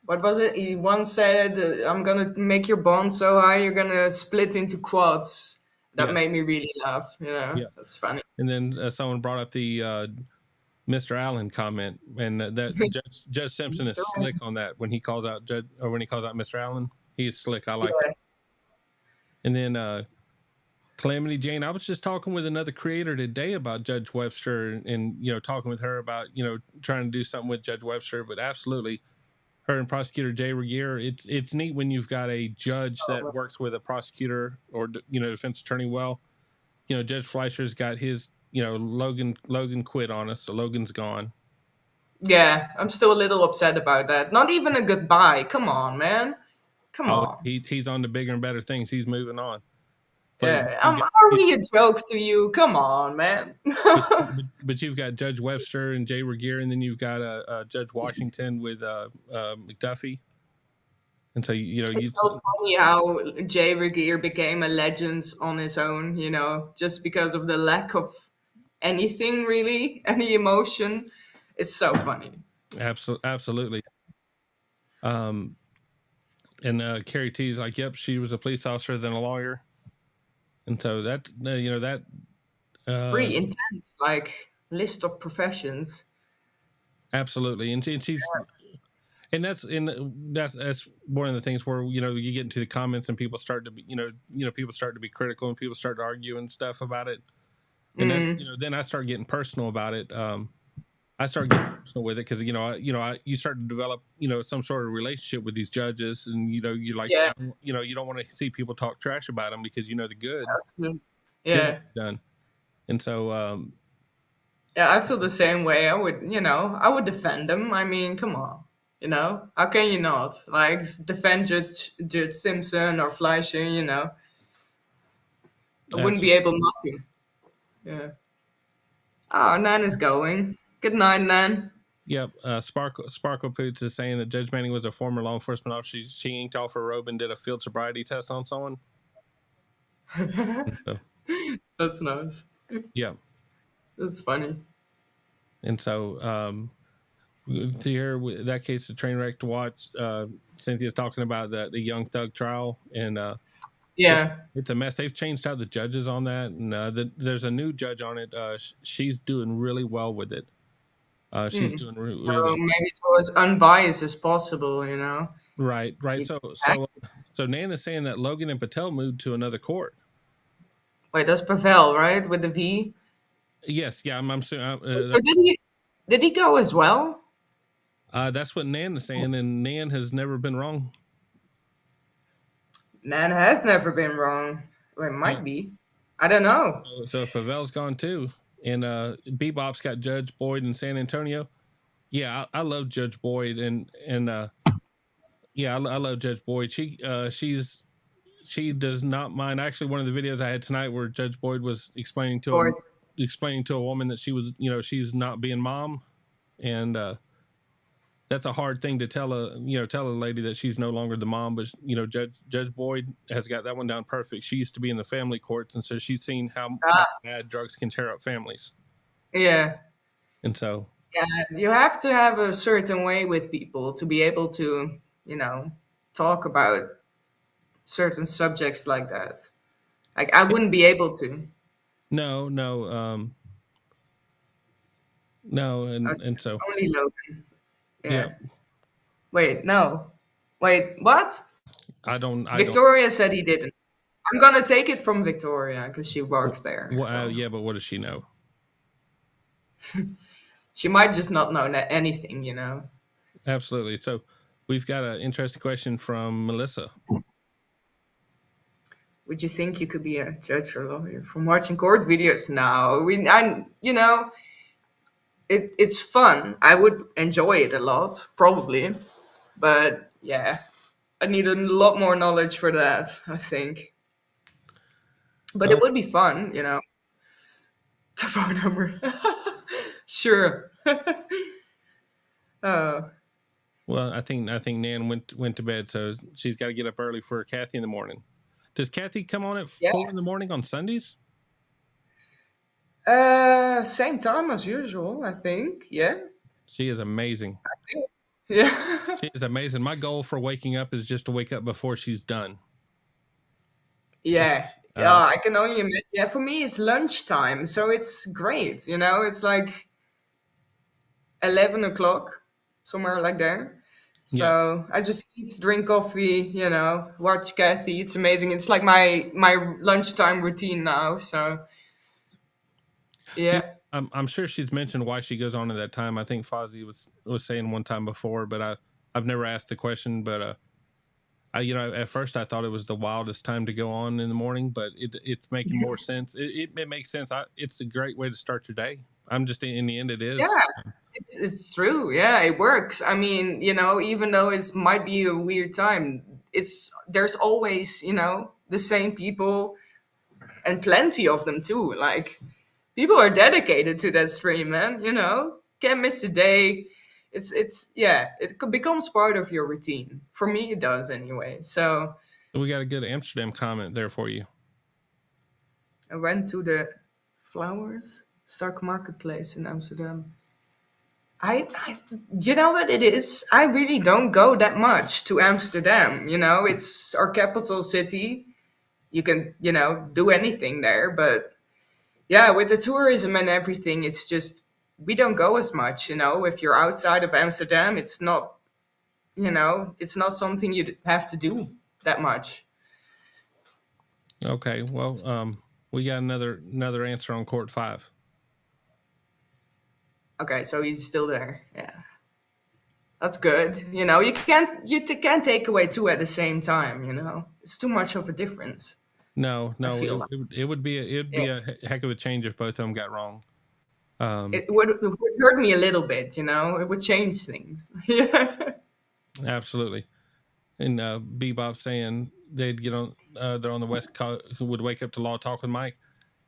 Speaker 5: what was it? He once said, "I'm gonna make your bond so high you're gonna split into quads." That
Speaker 1: Yeah.
Speaker 5: made me really laugh.
Speaker 1: Yeah.
Speaker 5: That's funny.
Speaker 1: And then someone brought up the Mr. Allen comment, and that Judge Simpson is slick on that when he calls out Mr. Allen. He is slick. I like that. And then Calamity Jane, I was just talking with another creator today about Judge Webster, and talking with her about trying to do something with Judge Webster. But absolutely, her and prosecutor Jay Regier, it's neat when you've got a judge that works with a prosecutor or defense attorney well. Judge Fleischer's got his Logan quit on us, so Logan's gone.
Speaker 5: Yeah, I'm still a little upset about that. Not even a goodbye. Come on, man. Come on.
Speaker 1: He's on to bigger and better things. He's moving on. But
Speaker 5: Yeah, are we a joke to you? Come on, man.
Speaker 1: but you've got Judge Webster and Jay Regier, and then you've got Judge Washington with McDuffie. And so
Speaker 5: it's so funny how Jay Regier became a legend on his own. Just because of the lack of anything really, any emotion. It's so funny.
Speaker 1: Absolutely. And Carrie T's like, yep, she was a police officer, then a lawyer. And so that
Speaker 5: it's pretty intense, like list of professions.
Speaker 1: Absolutely, and that's one of the things where you get into the comments and people start to be people start to be critical and people start to argue and stuff about it, and then then I start getting personal about it. I start getting personal with it because you start to develop some sort of relationship with these judges, and you're like you don't want to see people talk trash about them because the good.
Speaker 5: Yeah.
Speaker 1: Done. And so
Speaker 5: yeah, I feel the same way. I would defend them. I mean, come on. How can you not? Like defend Judge Simpson or Fleischer, I wouldn't be able not to. Yeah. Oh, Nan is going. Good night, Nan.
Speaker 1: Yep. Sparkle Poots is saying that Judge Manning was a former law enforcement officer. She inked off her robe and did a field sobriety test on someone. So,
Speaker 5: that's nice.
Speaker 1: Yeah.
Speaker 5: That's funny.
Speaker 1: And so here, that case, the train wreck to watch. Cynthia's talking about the Young Thug trial, and it's a mess. They've changed out the judges on that, and there's a new judge on it. She's doing really well with it. She's doing really
Speaker 5: well. Maybe so as unbiased as possible,
Speaker 1: Right. So Nan is saying that Logan and Patel moved to another court.
Speaker 5: Wait, that's Pavel, right, with the V?
Speaker 1: Yes. Yeah. I'm so
Speaker 5: did he go as well?
Speaker 1: That's what Nan is saying, and Nan has never been wrong.
Speaker 5: Nan has never been wrong. Well, it might be. I don't know.
Speaker 1: So Pavel's gone too, and Bebop's got Judge Boyd in San Antonio. Yeah, I love Judge Boyd, and I love Judge Boyd. She does not mind. Actually, one of the videos I had tonight where Judge Boyd was explaining to a woman that she was, she's not being mom, and that's a hard thing to tell a lady that she's no longer the mom. But Judge Boyd has got that one down perfect. She used to be in the family courts, and so she's seen how bad drugs can tear up families.
Speaker 5: Yeah,
Speaker 1: and so
Speaker 5: you have to have a certain way with people to be able to talk about certain subjects like that. Like I wouldn't be able to.
Speaker 1: No, and so
Speaker 5: only Logan.
Speaker 1: Yeah.
Speaker 5: Wait, no. Wait, what?
Speaker 1: I don't.
Speaker 5: Victoria said he didn't. I'm gonna take it from Victoria because she works there.
Speaker 1: Well,
Speaker 5: So
Speaker 1: yeah, but what does she know?
Speaker 5: she might just not know anything,
Speaker 1: Absolutely. So we've got an interesting question from Melissa.
Speaker 5: Would you think you could be a judge or lawyer from watching court videos? No, it's fun. I would enjoy it a lot, probably, but yeah, I need a lot more knowledge for that, I think. But it
Speaker 1: Oh,
Speaker 5: would be fun, The phone number. Sure. Oh,
Speaker 1: well, I think Nan went to bed, so she's got to get up early for Kathy in the morning. Does Kathy come on at
Speaker 5: yeah.
Speaker 1: 4 in the morning on Sundays?
Speaker 5: Same time as usual, I think. Yeah.
Speaker 1: She is amazing.
Speaker 5: Yeah.
Speaker 1: She is amazing. My goal for waking up is just to wake up before she's done.
Speaker 5: Yeah. Yeah,
Speaker 1: Uh,
Speaker 5: I can only imagine. Yeah, for me, it's lunchtime, so it's great. It's like 11 o'clock, somewhere like there.
Speaker 1: yeah.
Speaker 5: So I just eat, drink coffee, watch Kathy. It's amazing. It's like my lunchtime routine now. So
Speaker 1: You know,
Speaker 5: yeah,
Speaker 1: I'm sure she's mentioned why she goes on at that time. I think Fozzie was saying one time before, but I've never asked the question. But at first I thought it was the wildest time to go on in the morning, but it's making more sense. It makes sense. It's a great way to start your day. I'm just in the end it is.
Speaker 5: yeah, it's true. Yeah, it works. I mean, even though it might be a weird time, there's always the same people and plenty of them too. Like people are dedicated to that stream, man. Can't miss a day. It becomes part of your routine. For me, it does anyway. So
Speaker 1: We got a good Amsterdam comment there for you.
Speaker 5: I went to the Flowers Stock Marketplace in Amsterdam. You know what it is? I really don't go that much to Amsterdam. It's our capital city. You can, do anything there, but yeah, with the tourism and everything, it's just we don't go as much. If you're outside of Amsterdam, it's not something you have to do that much.
Speaker 1: Okay, well, we got another answer on court 5.
Speaker 5: Okay, so he's still there. Yeah, that's good. You can't take away two at the same time. It's too much of a difference.
Speaker 1: No,
Speaker 5: I feel
Speaker 1: it,
Speaker 5: like.
Speaker 1: it would be
Speaker 5: Yeah.
Speaker 1: a heck of a change if both of them got wrong.
Speaker 5: It would hurt me a little bit. It would change things. Yeah.
Speaker 1: Absolutely. And Bebop saying they'd get on, they're on the West Coast, who would wake up to Law Talk with Mike.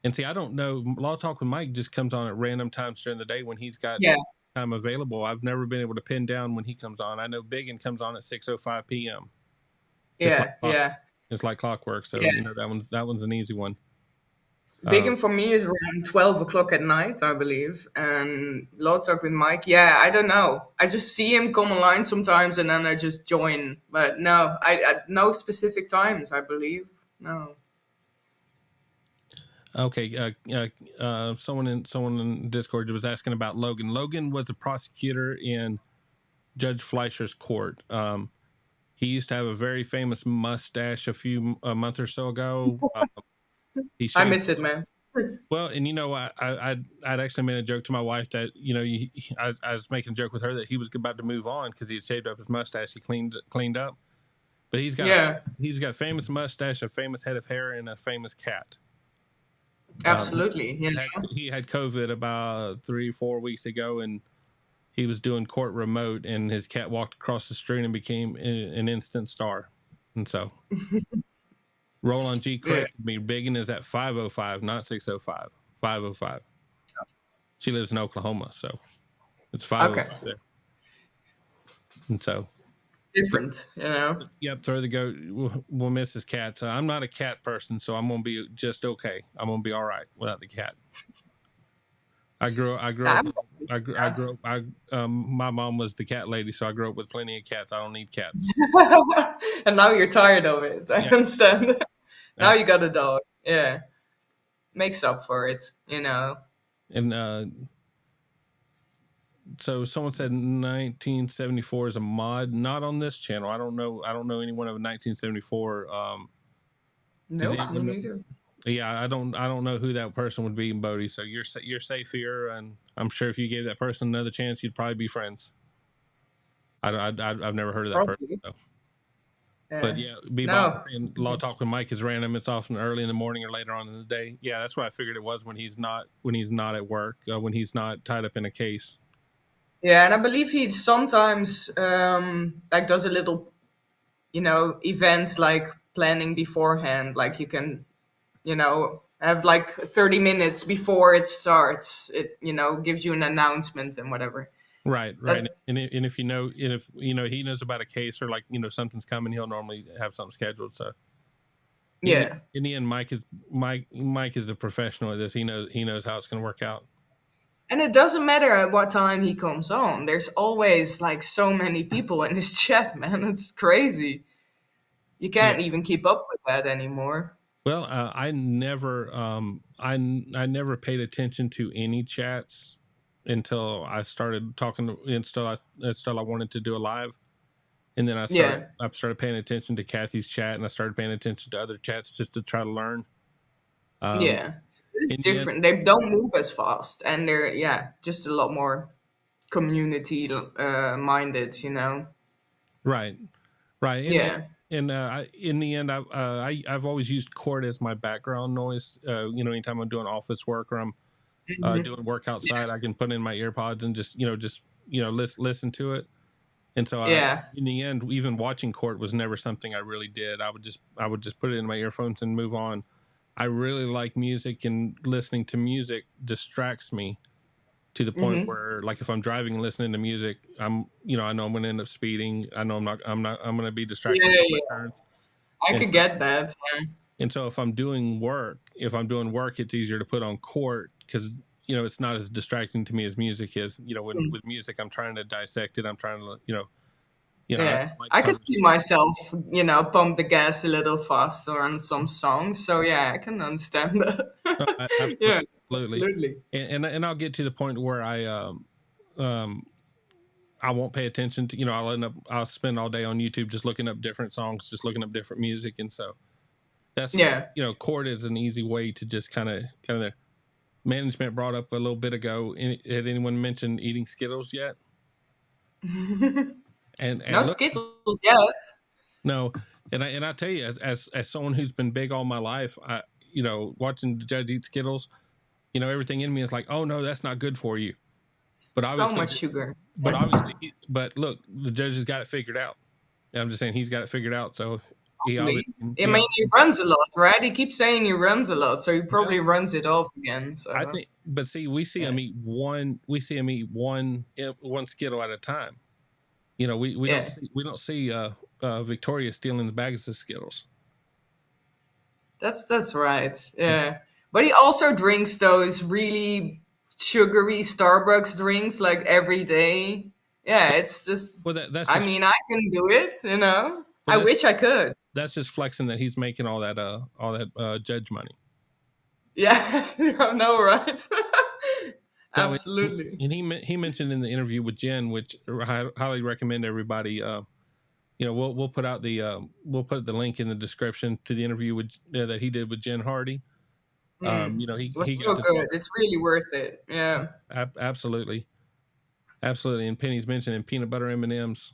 Speaker 1: And see, I don't know, Law Talk with Mike just comes on at random times during the day when he's got
Speaker 5: Yeah.
Speaker 1: time available. I've never been able to pin down when he comes on. I know Biggin comes on at 6:05 p.m.
Speaker 5: Yeah. Yeah.
Speaker 1: It's like clockwork. So
Speaker 5: Yeah.
Speaker 1: that one's an easy one.
Speaker 5: Big for me is around 12 o'clock at night, I believe. And Law Talk with Mike, yeah, I don't know. I just see him come online sometimes and then I just join. But no, I no specific times, I believe. No.
Speaker 1: Okay. Someone in Discord was asking about Logan. Logan was a prosecutor in Judge Fleischer's court. He used to have a very famous mustache a month or so ago. He
Speaker 5: I
Speaker 1: shaved.
Speaker 5: miss it, man.
Speaker 1: Well, and I'd actually made a joke to my wife that I was making a joke with her that he was about to move on because he had shaved up his mustache. He cleaned up, but he's got a famous mustache, a famous head of hair, and a famous cat.
Speaker 5: Absolutely.
Speaker 1: He had COVID about 3-4 weeks ago, and he was doing court remote, and his cat walked across the street and became an instant star. And so, Roland G corrected me. Biggin is at 5:05, not 6:05. 5:05. She lives in Oklahoma, so it's 5:05 there. And so,
Speaker 5: different,
Speaker 1: Yep, throw the goat. We'll miss his cat. So I'm not a cat person, so I'm gonna be just okay. I'm gonna be all right without the cat. I grew up. My mom was the cat lady, so I grew up with plenty of cats. I don't need cats.
Speaker 5: And now you're tired of it. I understand. Now you got a dog. Yeah, makes up for it.
Speaker 1: And So someone said 1974 is a mod, not on this channel. I don't know anyone of 1974. Does
Speaker 5: Nope, me
Speaker 1: anyone know?
Speaker 5: neither.
Speaker 1: Yeah, I don't know who that person would be, Bodie. So you're safe here, and I'm sure if you gave that person another chance, you'd probably be friends. I've never heard of that person.
Speaker 5: Probably.
Speaker 1: So.
Speaker 5: Yeah.
Speaker 1: But yeah, Bebop
Speaker 5: No.
Speaker 1: saying Law Talk with Mike is random. It's often early in the morning or later on in the day. Yeah, that's what I figured it was when he's not at work, when he's not tied up in a case.
Speaker 5: Yeah, and I believe he sometimes like does a little, event like planning beforehand. Like you can, have like 30 minutes before it starts. It, gives you an announcement and whatever.
Speaker 1: Right.
Speaker 5: That,
Speaker 1: And if he knows about a case or like something's coming, he'll normally have something scheduled. So
Speaker 5: yeah.
Speaker 1: in the end, Mike is the professional at this. He knows how it's going to work out.
Speaker 5: And it doesn't matter at what time he comes on. There's always like so many people in this chat, man. It's crazy. You can't even keep up with that anymore.
Speaker 1: Well, I never I never paid attention to any chats until I started talking until I wanted to do a live, and then I started paying attention to Kathy's chat, and I started paying attention to other chats just to try to learn.
Speaker 5: Yeah, it's different. They don't move as fast, and they're just a lot more community minded.
Speaker 1: Right.
Speaker 5: Yeah.
Speaker 1: And in the end, I've always used Chord as my background noise. Anytime I'm doing office work or I'm doing work outside, I can put in my earpods and just listen to it. And so in the end, even watching court was never something I really did. I would just put it in my earphones and move on. I really like music, and listening to music distracts me to the point where, like, if I'm driving and listening to music, I know I'm going to end up speeding. I know I'm going to be distracted from my turns.
Speaker 5: I could get that. Yeah.
Speaker 1: And so if I'm doing work, it's easier to put on court because it's not as distracting to me as music is. With music, I'm trying to dissect it. I'm trying to
Speaker 5: I could see myself, pump the gas a little faster on some songs. So yeah, I can understand that.
Speaker 1: Absolutely.
Speaker 5: Absolutely.
Speaker 1: And I'll get to the point where I won't pay attention to, I'll spend all day on YouTube just looking up different songs, just looking up different music. And so that's, chord is an easy way to just kind of management brought up a little bit ago. Had anyone mentioned eating Skittles yet? And
Speaker 5: no Skittles yet.
Speaker 1: No. And I tell you, as someone who's been big all my life, watching the judge eat Skittles, everything in me is like, oh no, that's not good for you. But obviously,
Speaker 5: so much sugar.
Speaker 1: But look, the judge has got it figured out. I'm just saying he's got it figured out. So he
Speaker 5: runs a lot, right? He keeps saying he runs a lot, so he probably runs it off again. So
Speaker 1: I think, but see, we see him eat one Skittle at a time. We don't see Victoria stealing the bags of Skittles.
Speaker 5: That's right. Yeah, but he also drinks those really sugary Starbucks drinks like every day. Yeah, it's just.
Speaker 1: Well, that's just,
Speaker 5: I mean, I can do it. I wish I could.
Speaker 1: That's just flexing that he's making all that judge money.
Speaker 5: Yeah, I know, right? Absolutely.
Speaker 1: And he mentioned in the interview with Jen, which I highly recommend everybody. We'll put out we'll put the link in the description to the interview that he did with Jen Hardy. He
Speaker 5: was so good. It's really worth it. Yeah.
Speaker 1: Absolutely. And Penny's mentioning peanut butter M&Ms.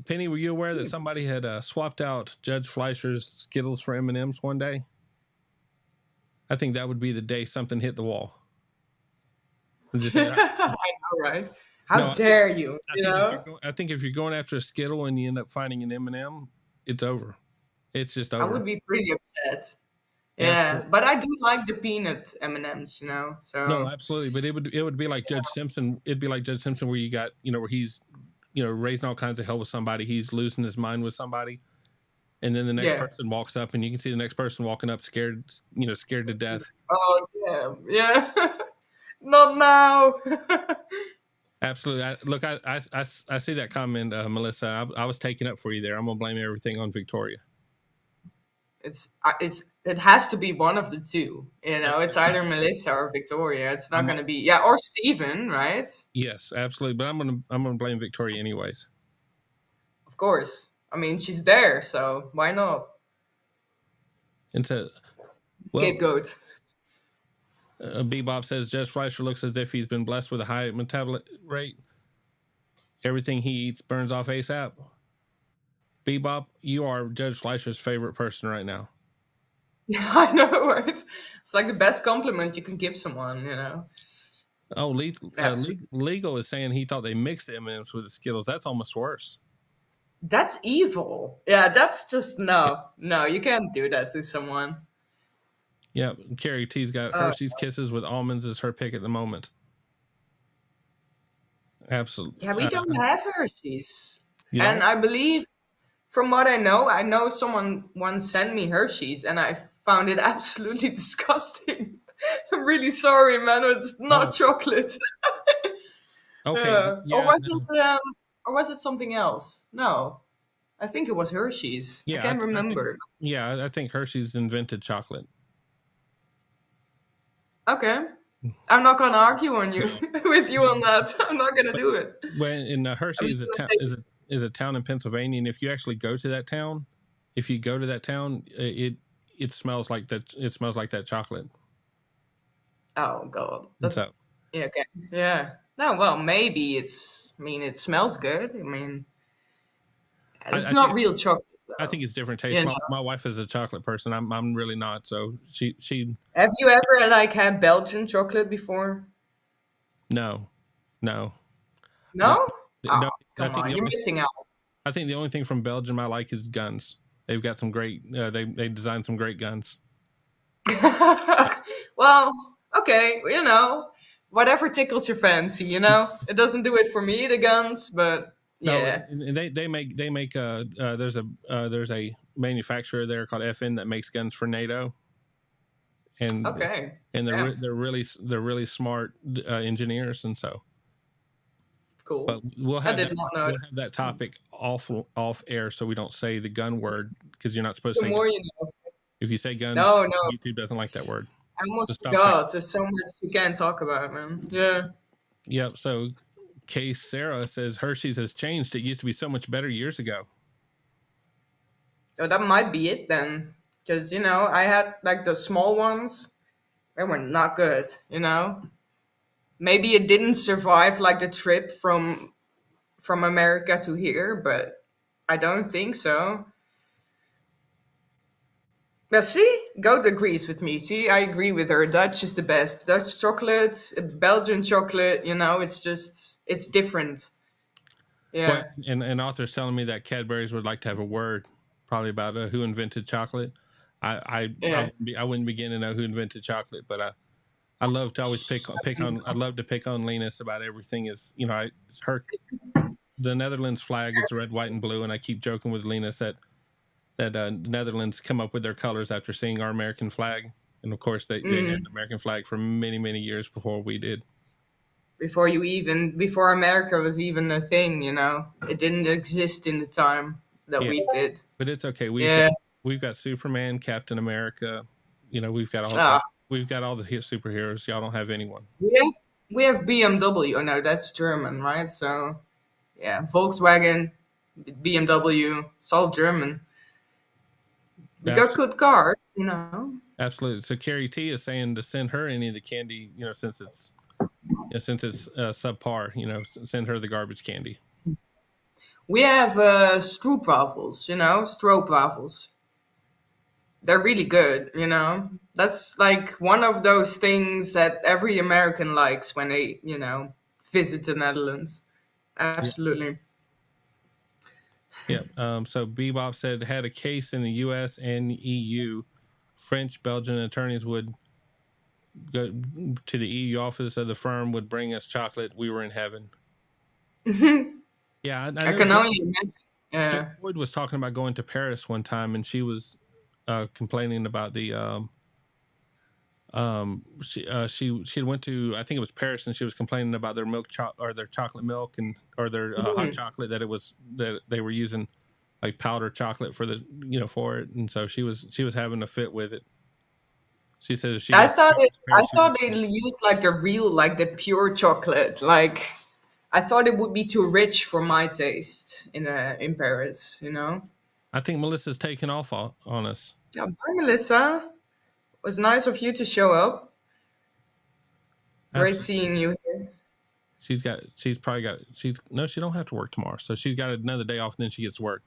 Speaker 1: Penny, were you aware that somebody had swapped out Judge Fleischer's Skittles for M&Ms one day? I think that would be the day something hit the wall.
Speaker 5: I know, right? How dare you?
Speaker 1: I think if you're going after a Skittle and you end up finding an M&M, it's over. It's just over.
Speaker 5: I would be pretty upset. Yeah, but I do like the peanut M&Ms, So
Speaker 1: no, absolutely. But it would be like Judge Simpson. It'd be like Judge Simpson, where you got where he's raising all kinds of hell with somebody. He's losing his mind with somebody, and then the next person walks up, and you can see the next person walking up, scared to death.
Speaker 5: Oh yeah. Not now.
Speaker 1: Absolutely. Look, I see that comment, Melissa. I was taking up for you there. I'm gonna blame everything on Victoria.
Speaker 5: it has to be one of the two. You know, it's either Melissa or Victoria. It's not going to be or Steven, right?
Speaker 1: Yes, absolutely. But I'm gonna blame Victoria anyways.
Speaker 5: Of course. I mean, she's there, so why not?
Speaker 1: And so, well,
Speaker 5: Scapegoat.
Speaker 1: Bebop says Judge Fleischer looks as if he's been blessed with a high metabolism rate. Everything he eats burns off ASAP. Bebop, you are Judge Fleischer's favorite person right now.
Speaker 5: Yeah, I know, right? It's like the best compliment you can give someone, you know.
Speaker 1: Oh, Legal is saying he thought they mixed the M&Ms with the Skittles. That's almost worse.
Speaker 5: That's evil. Yeah, that's just no, you can't do that to someone.
Speaker 1: Yeah, Carrie T's got Hershey's Kisses with almonds as her pick at the moment. Absolutely.
Speaker 5: Yeah, we don't have Hershey's.
Speaker 1: You
Speaker 5: And
Speaker 1: know?
Speaker 5: I believe, from what I know someone once sent me Hershey's and I found it absolutely disgusting. I'm really sorry, man. It's not chocolate.
Speaker 1: Okay.
Speaker 5: Or was it something else? No. I think it was Hershey's.
Speaker 1: Yeah,
Speaker 5: I can't remember.
Speaker 1: I think Hershey's invented chocolate.
Speaker 5: Okay. I'm not gonna argue on you with you on that. I'm not gonna do it.
Speaker 1: When in Hershey is a town in Pennsylvania, and if you actually go to that town, it smells like that. It smells like that chocolate.
Speaker 5: Oh god.
Speaker 1: So
Speaker 5: yeah, okay. Yeah. No, well, maybe it's. I mean, it smells good. I mean, it's not real chocolate. Though,
Speaker 1: I think it's different taste.
Speaker 5: you know?
Speaker 1: My wife is a chocolate person. I'm really not. So she.
Speaker 5: Have you ever like had Belgian chocolate before?
Speaker 1: No.
Speaker 5: No.
Speaker 1: No,
Speaker 5: Come on, you're missing out.
Speaker 1: I think the only thing from Belgium I like is guns. They've got some great. They designed some great guns.
Speaker 5: Well, okay, you know, whatever tickles your fancy. You know, it doesn't do it for me, the guns, but yeah.
Speaker 1: No, they make there's a manufacturer there called FN that makes guns for NATO. And
Speaker 5: okay,
Speaker 1: and they're really smart engineers, and so
Speaker 5: cool.
Speaker 1: But we'll have
Speaker 5: we'll
Speaker 1: have that topic off air, so we don't say the gun word, because you're not supposed
Speaker 5: the
Speaker 1: to.
Speaker 5: More you know.
Speaker 1: If you say guns,
Speaker 5: no,
Speaker 1: YouTube doesn't like that word.
Speaker 5: I almost forgot. There's so much you can't talk about, man. Yeah.
Speaker 1: Yep. So, Case Sarah says Hershey's has changed. It used to be so much better years ago.
Speaker 5: Oh, that might be it then, because you know I had like the small ones. They were not good. You know, maybe it didn't survive like the trip from America to here, but I don't think so. But see, Goat agrees with me. See, I agree with her. Dutch is the best. Dutch chocolate, Belgian chocolate, you know, it's different. Yeah.
Speaker 1: Well, and author's telling me that Cadbury's would like to have a word, probably about who invented chocolate. I wouldn't begin to know who invented chocolate, but I love to always pick on. I love to pick on Linus about everything. Is the Netherlands flag is red, white, and blue, and I keep joking with Linus that Netherlands come up with their colors after seeing our American flag, and of course they had an American flag for many years before we did. Before
Speaker 5: America was even a thing, you know, it didn't exist in the time that we did.
Speaker 1: But it's okay. We've got Superman, Captain America. You know, we've got all the superheroes. Y'all don't have anyone.
Speaker 5: We have BMW. Oh no, that's German, right? So yeah, Volkswagen, BMW, it's all German. We got good cars, you know.
Speaker 1: Absolutely. So Carrie T is saying to send her any of the candy, you know, since it's subpar, you know, send her the garbage candy.
Speaker 5: We have stroopwafels, you know, stroopwafels. They're really good, you know. That's like one of those things that every American likes when they, you know, visit the Netherlands. Absolutely.
Speaker 1: Yeah. So Bebop said had a case in the U.S. and EU. French, Belgian attorneys would go to the EU office of the firm, would bring us chocolate. We were in heaven. Yeah, I
Speaker 5: can only imagine. Yeah.
Speaker 1: Boyd was talking about going to Paris one time, and she was complaining about the she went to, I think it was Paris, and she was complaining about their their chocolate milk or their hot chocolate that they were using like powder chocolate for the for it, and so she was having a fit with it. She says if she
Speaker 5: I
Speaker 1: got
Speaker 5: thought it. I
Speaker 1: she
Speaker 5: thought
Speaker 1: was
Speaker 5: they used like the real, like the pure chocolate. Like I thought it would be too rich for my taste in Paris. You know.
Speaker 1: I think Melissa's taking off on us.
Speaker 5: Yeah, bye, Melissa. It was nice of you to show up. Great
Speaker 1: Absolutely.
Speaker 5: seeing you here.
Speaker 1: She's probably got no, she don't have to work tomorrow, so she's got another day off, and then she gets to work.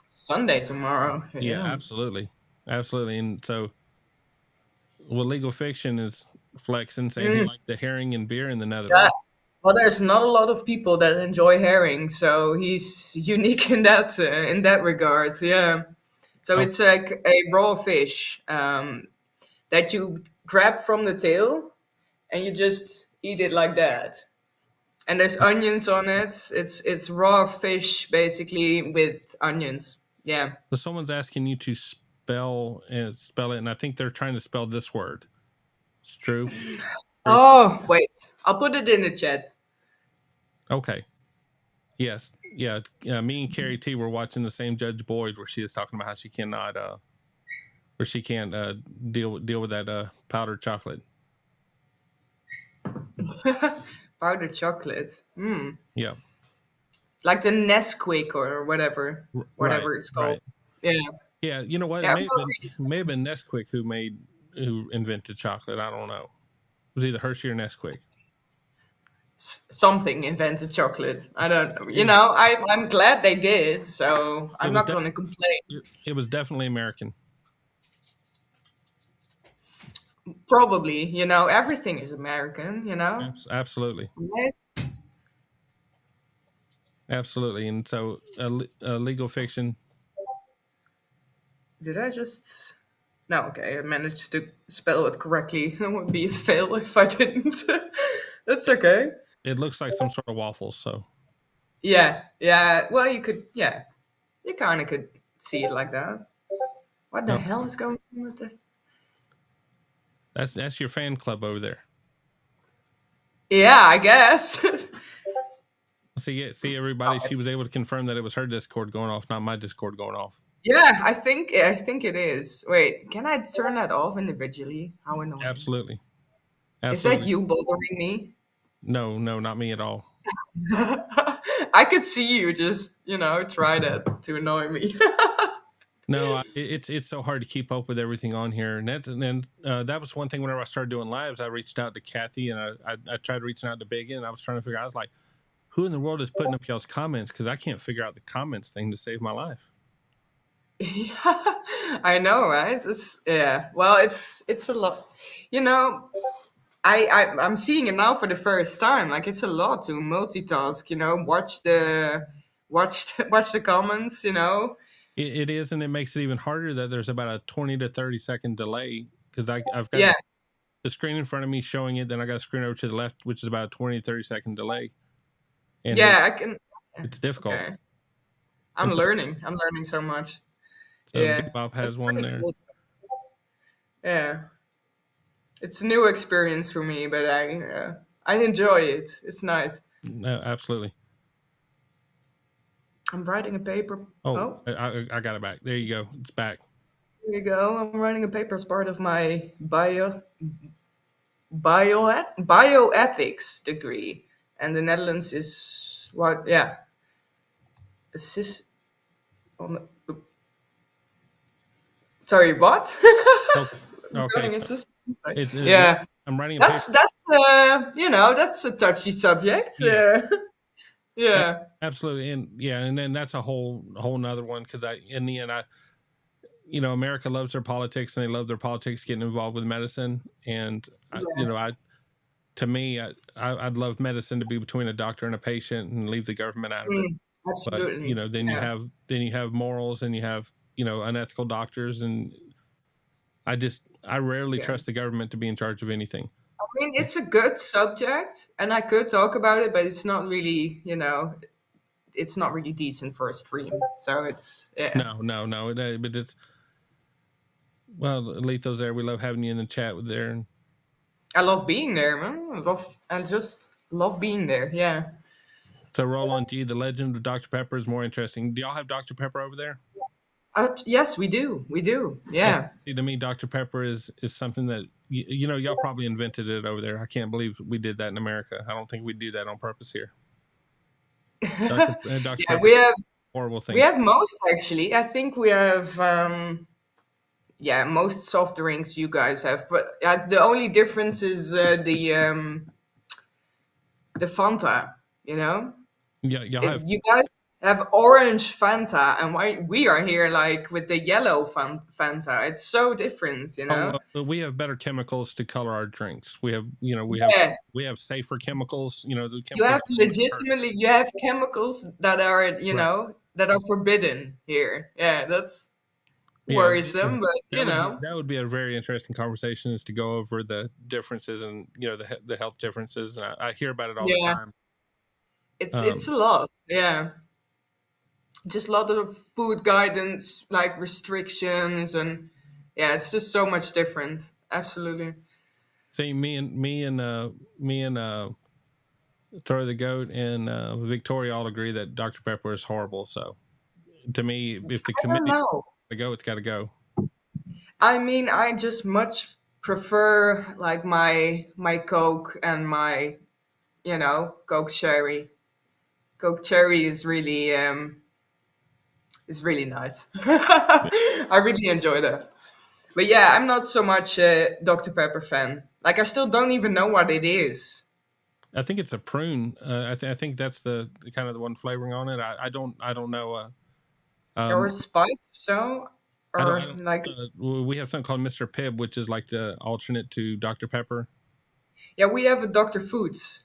Speaker 5: Sunday tomorrow.
Speaker 1: Yeah, absolutely, and so legal fiction is flexing, saying he liked the herring and beer in the
Speaker 5: Yeah.
Speaker 1: Netherlands.
Speaker 5: Well, there's not a lot of people that enjoy herring, so he's unique in that regard. Yeah. So
Speaker 1: Oh.
Speaker 5: it's like a raw fish that you grab from the tail and you just eat it like that. And there's onions on it. It's raw fish basically with onions. Yeah.
Speaker 1: So someone's asking you to spell it, and I think they're trying to spell this word. It's true.
Speaker 5: Oh, wait. I'll put it in the chat.
Speaker 1: Okay. Yes. Yeah. Me and Carrie T were watching the same Judge Boyd, where she is talking about how she cannot, where she can't deal with that powdered chocolate.
Speaker 5: Powdered chocolate.
Speaker 1: Yeah.
Speaker 5: Like the Nesquik or whatever
Speaker 1: Right,
Speaker 5: it's called.
Speaker 1: right.
Speaker 5: Yeah.
Speaker 1: Yeah. You know what?
Speaker 5: Yeah,
Speaker 1: It may have been Nesquik who invented chocolate. I don't know. It was either Hershey or Nesquik.
Speaker 5: Something invented chocolate. I don't know. You know, I'm glad they did, so I'm not going to complain.
Speaker 1: It was definitely American.
Speaker 5: Probably, you know, everything is American, you know?
Speaker 1: Absolutely. Absolutely. And so legal fiction.
Speaker 5: Did I just... No, okay, I managed to spell it correctly. It would be a fail if I didn't. That's okay.
Speaker 1: It looks like some sort of waffles, so.
Speaker 5: Yeah, well, you could, you kind of could see it like that. What the hell is going on with the...
Speaker 1: That's your fan club over there.
Speaker 5: Yeah, I guess.
Speaker 1: See everybody. She was able to confirm that it was her Discord going off, not my Discord going off.
Speaker 5: Yeah, I think it is. Wait, can I turn that off individually? How annoying.
Speaker 1: Absolutely.
Speaker 5: Is that you bothering me?
Speaker 1: No, not me at all.
Speaker 5: I could see you just, try that to annoy me.
Speaker 1: No, it's so hard to keep up with everything on here, and that was one thing. Whenever I started doing lives, I reached out to Kathy, and I tried reaching out to Big, and I was trying to figure out. I was like, who in the world is putting up y'all's comments? Because I can't figure out the comments thing to save my life.
Speaker 5: Yeah, I know, right? It's a lot. I'm seeing it now for the first time. Like it's a lot to multitask. Watch the comments.
Speaker 1: It is, and it makes it even harder that there's about a 20 to 30 second delay because I've got the screen in front of me showing it, then I got a screen over to the left, which is about a 20 to 30 second delay. And
Speaker 5: I can.
Speaker 1: It's difficult.
Speaker 5: Okay. I'm learning so much.
Speaker 1: So Big Bob has one there.
Speaker 5: Cool. Yeah, it's a new experience for me, but I enjoy it. It's nice.
Speaker 1: No, absolutely.
Speaker 5: I'm writing a paper.
Speaker 1: Oh. I got it back. There you go. It's back.
Speaker 5: There you go. I'm writing a paper as part of my bioethics degree, and the Netherlands is what? Yeah, Sorry, what?
Speaker 1: Okay.
Speaker 5: Yeah,
Speaker 1: I'm writing.
Speaker 5: That's a touchy subject. Yeah.
Speaker 1: Absolutely, and then that's a whole nother one because in the end America loves their politics and they love their politics getting involved with medicine, and to me, I'd love medicine to be between a doctor and a patient and leave the government out of it.
Speaker 5: Absolutely.
Speaker 1: But then you have morals and you have unethical doctors, and I rarely trust the government to be in charge of anything.
Speaker 5: I mean, it's a good subject, and I could talk about it, but it's not really, it's not really decent for a stream. So it's
Speaker 1: No. But it's Letho's there. We love having you in the chat with there.
Speaker 5: I love being there, man. I just love being there. Yeah.
Speaker 1: So roll on G. The legend of Dr. Pepper is more interesting. Do y'all have Dr. Pepper over there?
Speaker 5: Yes, we do. We do. Yeah.
Speaker 1: See, to me, Dr. Pepper is something that y'all probably invented it over there. I can't believe we did that in America. I don't think we do that on purpose here. Dr.
Speaker 5: Yeah,
Speaker 1: Pepper,
Speaker 5: we have
Speaker 1: horrible thing.
Speaker 5: we have most actually. I think we have most soft drinks you guys have, but the only difference is the Fanta. You know,
Speaker 1: Yeah, y'all have.
Speaker 5: you guys have orange Fanta, and why we are here like with the yellow Fanta. It's so different, you know.
Speaker 1: We have better chemicals to color our drinks. We have,
Speaker 5: Yeah.
Speaker 1: we have safer chemicals. The
Speaker 5: You
Speaker 1: chemicals
Speaker 5: have legitimately, you have chemicals that are, that are forbidden here. Yeah, that's worrisome, but
Speaker 1: that would be a very interesting conversation, is to go over the differences and the health differences. And I hear about it all the time.
Speaker 5: It's a lot. Yeah, just a lot of food guidance, like restrictions, and yeah, it's just so much different. Absolutely.
Speaker 1: See, me and Throw the Goat and Victoria all agree that Dr. Pepper is horrible. So to me, if the
Speaker 5: I don't
Speaker 1: committee
Speaker 5: know.
Speaker 1: to go, it's got to go.
Speaker 5: I mean, I just much prefer like my Coke and my, Coke Cherry. Coke Cherry is really nice. I really enjoy that. But yeah, I'm not so much a Dr. Pepper fan. Like, I still don't even know what it is.
Speaker 1: I think it's a prune. I think that's the kind of the one flavoring on it. I don't know.
Speaker 5: Or a spice, so, or
Speaker 1: I don't.
Speaker 5: like,
Speaker 1: We have something called Mr. Pibb, which is like the alternate to Dr. Pepper.
Speaker 5: yeah, we have a Dr. Foods.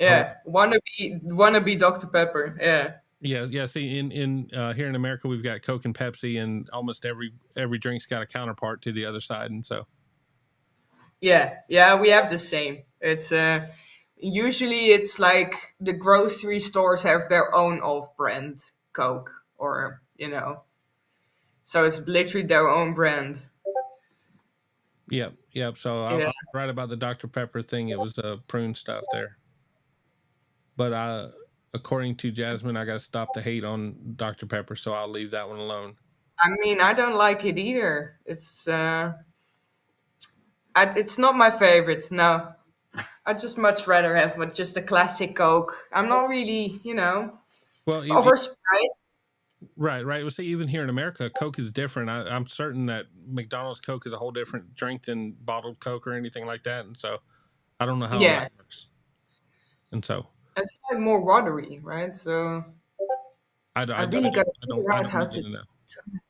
Speaker 1: Oh.
Speaker 5: Yeah, wannabe Dr. Pepper. Yeah.
Speaker 1: Yeah. See, in here in America, we've got Coke and Pepsi, and almost every drink's got a counterpart to the other side, and so.
Speaker 5: Yeah, we have the same. It's usually it's like the grocery stores have their own off-brand Coke, or so it's literally their own brand.
Speaker 1: Yep. So I was right about the Dr. Pepper thing. It was prune stuff there. But according to Jasmine, I got to stop the hate on Dr. Pepper, so I'll leave that one alone.
Speaker 5: I mean, I don't like it either. It's it's not my favorite. No, I'd just much rather have just a classic Coke. I'm not really,
Speaker 1: Well,
Speaker 5: over Sprite.
Speaker 1: Right. Well, see, even here in America, Coke is different. I'm certain that McDonald's Coke is a whole different drink than bottled Coke or anything like that, and so I don't know how all that works. And so
Speaker 5: it's like more watery, right? So I really got to figure out how to turn the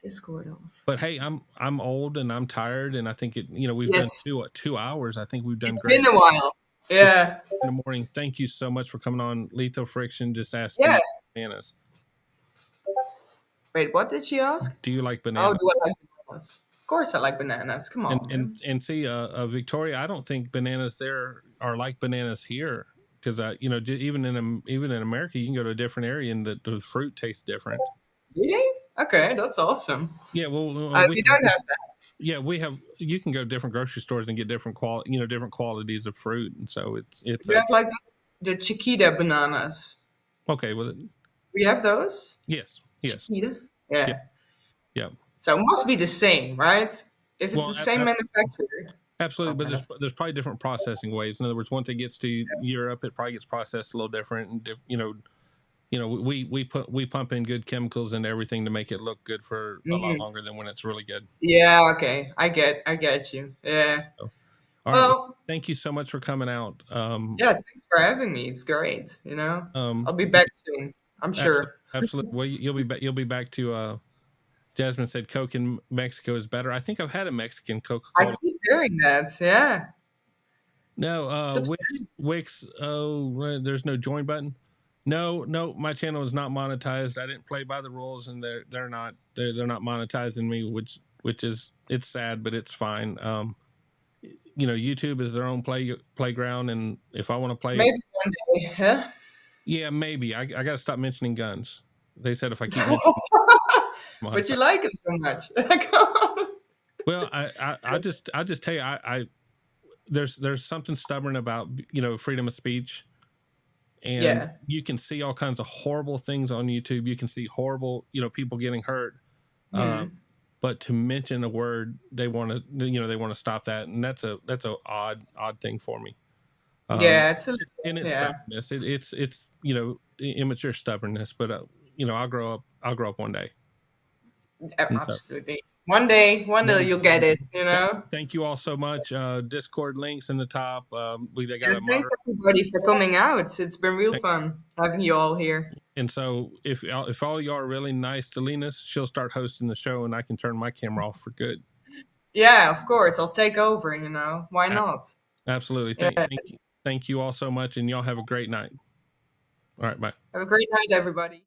Speaker 5: Discord off.
Speaker 1: But hey, I'm old and I'm tired, and I think we've done 2 hours. I think we've done great.
Speaker 5: It's been a while. Yeah.
Speaker 1: In the morning. Thank you so much for coming on. Lethal Friction just asked, do you like bananas?
Speaker 5: Wait, what did she ask?
Speaker 1: Do you like bananas?
Speaker 5: Oh, do I like bananas? Of course I like bananas. Come on.
Speaker 1: And see, Victoria, I don't think bananas there are like bananas here, because even in America, you can go to a different area and the fruit tastes different.
Speaker 5: Really? Okay, that's awesome.
Speaker 1: Yeah, well,
Speaker 5: we don't have that.
Speaker 1: Yeah, we have. You can go to different grocery stores and get different qualities of fruit, and so it's.
Speaker 5: We have like the Chiquita bananas.
Speaker 1: Okay, well,
Speaker 5: we have those.
Speaker 1: Yes.
Speaker 5: Chiquita? Yeah.
Speaker 1: Yeah.
Speaker 5: So it must be the same, right? If it's the same manufacturer.
Speaker 1: Absolutely, but there's probably different processing ways. In other words, once it gets to Europe, it probably gets processed a little different, and we pump in good chemicals and everything to make it look good for a lot longer than when it's really good.
Speaker 5: Yeah. Okay. I get you. Yeah.
Speaker 1: So, all right. Well, thank you so much for coming out.
Speaker 5: Yeah. Thanks for having me. It's great. I'll be back soon. I'm sure.
Speaker 1: Absolutely. Well, you'll be back to. Jasmine said Coke in Mexico is better. I think I've had a Mexican Coca-Cola.
Speaker 5: I keep hearing that. Yeah.
Speaker 1: No, Wix. Oh, there's no join button. No, my channel is not monetized. I didn't play by the rules, and they're not monetizing me, which is, it's sad, but it's fine. YouTube is their own playground, and if I want to play,
Speaker 5: maybe one day, huh?
Speaker 1: Yeah, maybe. I got to stop mentioning guns. They said if I keep mentioning
Speaker 5: but you like them so much.
Speaker 1: Well, I just tell you, there's something stubborn about freedom of speech, and
Speaker 5: Yeah.
Speaker 1: you can see all kinds of horrible things on YouTube. You can see horrible, people getting hurt. But to mention a word, they want to, they want to stop that, and that's a odd thing for me.
Speaker 5: Yeah, it's a little,
Speaker 1: And it's
Speaker 5: yeah,
Speaker 1: stubbornness. It's immature stubbornness. But I'll grow up one day. And so,
Speaker 5: absolutely. One day you'll get it,
Speaker 1: thank you all so much. Discord links in the top. They got a
Speaker 5: And thanks everybody for coming out. It's been real fun having you all here.
Speaker 1: And so if all y'all are really nice to Linus, she'll start hosting the show, and I can turn my camera off for good.
Speaker 5: Yeah, of course. I'll take over, Why not?
Speaker 1: Absolutely. Thank you all so much, and y'all have a great night. All right, bye.
Speaker 5: Have a great night, everybody.